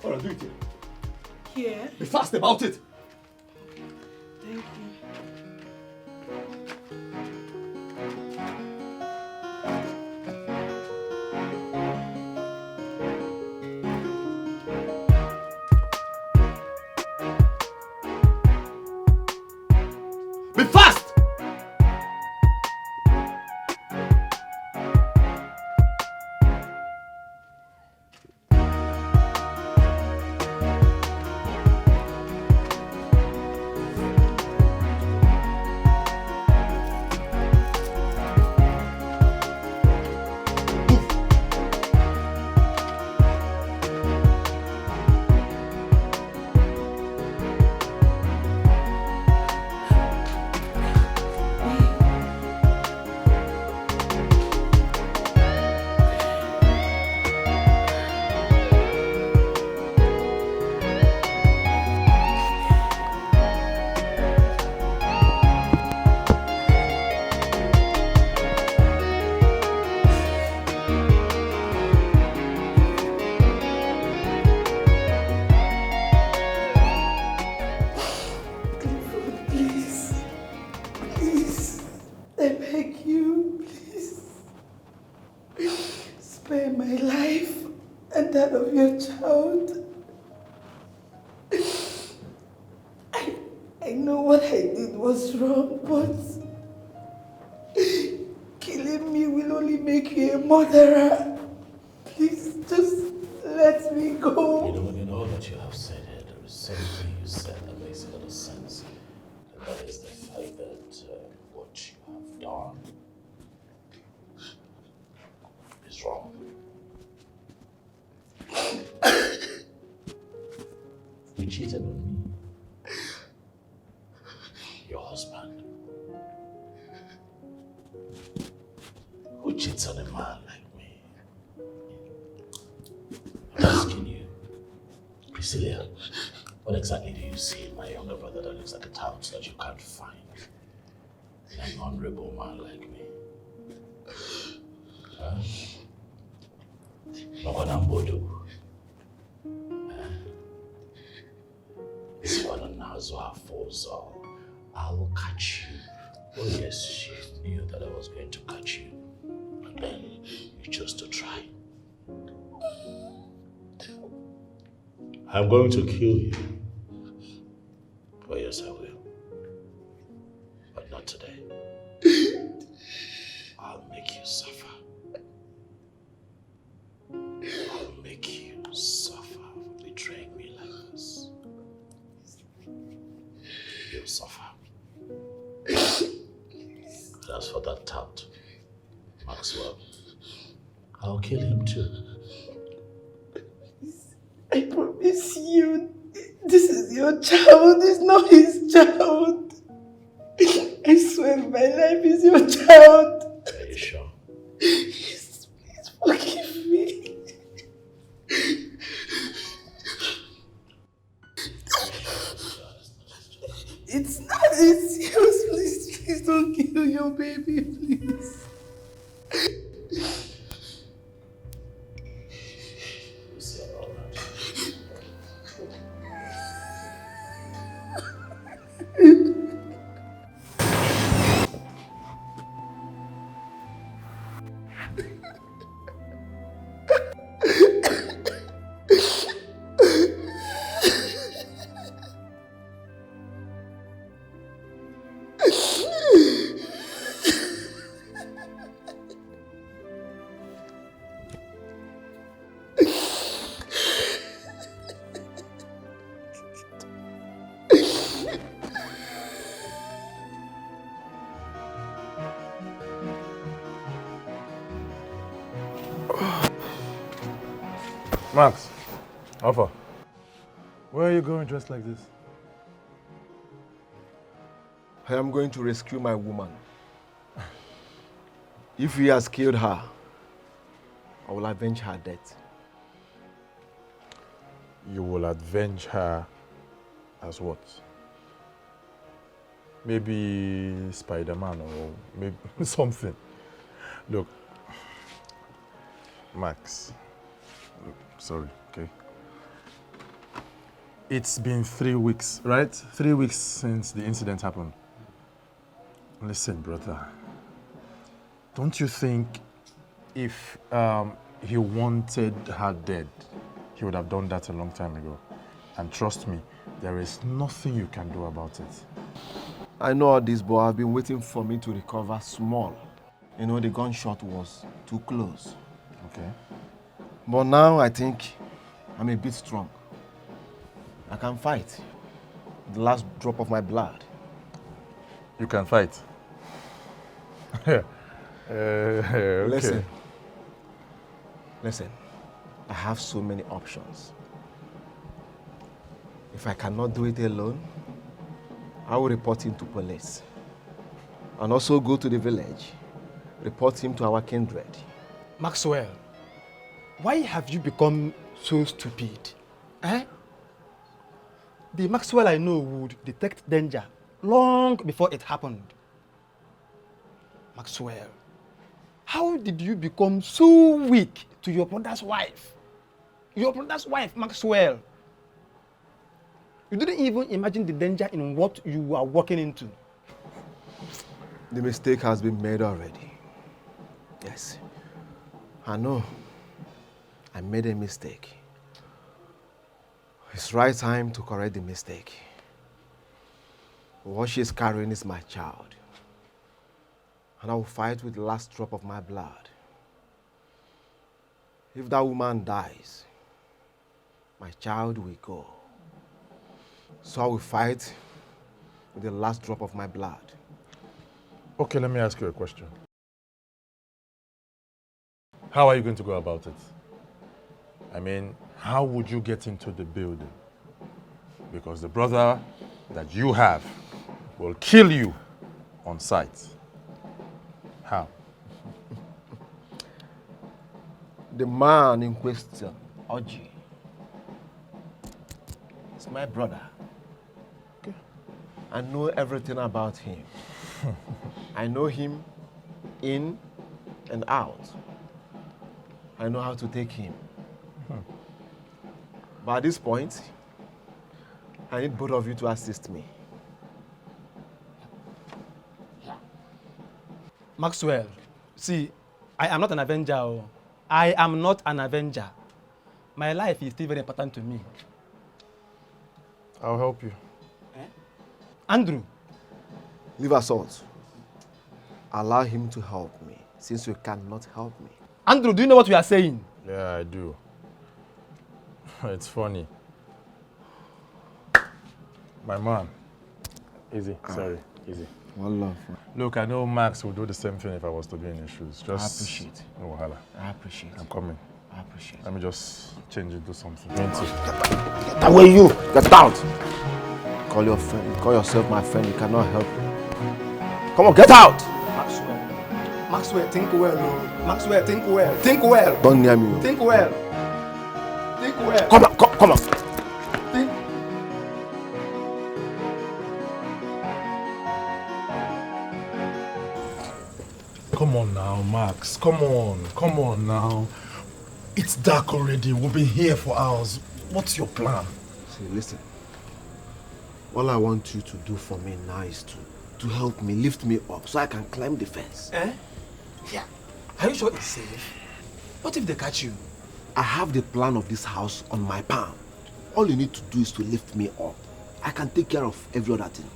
Alright, do it here. Here? Be fast about it! Thank you. Be fast! I beg you, please. my life and that of your child. I know what I did was wrong, but killing me will only make you a murderer. Please, just let me go. You know that you have said it. There is something you said that makes a lot of sense. And that is the fact that what you have done is wrong. You cheated on me. Your husband. Who cheats on a man like me? I'm asking you, Priscilla, what exactly do you see in my younger brother that looks like a tout that you can't find in an honorable man like me? Huh? Makonambodo. This father Nazwa Fozo. I will catch you. Oh yes, she knew that I was going to catch you. But then you chose to try. I'm going to kill you. Oh yes, I will. But not today. I'll make you suffer. I'll make you suffer for betraying me like this. You'll suffer. And as for that tout, Maxwell, I'll kill him too. I promise you, this is your child, it's not his child. I swear my life is your child. Are you sure? Yes, please forgive me. It's not, it's yours, please don't kill your baby, please. Max, Alpha, where are you going dressed like this? I am going to rescue my woman. If he has killed her, I will avenge her death. You will avenge her as what? Maybe Spider-Man or maybe something. Look, Max, sorry, okay? It's been 3 weeks, right? 3 weeks since the incident happened. Listen, brother, don't you think if he wanted her dead, he would have done that a long time ago? And trust me, there is nothing you can do about it. I know all this, but I've been waiting for me to recover small. You know, the gunshot was too close. Okay. But now I think I'm a bit strong. I can fight. The last drop of my blood. You can fight? Okay. Listen, I have so many options. If I cannot do it alone, I will report him to police. And also go to the village, report him to our kindred. Maxwell, why have you become so stupid? Eh? The Maxwell I know would detect danger long before it happened. Maxwell, how did you become so weak to your brother's wife? Your brother's wife, Maxwell. You didn't even imagine the danger in what you are walking into. The mistake has been made already. Yes, I know. I made a mistake. It's right time to correct the mistake. What she's carrying is my child. And I will fight with the last drop of my blood. If that woman dies, my child will go. So I will fight with the last drop of my blood. Okay, let me ask you a question. How are you going to go about it? I mean, how would you get into the building? Because the brother that you have will kill you on sight. How? The man in question, Oji, is my brother. Okay. I know everything about him. I know him in and out. I know how to take him. But at this point, I need both of you to assist me. Maxwell, see, I am not an avenger. I am not an avenger. My life is still very important to me. I'll help you. Andrew. Leave assault. Allow him to help me, since you cannot help me. Andrew, do you know what we are saying? Yeah, I do. It's funny. My man. Easy, sorry, easy. One love. Look, I know Max would do the same thing if I was to be in his shoes. Just I appreciate. No wahala. I appreciate. I'm coming. I appreciate. Let me just change into something. Get away, you! Get out! Call your friend. Call yourself my friend. You cannot help me. Come on, get out! Maxwell, think well. Maxwell, think well. Think well. Don't near me. Think well. Think well. Come on, come on. Think. Come on now, Max. Come on now. It's dark already. We've been here for hours. What's your plan? See, listen. All I want you to do for me now is to help me, lift me up so I can climb the fence. Yeah. Are you sure it's safe? What if they catch you? I have the plan of this house on my palm. All you need to do is to lift me up. I can take care of every other thing.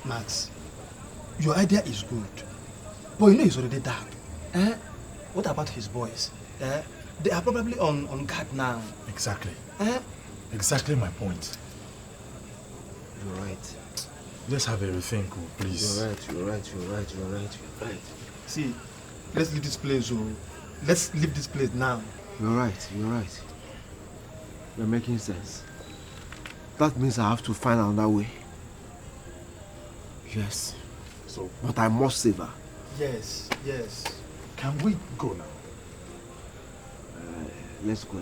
Max, your idea is good. But you know it's already dark. What about his boys? They are probably on guard now. Exactly. Exactly my point. You're right. Let's have everything, please. You're right. See, let's leave this place. Let's leave this place now. You're right. You're making sense. That means I have to find another way. Yes. So, but I must save her. Yes. Can we go now? Let's go.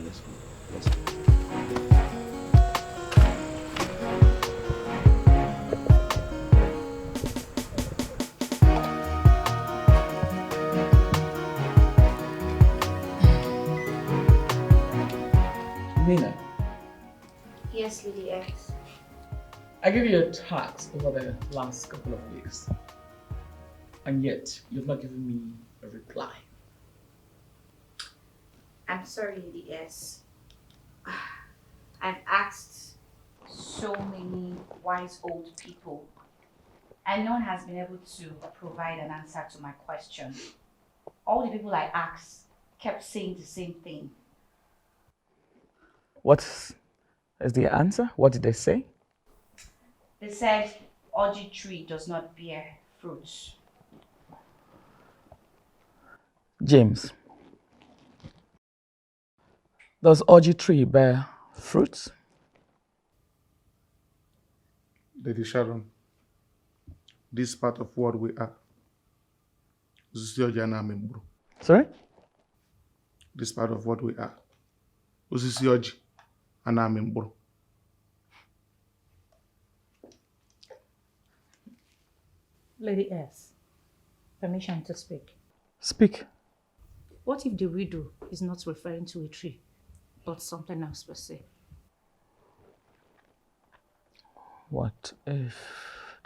Nina, Yes, Lady X. I gave you a task over the last couple of weeks, and yet you've not given me a reply. I'm sorry, Lady S. I've asked so many wise old people, and no one has been able to provide an answer to my question. All the people I asked kept saying the same thing. What is the answer? What did they say? They said orchid tree does not bear fruits. James, does orchid tree bear fruits? Lady Sharon, this part of what we are. Sorry? This part of what we are. Osisi Anamimbro. Lady S, permission to speak. Speak. What if the widow is not referring to a tree, but something else per se? What if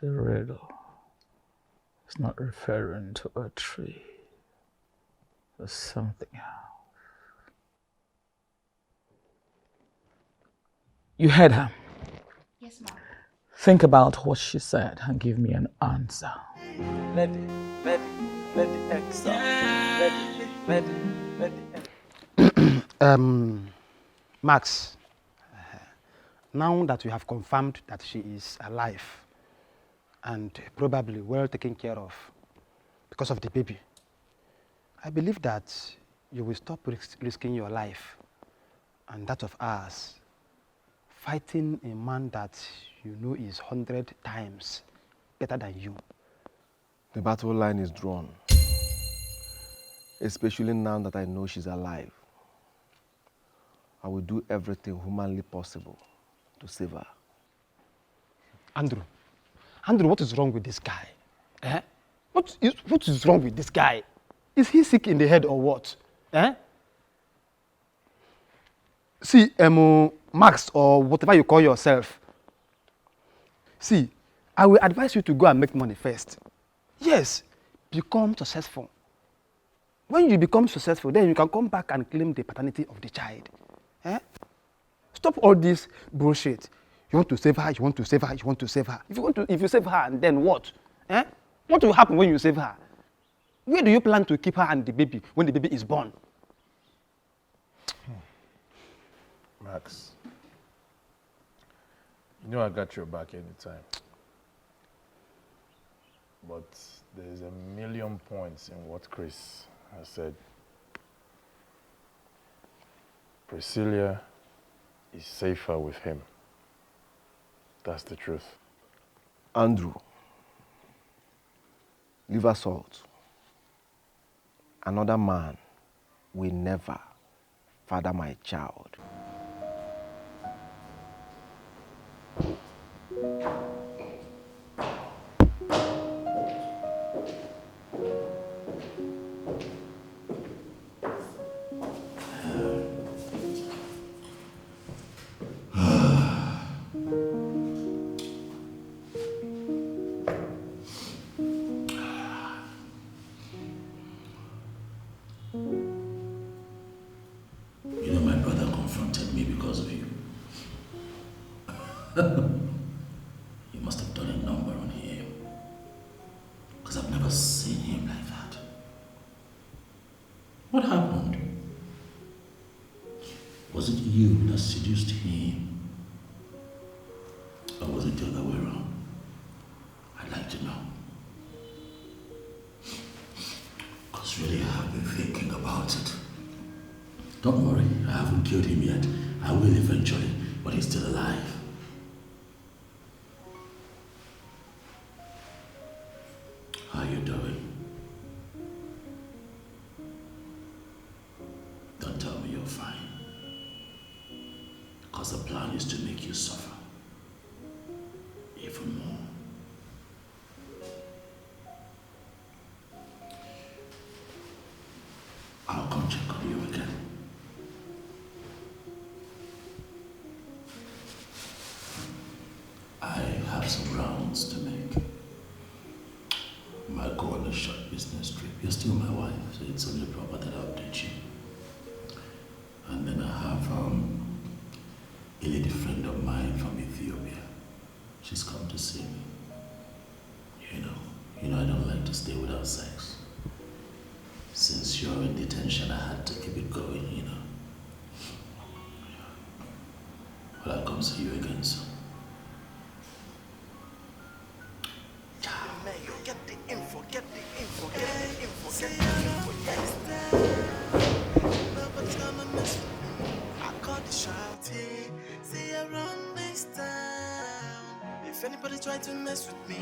the riddle is not referring to a tree, but something else? You heard her. Yes, ma'am. Think about what she said and give me an answer. Let the X Max, now that we have confirmed that she is alive and probably well taken care of because of the baby, I believe that you will stop risking your life and that of ours fighting a man that you know is 100 times better than you. The battle line is drawn, especially now that I know she's alive. I will do everything humanly possible to save her. Andrew, what is wrong with this guy? Eh? What is wrong with this guy? Is he sick in the head or what? Eh? See, Max, or whatever you call yourself. See, I will advise you to go and make money first. Yes, become successful. When you become successful, then you can come back and claim the paternity of the child. Eh? Stop all this bullshit. You want to save her, you want to save her, you want to save her. If you save her, then what? Eh? What will happen when you save her? Where do you plan to keep her and the baby when the baby is born? Max, you know I got your back anytime. But there's a million points in what Chris has said. Priscilla is safer with him. That's the truth. Andrew, leave us out. Another man will never father my child. You know, my brother confronted me because of you. You must have done a number on him. Because I've never seen him like that. What happened? Was it you that seduced him? Or was it the other way around? I'd like to know. Because really I have been thinking about it. Don't worry, I haven't killed him yet. I will eventually, but he's still alive. How are you doing? Don't tell me you're fine. Because the plan is to make you suffer. Even more. I'll come check on you again. I have some rounds to make. Might go on a short business trip. You're still my wife, so it's only proper that I update you. And then I have a lady friend of mine from Ethiopia. She's come to see me. You know I don't like to stay without sex. Since you're in detention, I had to keep it going, you know. But I'll come see you again soon. If anybody try to mess with me,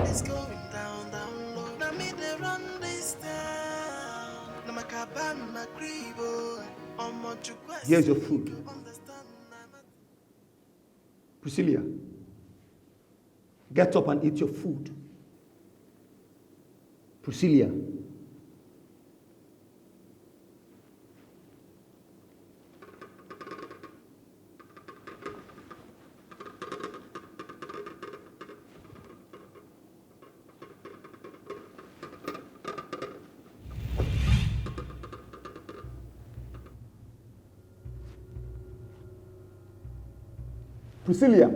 it's going down, down low. Now me they run this town. Now my cabin, my crib, Here's your food. Priscilla, get up and eat your food. Priscilla. Priscilla.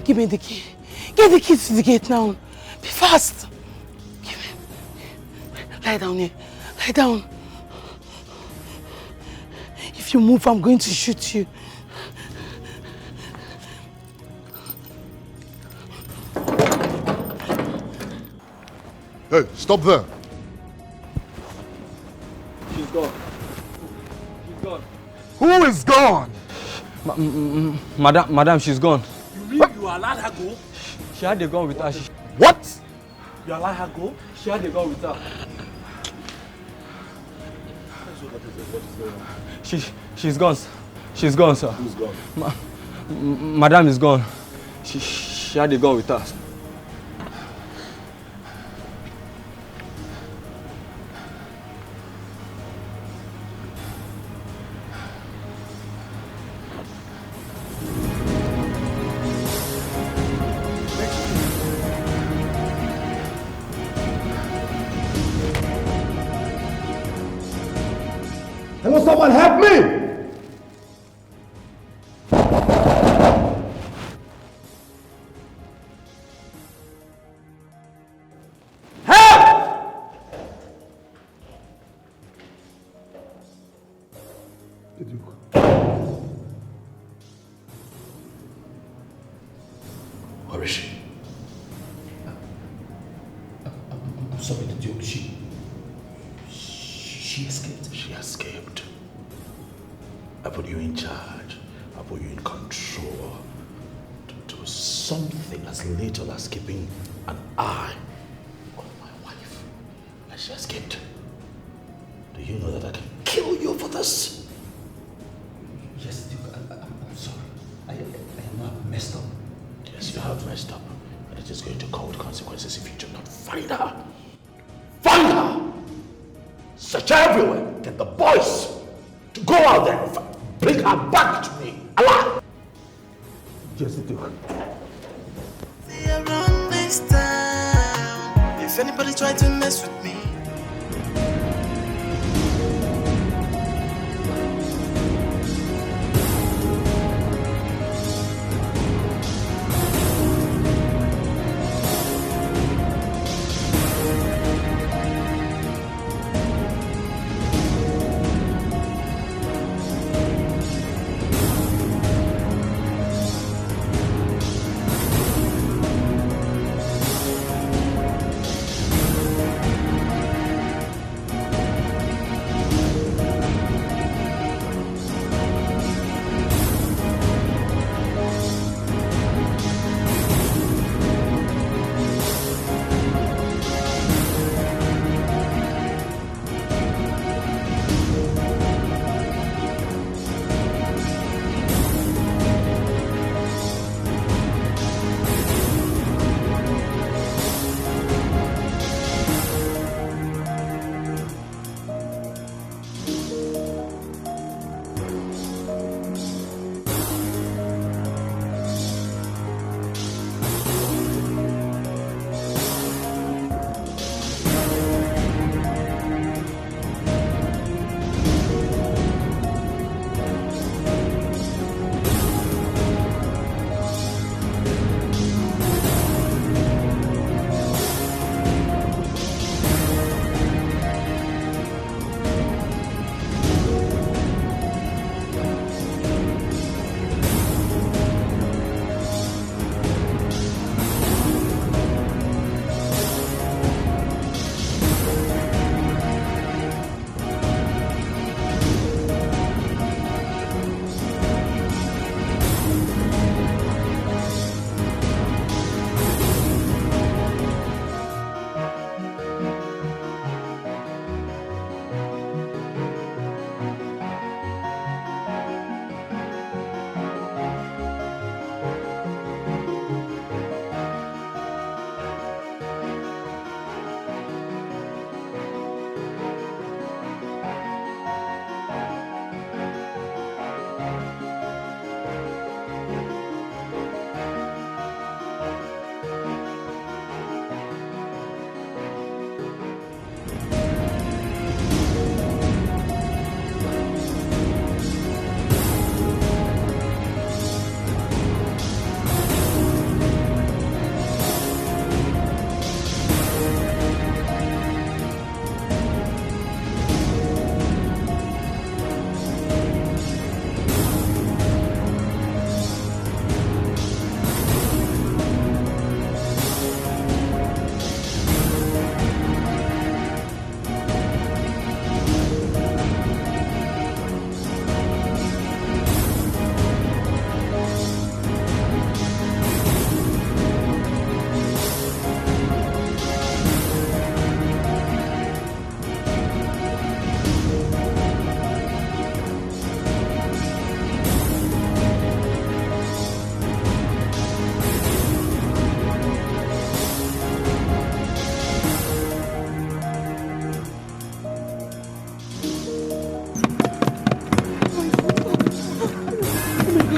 Give me the key. Get the key to the gate now. Be fast. Give me. Lie down here. Lie down. If you move, I'm going to shoot you. Hey, stop there. She's gone. She's gone. Who is gone? Madam, she's gone. You mean you allowed her go? She had the gun with her. What? You allowed her go? She had the gun with her. She's gone. She's gone, sir. Who's gone? Madam is gone. She had the gun with her. Hello, someone help me! Where is she? I'm sorry, the Duke. She escaped. She escaped. I put you in charge. I put you in control to do something as little as keeping an eye on my wife. And she escaped. Do you know that I can kill you for this? Yes, Duke, I'm sorry. I am messed up. Yes, you have messed up. And it is going to cause consequences if you do not find her. Find her! Search everywhere. Get the boys to go out there and bring her back to me alive. Yes, Duke. Around this town, if anybody try to mess with me,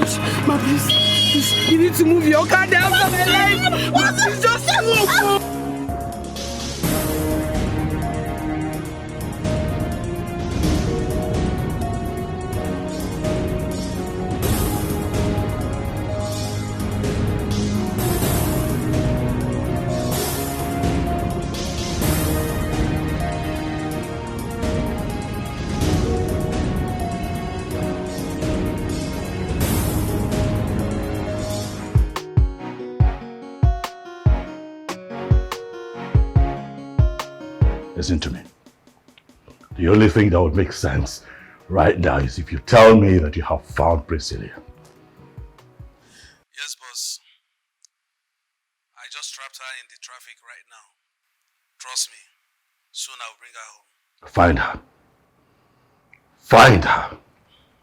gosh. Ma, please, you need to move your car down from my life. What is just move? Listen to me. The only thing that would make sense right now is if you tell me that you have found Priscilla. Yes, boss. I just trapped her in the traffic right now. Trust me, soon I'll bring her home. Find her. Find her.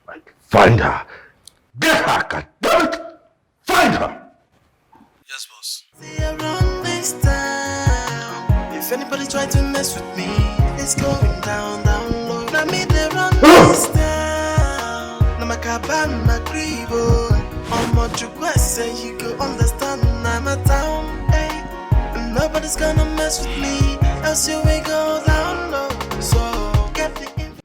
Like, find her. Get her, goddammit! Find her! Yes, boss. Around this town, if anybody try to mess with me, it's going down, down low. Now me they run this town. Now my cabin, my grivo. On what you say, you go understand. I'm a town, hey. And nobody's gonna mess with me, else you will go down low. So get the info.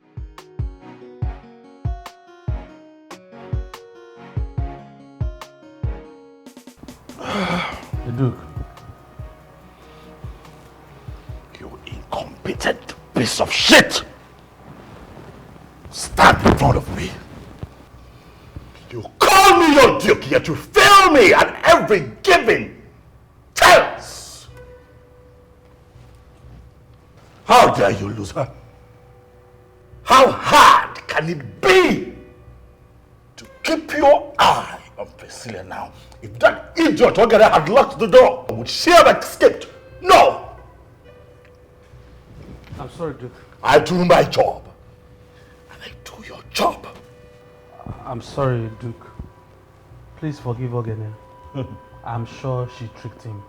The Duke. You incompetent piece of shit! Stand in front of me. You call me your Duke, yet you fail me at every given chance! How dare you lose her? How hard can it be to keep your eye on Priscilla now? If that idiot Ogere had locked the door, would she have escaped? No! I'm sorry, Duke. I do my job. And I do your job. I'm sorry, Duke. Please forgive Ogene. I'm sure she tricked him.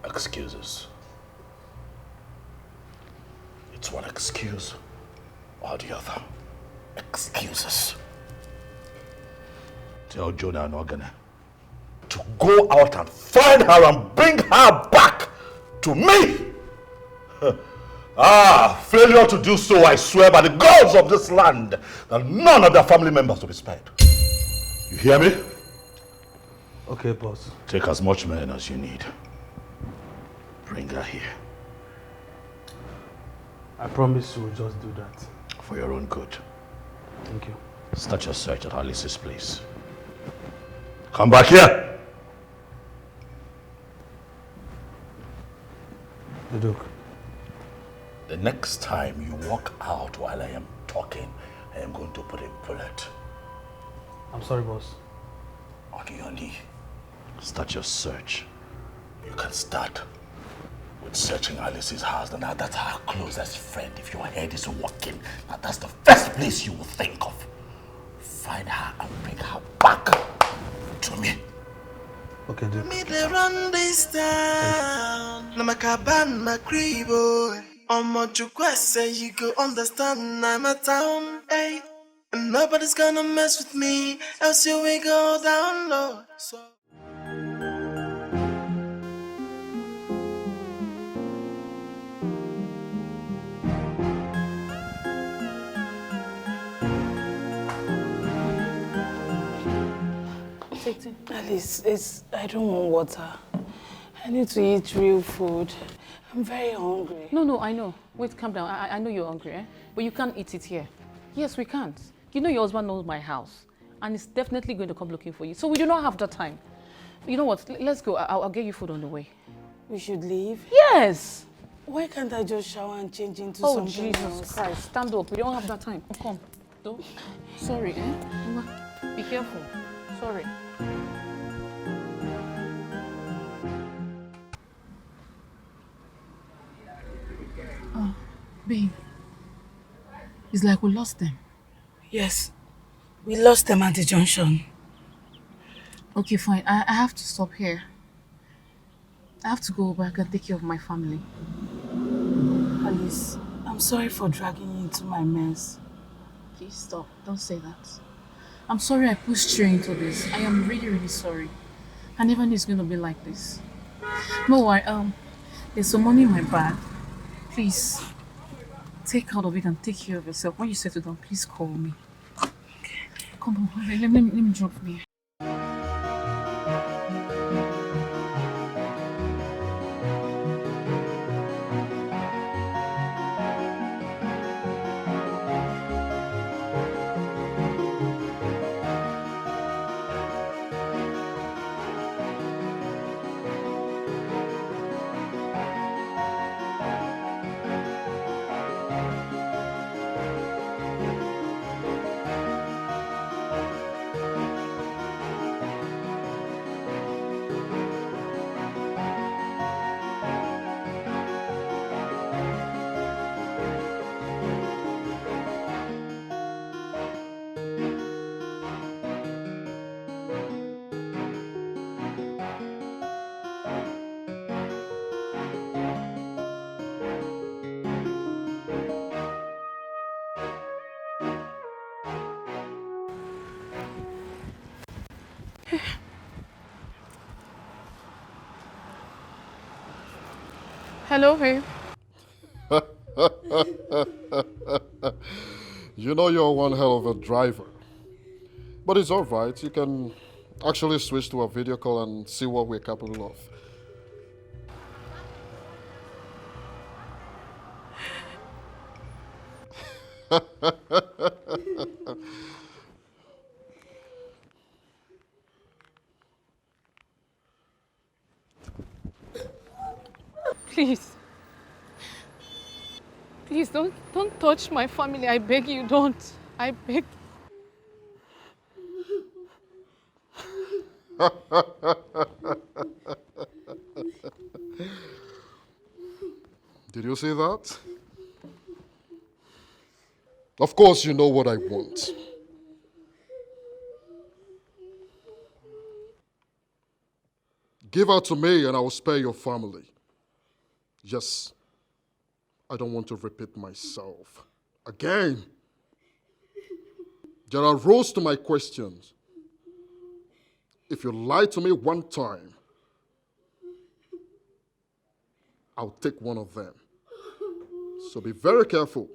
Excuses. It's one excuse or the other. Excuses. Tell Jonah and Ogene to go out and find her and bring her back to me. Failure to do so, I swear by the gods of this land that none of their family members will be spared. You hear me? Okay, boss. Take as much men as you need. Bring her here. I promise you will just do that. For your own good. Thank you. Start your search at Alice's place. Come back here! The Duke. The next time you walk out while I am talking, I am going to put a bullet. I'm sorry, boss. On your knee. Start your search. You can start with searching Alice's house. Now that's our closest friend. If your head is working, now that's the first place you will think of. Find her and bring her back to me. Okay, Duke. Me they run this town. Now my cabin, my grivo. On what you say, you go understand. I'm a town, hey. And nobody's gonna mess with me, else you will go down low. So Alice, I don't want water. I need to eat real food. I'm very hungry. No, I know. Wait, calm down. I know you're hungry, eh? But you can't eat it here. Yes, we can't. You know your husband knows my house. And he's definitely going to come looking for you. So we do not have the time. You know what? Let's go. I'll get you food on the way. We should leave? Yes! Why can't I just shower and change into Oh, something Jesus else? Christ. Stand up. We don't have that time. Oh, come. Don't. Sorry, eh? Be careful. Sorry. Oh, babe. It's like we lost them. Yes. We lost them at the junction. Okay, fine. I have to stop here. I have to go back and take care of my family. Alice, I'm sorry for dragging you into my mess. Please stop. Don't say that. I'm sorry I pushed you into this. I am really, really sorry. I never knew it's going to be like this. No, there's some money in my bag. Please, take out of it and take care of yourself. When you settle down, please call me. Okay. Come on, let me drop me. Hello, babe. You know you're one hell of a driver. But it's all right. You can actually switch to a video call and see what we're capable of. Please. Please don't touch my family. I beg you, don't. I beg. Did you see that? Of course you know what I want. Give her to me and I will spare your family. Yes, I don't want to repeat myself again. There are rules to my questions. If you lie to me one time, I'll take one of them. So be very careful.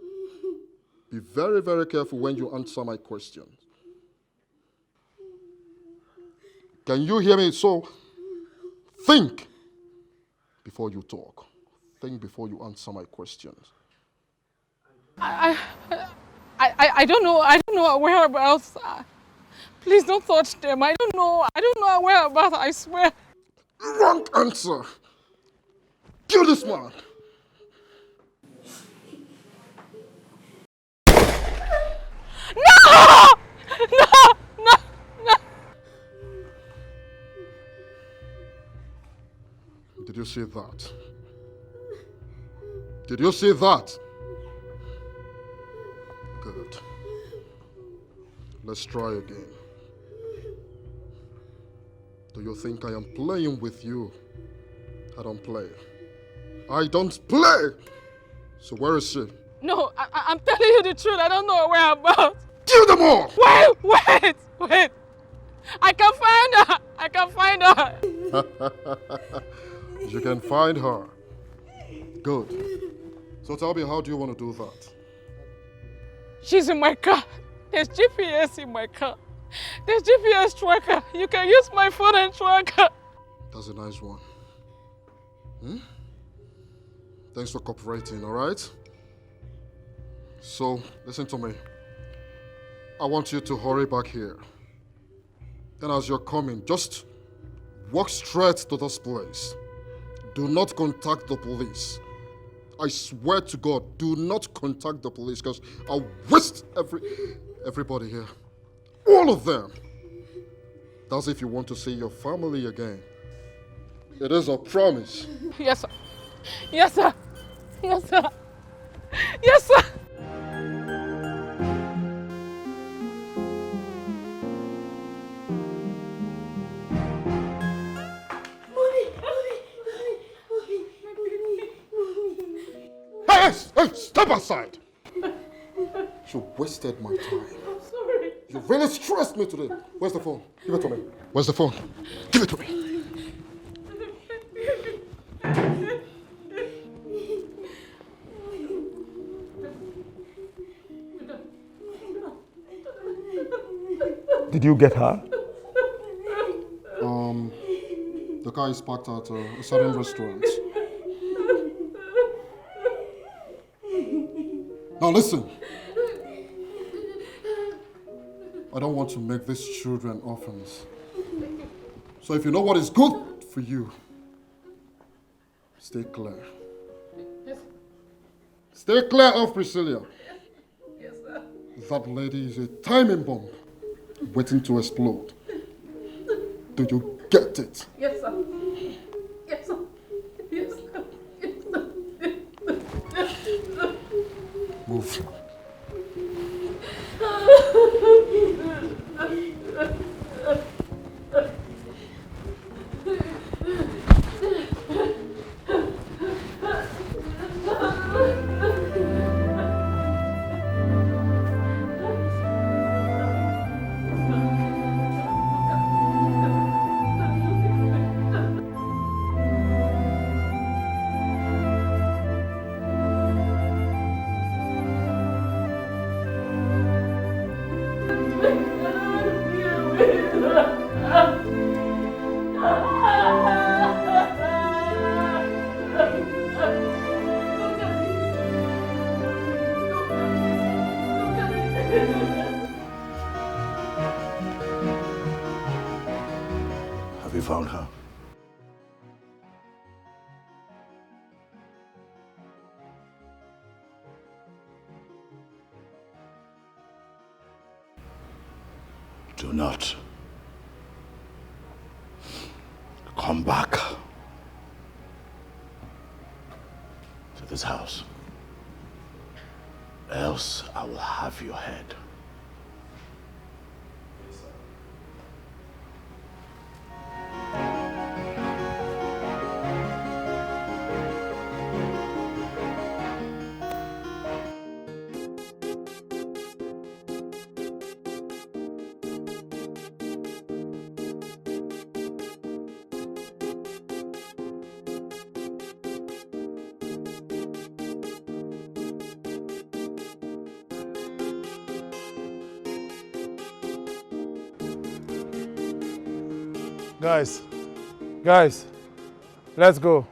Be very, very careful when you answer my questions. Can you hear me? So think before you talk. Think before you answer my questions. I don't know. I don't know our whereabouts. Please don't touch them. I don't know our whereabouts. I swear. Wrong answer. Kill this man. No! No! Did you see that? Did you see that? Good. Let's try again. Do you think I am playing with you? I don't play. I don't play! So where is she? No, I'm telling you the truth. I don't know her whereabouts. Kill them all! Wait! I can find her. You can find her. Good. So tell me, how do you want to do that? She's in my car. There's GPS in my car. There's GPS tracker. You can use my phone and track her. That's a nice one. Thanks for cooperating, all right? So, listen to me. I want you to hurry back here. And as you're coming, just walk straight to this place. Do not contact the police. I swear to God, do not contact the police because I'll waste everybody here. All of them. That's if you want to see your family again. It is a promise. Yes, sir. Yes, sir. Yes, sir. Yes, sir. Hey, step aside! You wasted my time. I'm sorry. You really stressed me today. Where's the phone? Give it to me. Where's the phone? Give it to me. Did you get her? The car is parked at a certain restaurant. Now listen. I don't want to make these children orphans. So if you know what is good for you, stay clear. Stay clear of Priscilla. Yes, sir. That lady is a timing bomb waiting to explode. Do you get it? Yes, sir. Yes, sir. Yes, sir. Yes, sir. Move. Have you found her? Do not come back to this house, else I will have your head. Guys, let's go.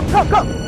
Come!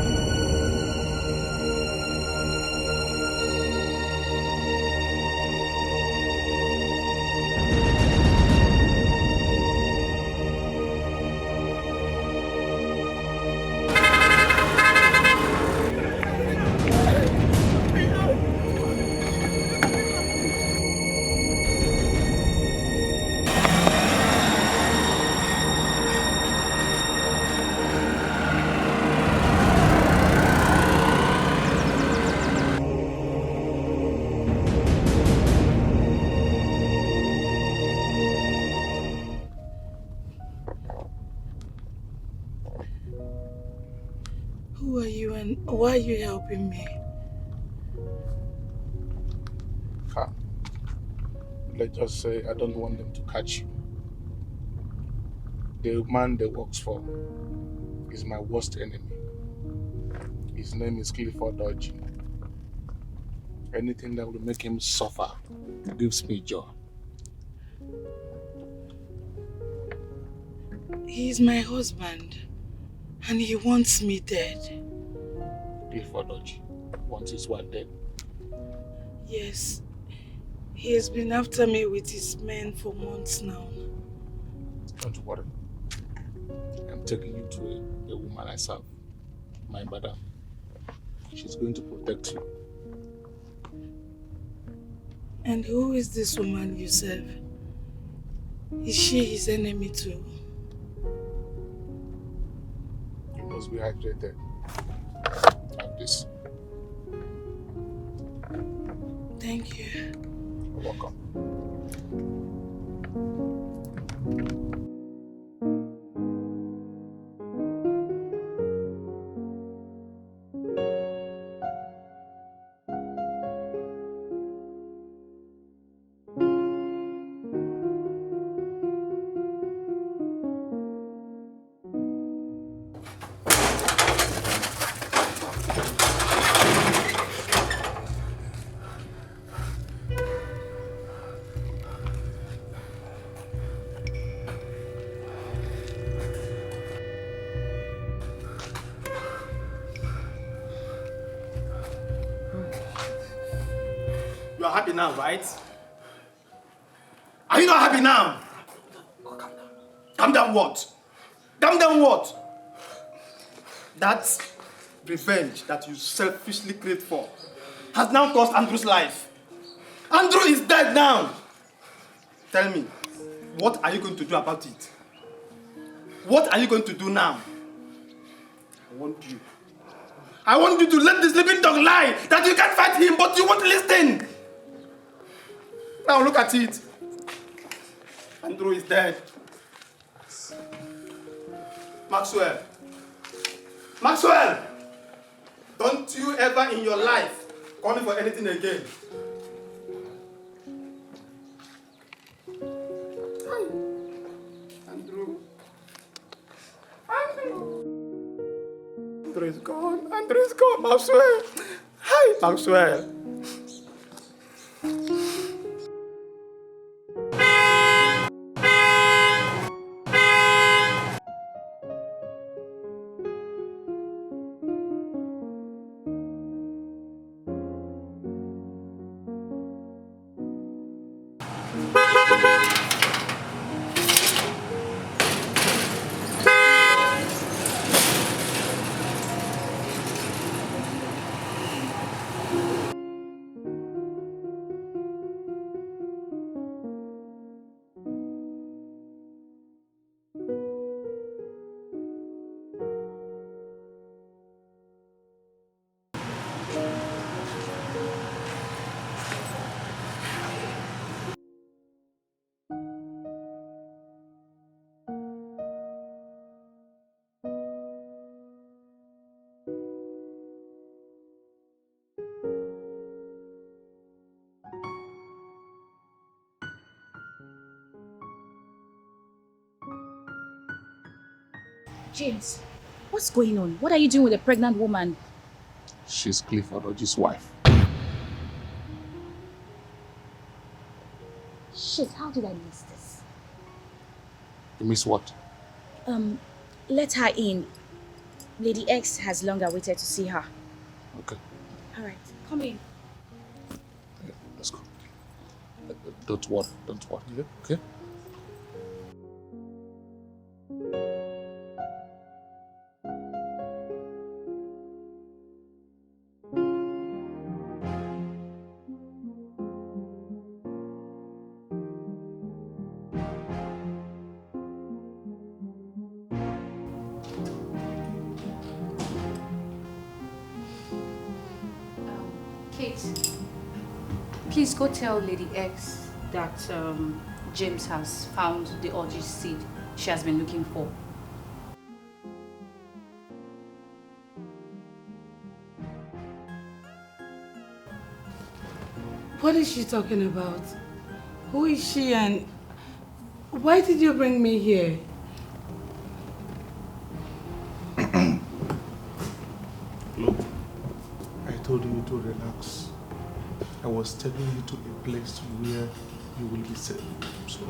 Who are you and why are you helping me? Let's just say I don't want them to catch you. The man they works for is my worst enemy. His name is Clifford Dodgy. Anything that will make him suffer gives me joy. He's my husband, and he wants me dead. Clifford Dodgy wants his wife dead. Yes, he has been after me with his men for months now. Don't worry. I'm taking you to a woman I serve, my madam. She's going to protect you. And who is this woman you serve? Is she his enemy too? You must be hydrated. Like this. Thank you. You're welcome. You are happy now, right? Are you not happy now? Calm down what? Calm down what? That revenge that you selfishly prayed for has now cost Andrew's life. Andrew is dead now. Tell me, what are you going to do about it? What are you going to do now? I want you to let this living dog lie that you can't fight him, but you won't listen. Now look at it. Andrew is dead. Maxwell. Maxwell! Don't you ever in your life call me for anything again. Hi. Andrew. Andrew is gone. Andrew is gone. Maxwell. Hi, Maxwell. James, what's going on? What are you doing with a pregnant woman? She's Clifford Dodgy's wife. Shit, how did I miss this? You miss what? Let her in. Lady X has long awaited to see her. Okay, Alright, come in. let's go. Don't worry, yeah? Okay? Kate, please go tell Lady X that James has found the orgy seed she has been looking for. What is she talking about? Who is she and why did you bring me here? told you to relax. I was taking you to a place where you will be safe. So.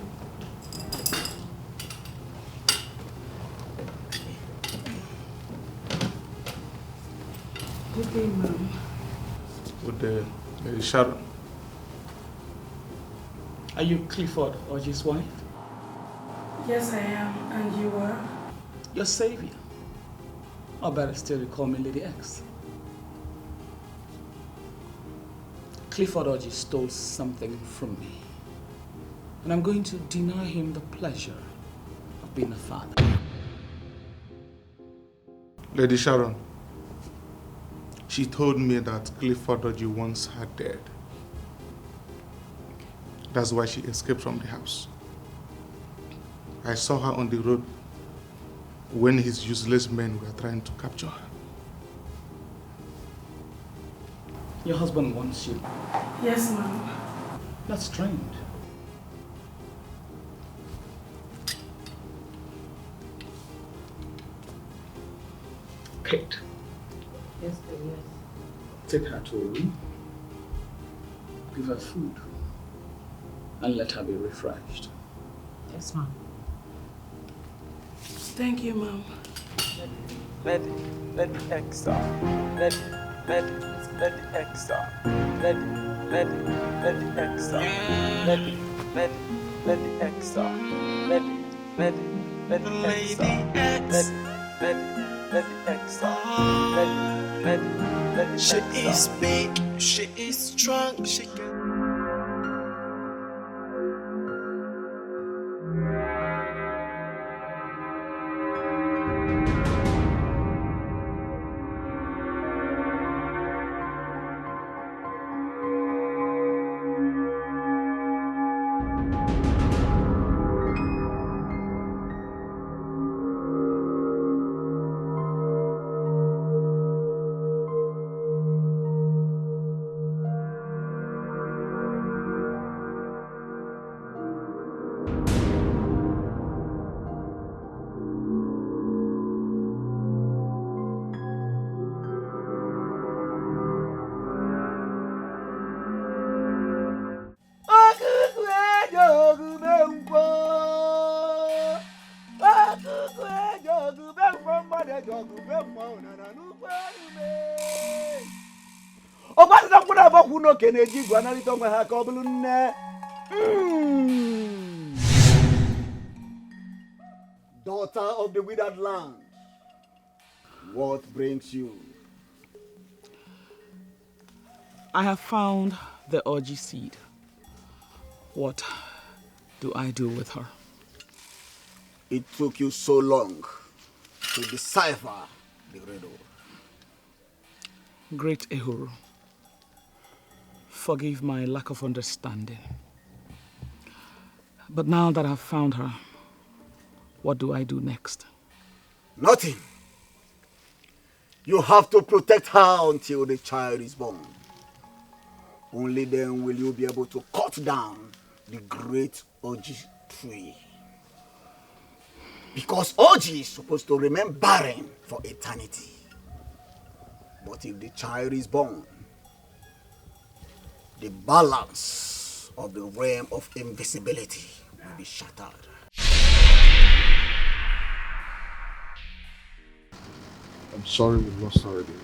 Good day, ma'am. Good day, Lady Sharon. Are you Clifford Orji's wife? Yes, I am. And you are? Your savior. Or better still, you call me Lady X. Clifford Orji stole something from me. And I'm going to deny him the pleasure of being a father. Lady Sharon, she told me that Clifford Orji wants her dead. That's why she escaped from the house. I saw her on the road when his useless men were trying to capture her. Your husband wants you. Yes, ma'am. That's strange. Kate. Yes, dear, yes. Take her to a room. Give her food. And let her be refreshed. Yes, ma'am. Thank you, ma'am. Let the X stop. Let the X stop. Let the X stop. Let the X stop. Let the X stop. Let the X stop. Let the X stop. She is big, she is strong, she can. Daughter of the withered land, what brings you? I have found the Orji seed. What do I do with her? It took you so long to decipher the riddle. Great Ehuru, forgive my lack of understanding. But now that I've found her, what do I do next? Nothing. You have to protect her until the child is born. Only then will you be able to cut down the great Orji tree. Because Orji is supposed to remain barren for eternity. But if the child is born, the balance of the realm of invisibility will be shattered. I'm sorry we lost her again.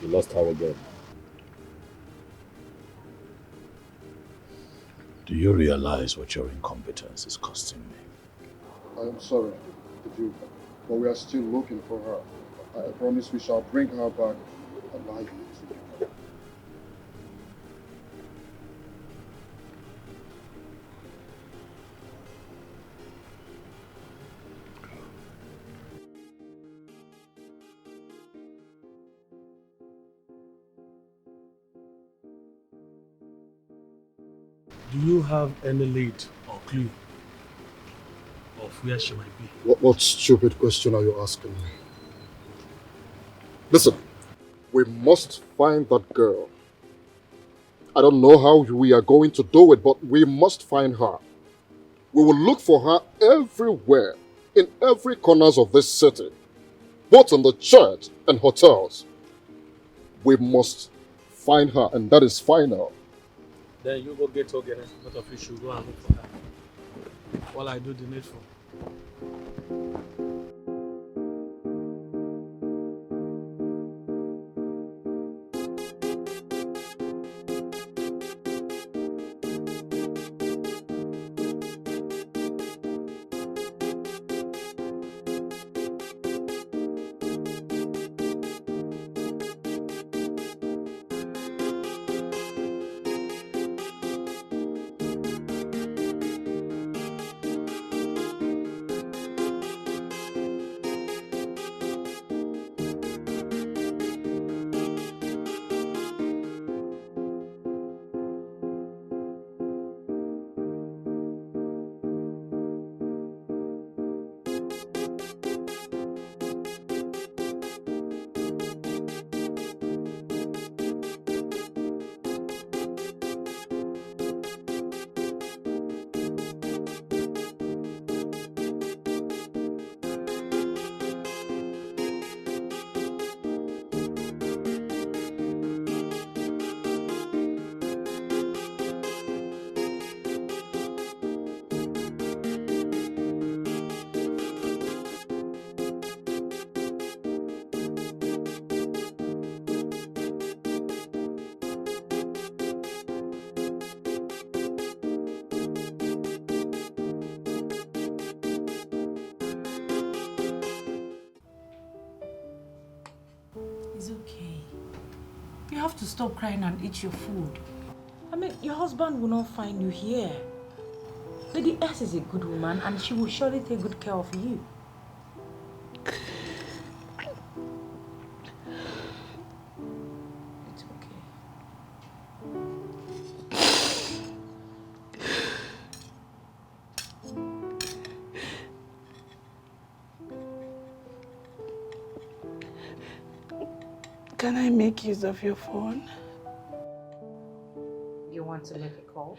You lost her again. Do you realize what your incompetence is costing me? I am sorry, Duke, but we are still looking for her. I promise we shall bring her back alive. Do you have any lead or clue of where she might be? What stupid question are you asking me? Listen, we must find that girl. I don't know how we are going to do it, but we must find her. We will look for her everywhere, in every corners of this city, both in the church and hotels. We must find her, and that is final. Then you go get Ogene. Both of you should go and look for her. While I do the needful. It's okay. You have to stop crying and eat your food. I mean, your husband will not find you here. Lady S is a good woman and she will surely take good care of you. It's okay. Can I make use of your phone? You want to make a call?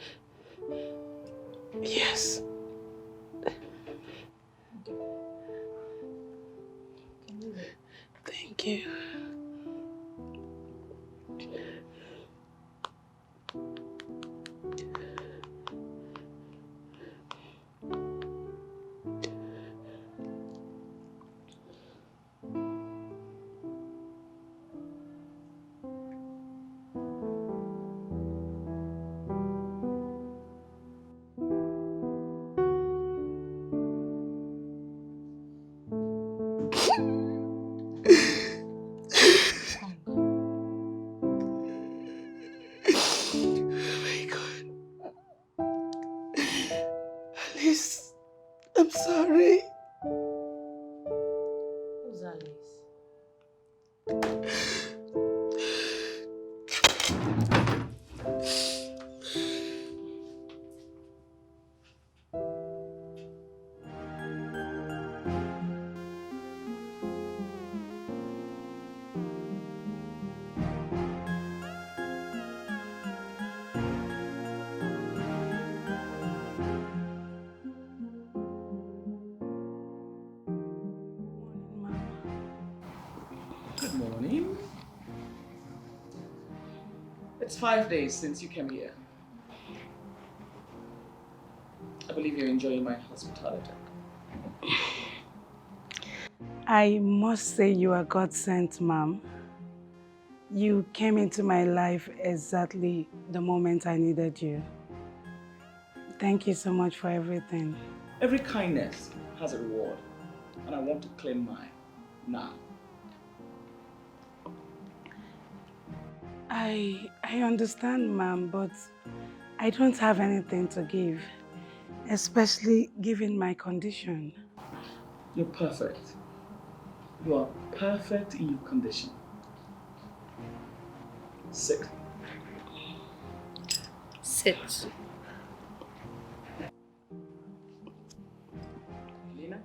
Yes. Thank you. Alice, I'm sorry. Who's Alice? Good morning. It's 5 days since you came here. I believe you're enjoying my hospitality. I must say you are God sent, Mom. You came into my life exactly the moment I needed you. Thank you so much for everything. Every kindness has a reward, and I want to claim mine now. I understand, Mom, but I don't have anything to give, especially given my condition. You're perfect. You are perfect in your condition. Sit. Sit. Lena?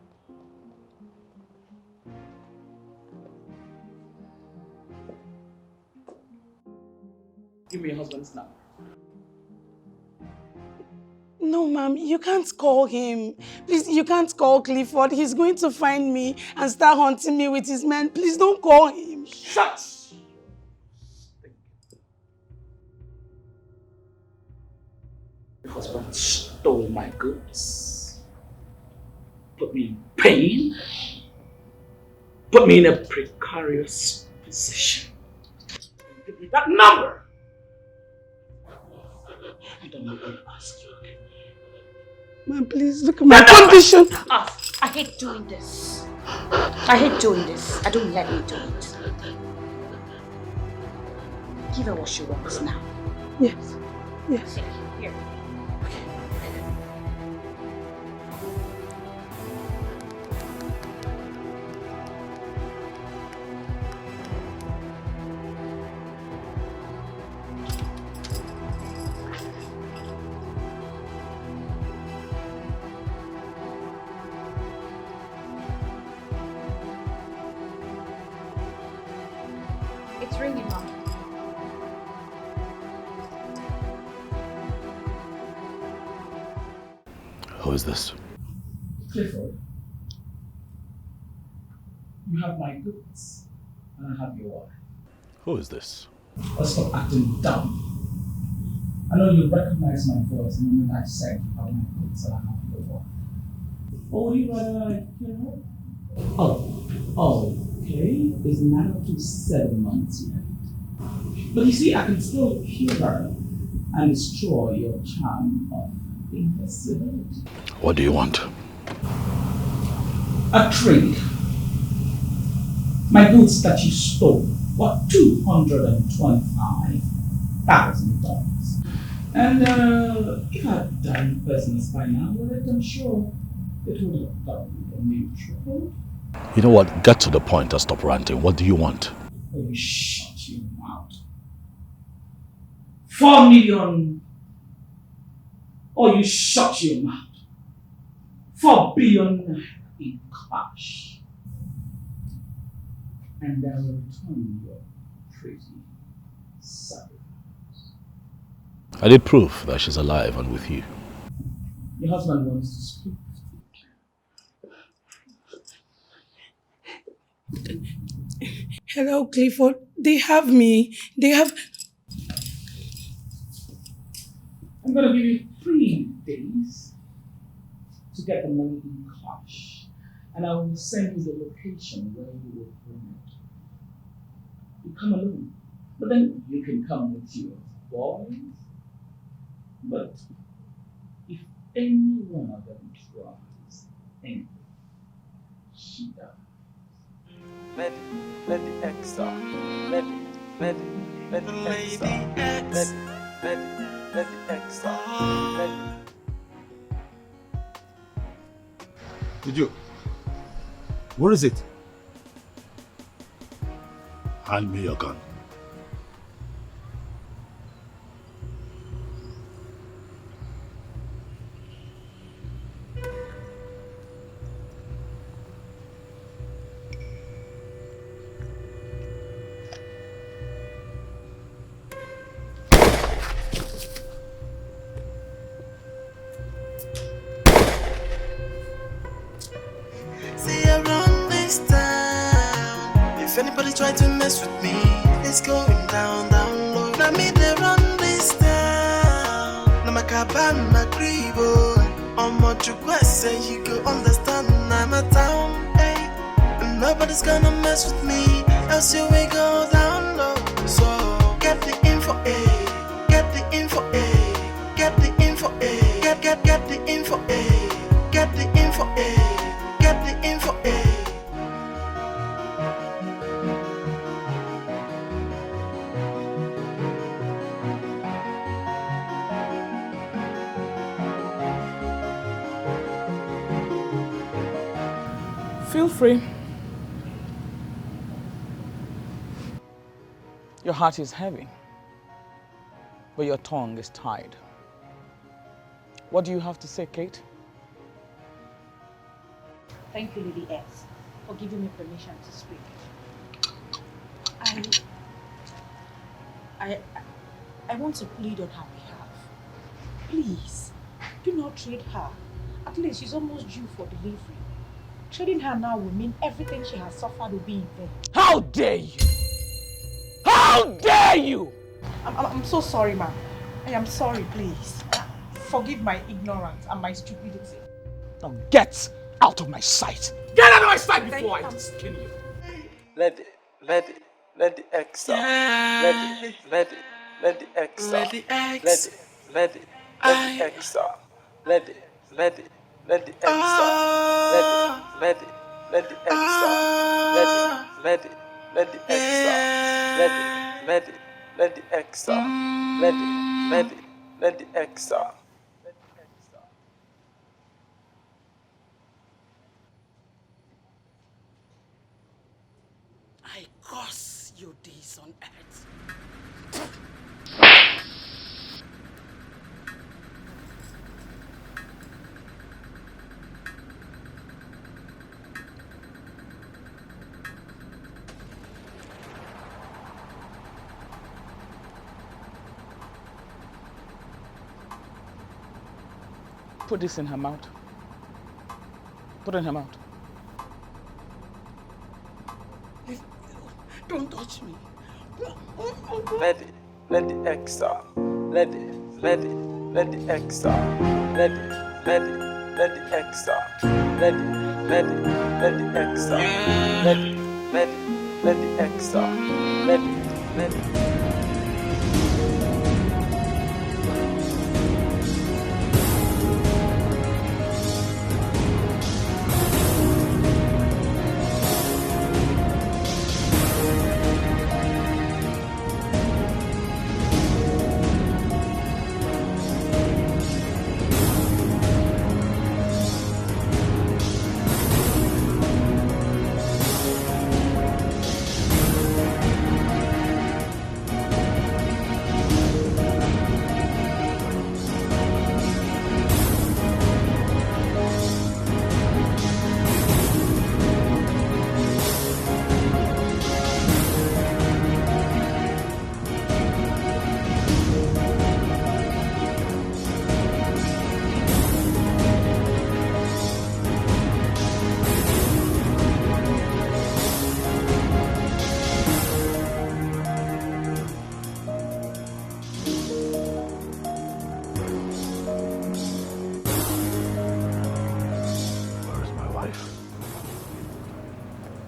Give me your husband's number. No, Mom, you can't call him. Please, you can't call Clifford. He's going to find me and start hunting me with his men. Please don't call him. Shut! Your husband stole my goods, put me in pain, put me in a precarious position. Give me that number. I don't know what to ask you. Man, please look at my condition. I hate doing this. I hate doing this. I don't let me do it. Give her what she wants now. Yes. Yes. Here. It's ringing, Mom. Who is this? Clifford, you have my goods, and I have your wife. Who is this? Stop acting dumb. I know you recognize my voice the moment I said you have my goods and I have your wife. Or would you rather, okay. It's not up to 7 months yet. But you see, I can still hear her and destroy your charm of invisibility. What do you want? A trade. My goods that you stole were $225,000. And if I had done business by now, well, I'm sure it would have doubled or maybe tripled. You know what? Get to the point and stop ranting. What do you want? Oh, you shut your mouth. 4 million. Or you shut your mouth. 4 billion in cash. And I will return your pretty sacrifice. I did prove that she's alive and with you. Your husband wants to speak. Hello, Clifford. They have me. They have... I'm going to give you 3 days to get the money in cash. And I will send you the location where you will bring it. You come alone. But then you can come with your boys. But if any one of them tries anything, she dies. Let the X up. Let the X up. Let the X up. Did you? Where is it? Hand me your gun. See around this town. If anybody try to mess with me, it's going down, down low. Now me they run this town. Now my cabin, my gribo. On what you say, you go understand. I'm a town, hey. And nobody's gonna mess with me, else you will go down low. So get the info, eh? Get the info, eh? Get the info, eh? Get the info, eh? Get the info, eh? Get the info, eh? Feel free. Your heart is heavy, but your tongue is tied. What do you have to say, Kate? Thank you, Lady S, for giving me permission to speak. I want to plead on her behalf. Please, do not trade her. At least she's almost due for delivery. Trading her now will mean everything she has suffered will be in vain. How dare you? How dare you? I'm so sorry, ma'am. I am sorry, please. forgive my ignorance and my stupidity. Now get out of my sight. Get out of my sight before I skin you. Let the X out. Let the X out. Let the X out. Let the X out. Let the X out. Let the X out. Let the X out. Let the X out. I curse your days on earth. Put this in her mouth. Put it in her mouth. Don't touch me. Let the X out. Let the X out. Let the X out. Let the X out. Let the X out. Let it.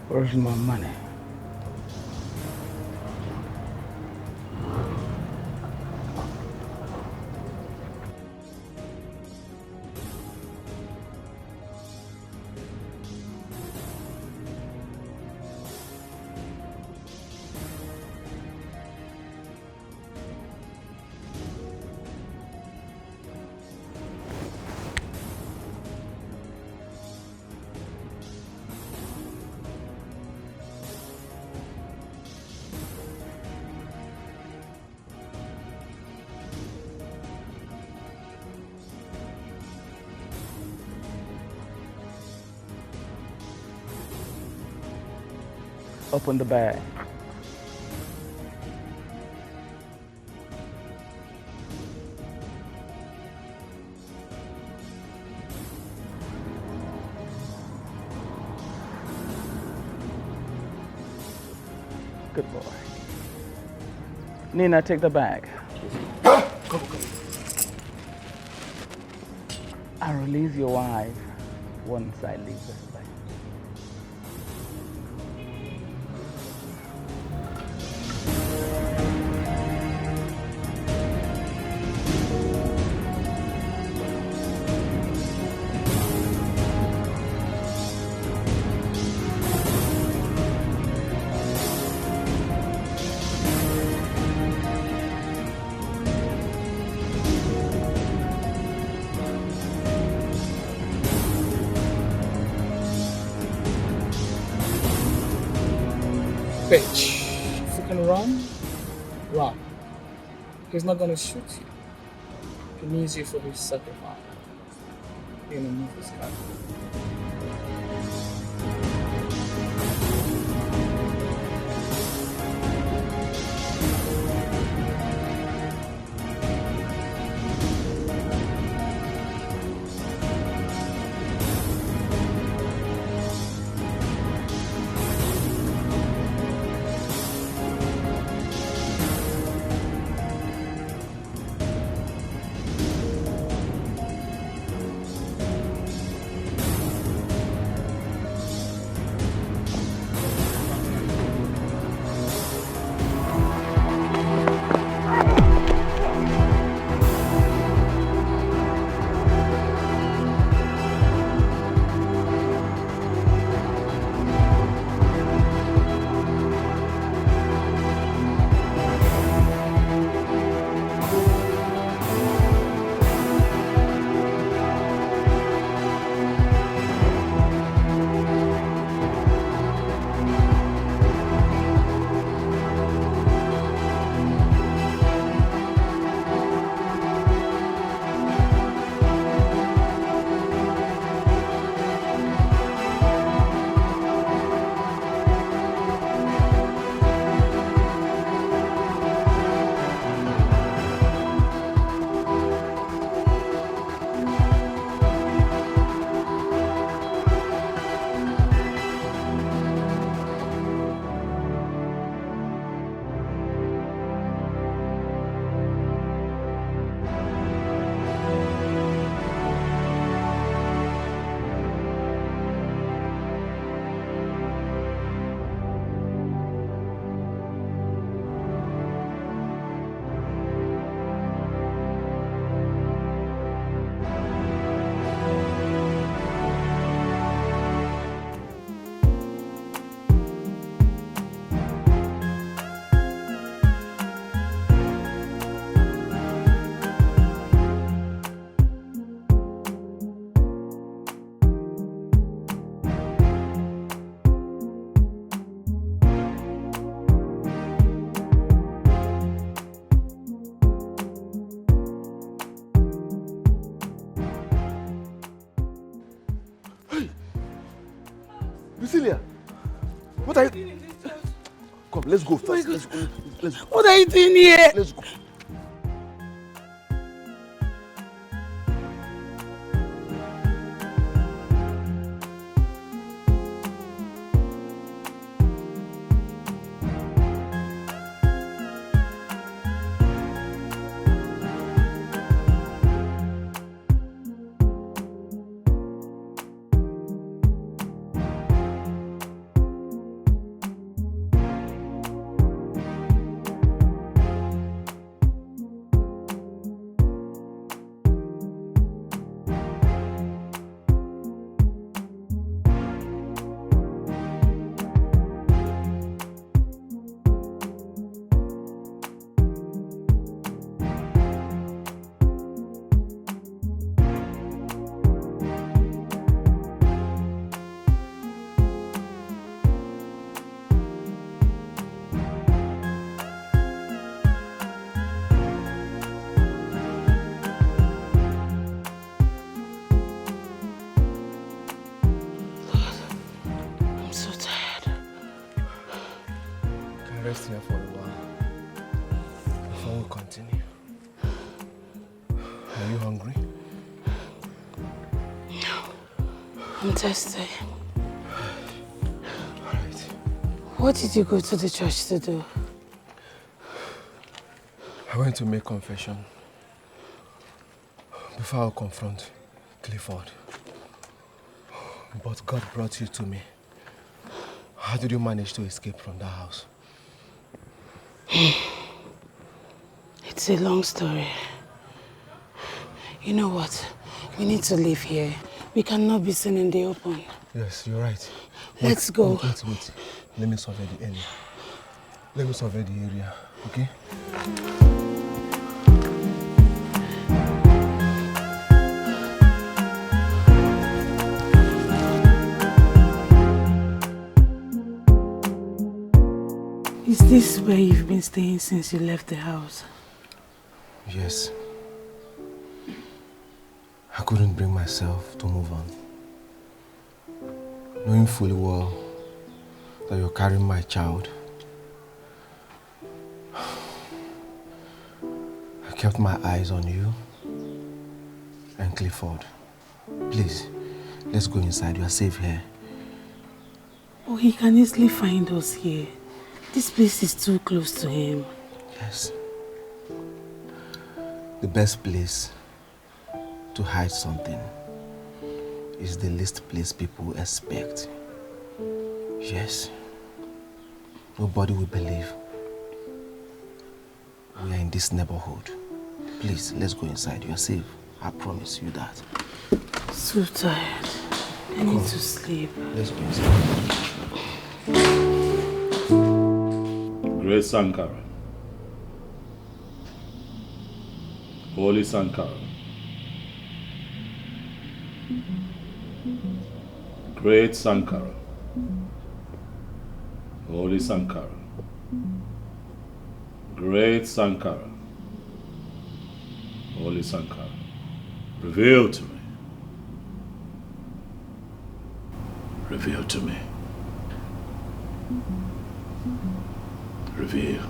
Where's my money? Open the bag. Good boy. Nina, take the bag. I'll release your wife once I leave this place. Bitch, if you can run, run. He's not gonna shoot you. He needs you for his sacrifice. You're gonna move this guy. Come, let's go first. Let's go. Let's go. What are you doing here? Let's go. Rest here for a while before we continue. Are you hungry? No. I'm thirsty. Alright. What did you go to the church to do? I went to make confession before I confront Clifford. But God brought you to me. How did you manage to escape from that house? It's a long story. You know what? We need to leave here. We cannot be seen in the open. Yes, you're right. Let's go. Wait. Let me survey the area. Let me survey the area, okay? Is this where you've been staying since you left the house? Yes. I couldn't bring myself to move on. Knowing fully well that you're carrying my child, I kept my eyes on you and Clifford. Please, let's go inside. You are safe here. Oh, he can easily find us here. This place is too close to him. Yes. The best place to hide something is the least place people expect. Yes. Nobody will believe we are in this neighborhood. Please, let's go inside. You are safe. I promise you that. So tired. I need to sleep. Let's go inside. Great Sankara. Holy Sankara. Great Sankara. Holy Sankara. Great Sankara. Holy Sankara. Reveal to me. Reveal to me. Reveal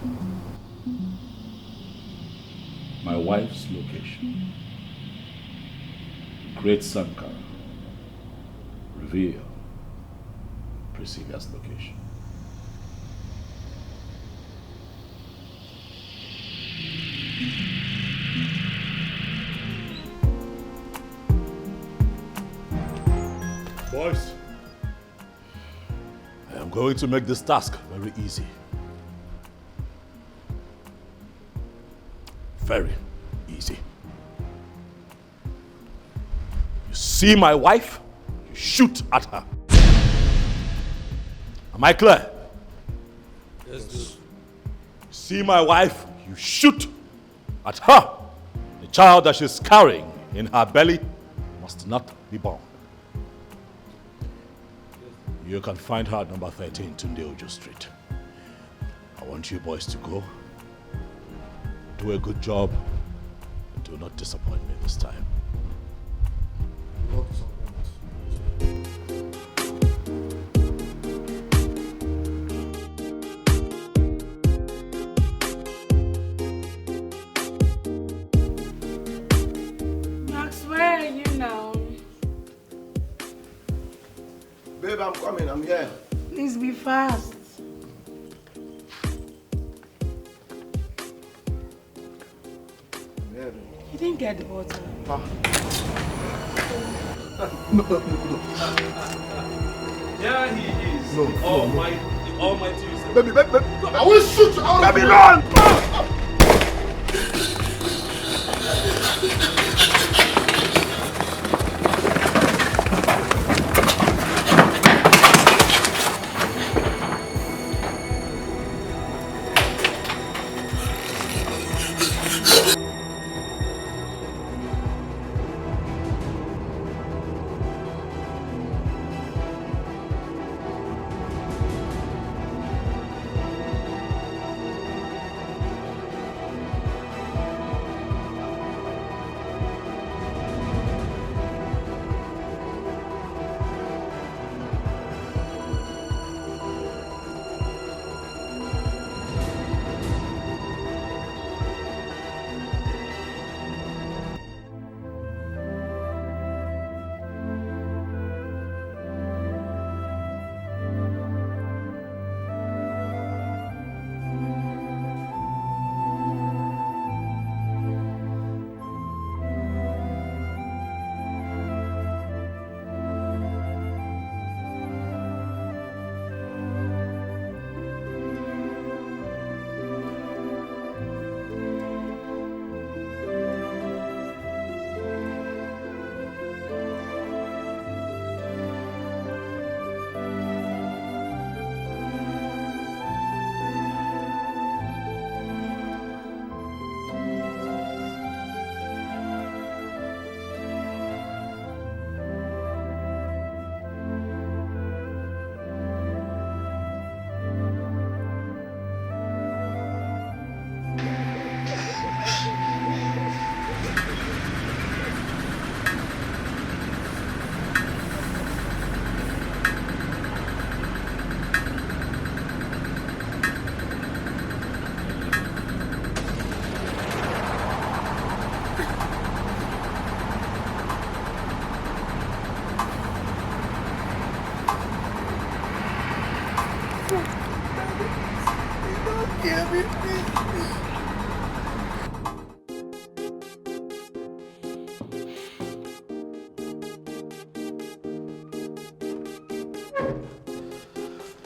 my wife's location. Great Sankara. Reveal Priscilla's location. Boys, I am going to make this task very easy. Very easy. You see my wife, you shoot at her. Am I clear? Yes, dude. You see my wife, you shoot at her. The child that she's carrying in her belly must not be born. You can find her at number 13, Tunde Ojo Street. I want you boys to go. Do a good job. Do not disappoint me this time. coming, I'm here. Please be fast. You didn't get the water. No. Here he is. No, The Almighty. Baby, I will shoot you out. Baby, run!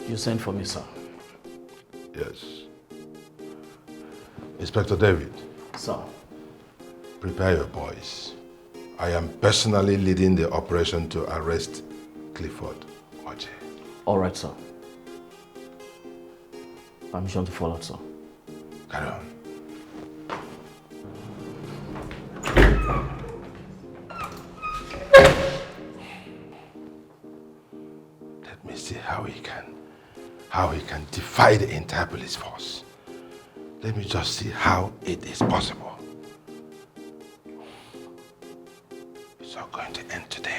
You sent for me, sir. Yes. Inspector David. Sir. Prepare your boys. I am personally leading the operation to arrest Clifford Oje. All right, sir. Permission to follow, sir. Carry on. Let me see how he can defy the entire police force. Let me just see how it is possible. It's all going to end today.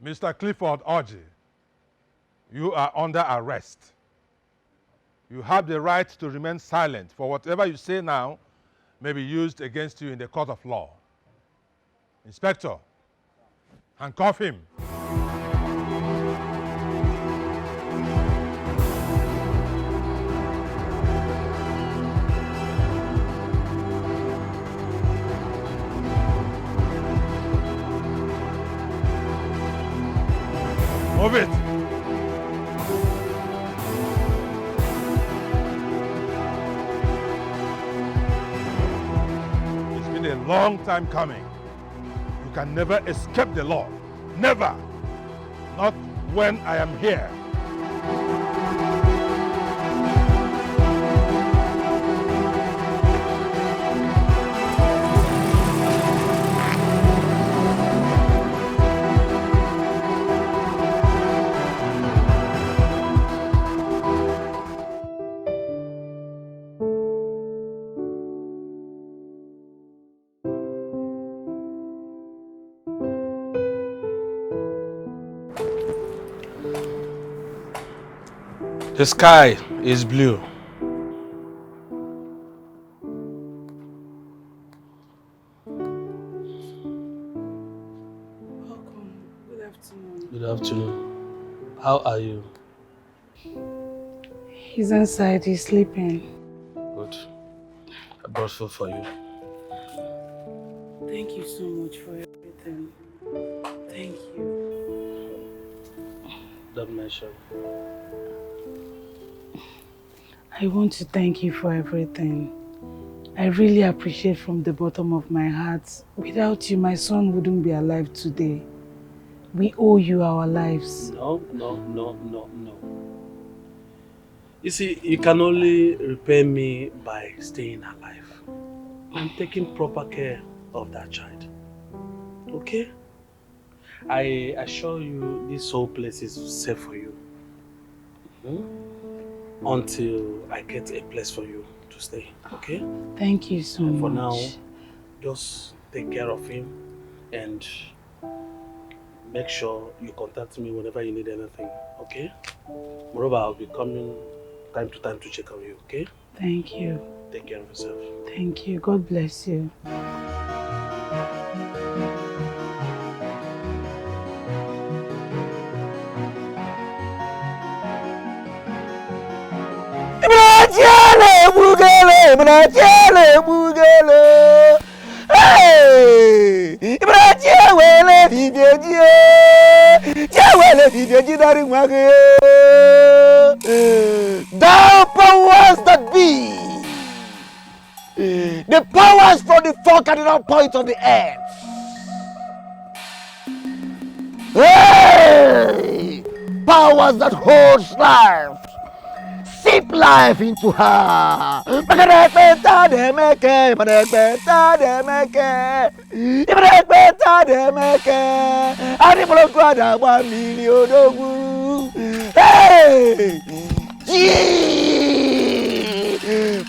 Mr. Clifford Oje, you are under arrest. You have the right to remain silent, for whatever you say now may be used against you in the court of law. Inspector, handcuff him. Move it! It's been a long time coming. You can never escape the law. Never! Not when I am here. The sky is blue. Welcome. Good afternoon. Good afternoon. How are you? He's inside. He's sleeping. Good. I brought food for you. Thank you so much for everything. Thank you. Don't mention. I want to thank you for everything. I really appreciate from the bottom of my heart. Without you, my son wouldn't be alive today. We owe you our lives. No. You see, you can only repay me by staying alive and taking proper care of that child. Okay? I assure you this whole place is safe for you. Until I get a place for you to stay. Okay? Thank you so and much. For now, just take care of him and make sure you contact me whenever you need anything. Okay? Moreover, I'll be coming time to time to check on you. Okay? Thank you. Take care of yourself. Thank you. God bless you. Thou powers that be, the powers from the four cardinal points of the earth. Hey! Powers that holds life, sip life into her. Hey!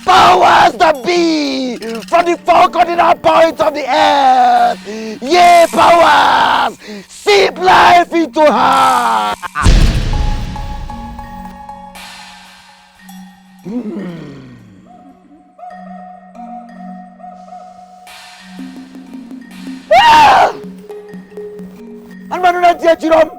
Powers that be from the four cardinal points of the earth. Ye powers, sip life into her. Anu mana nanti ya Cirom?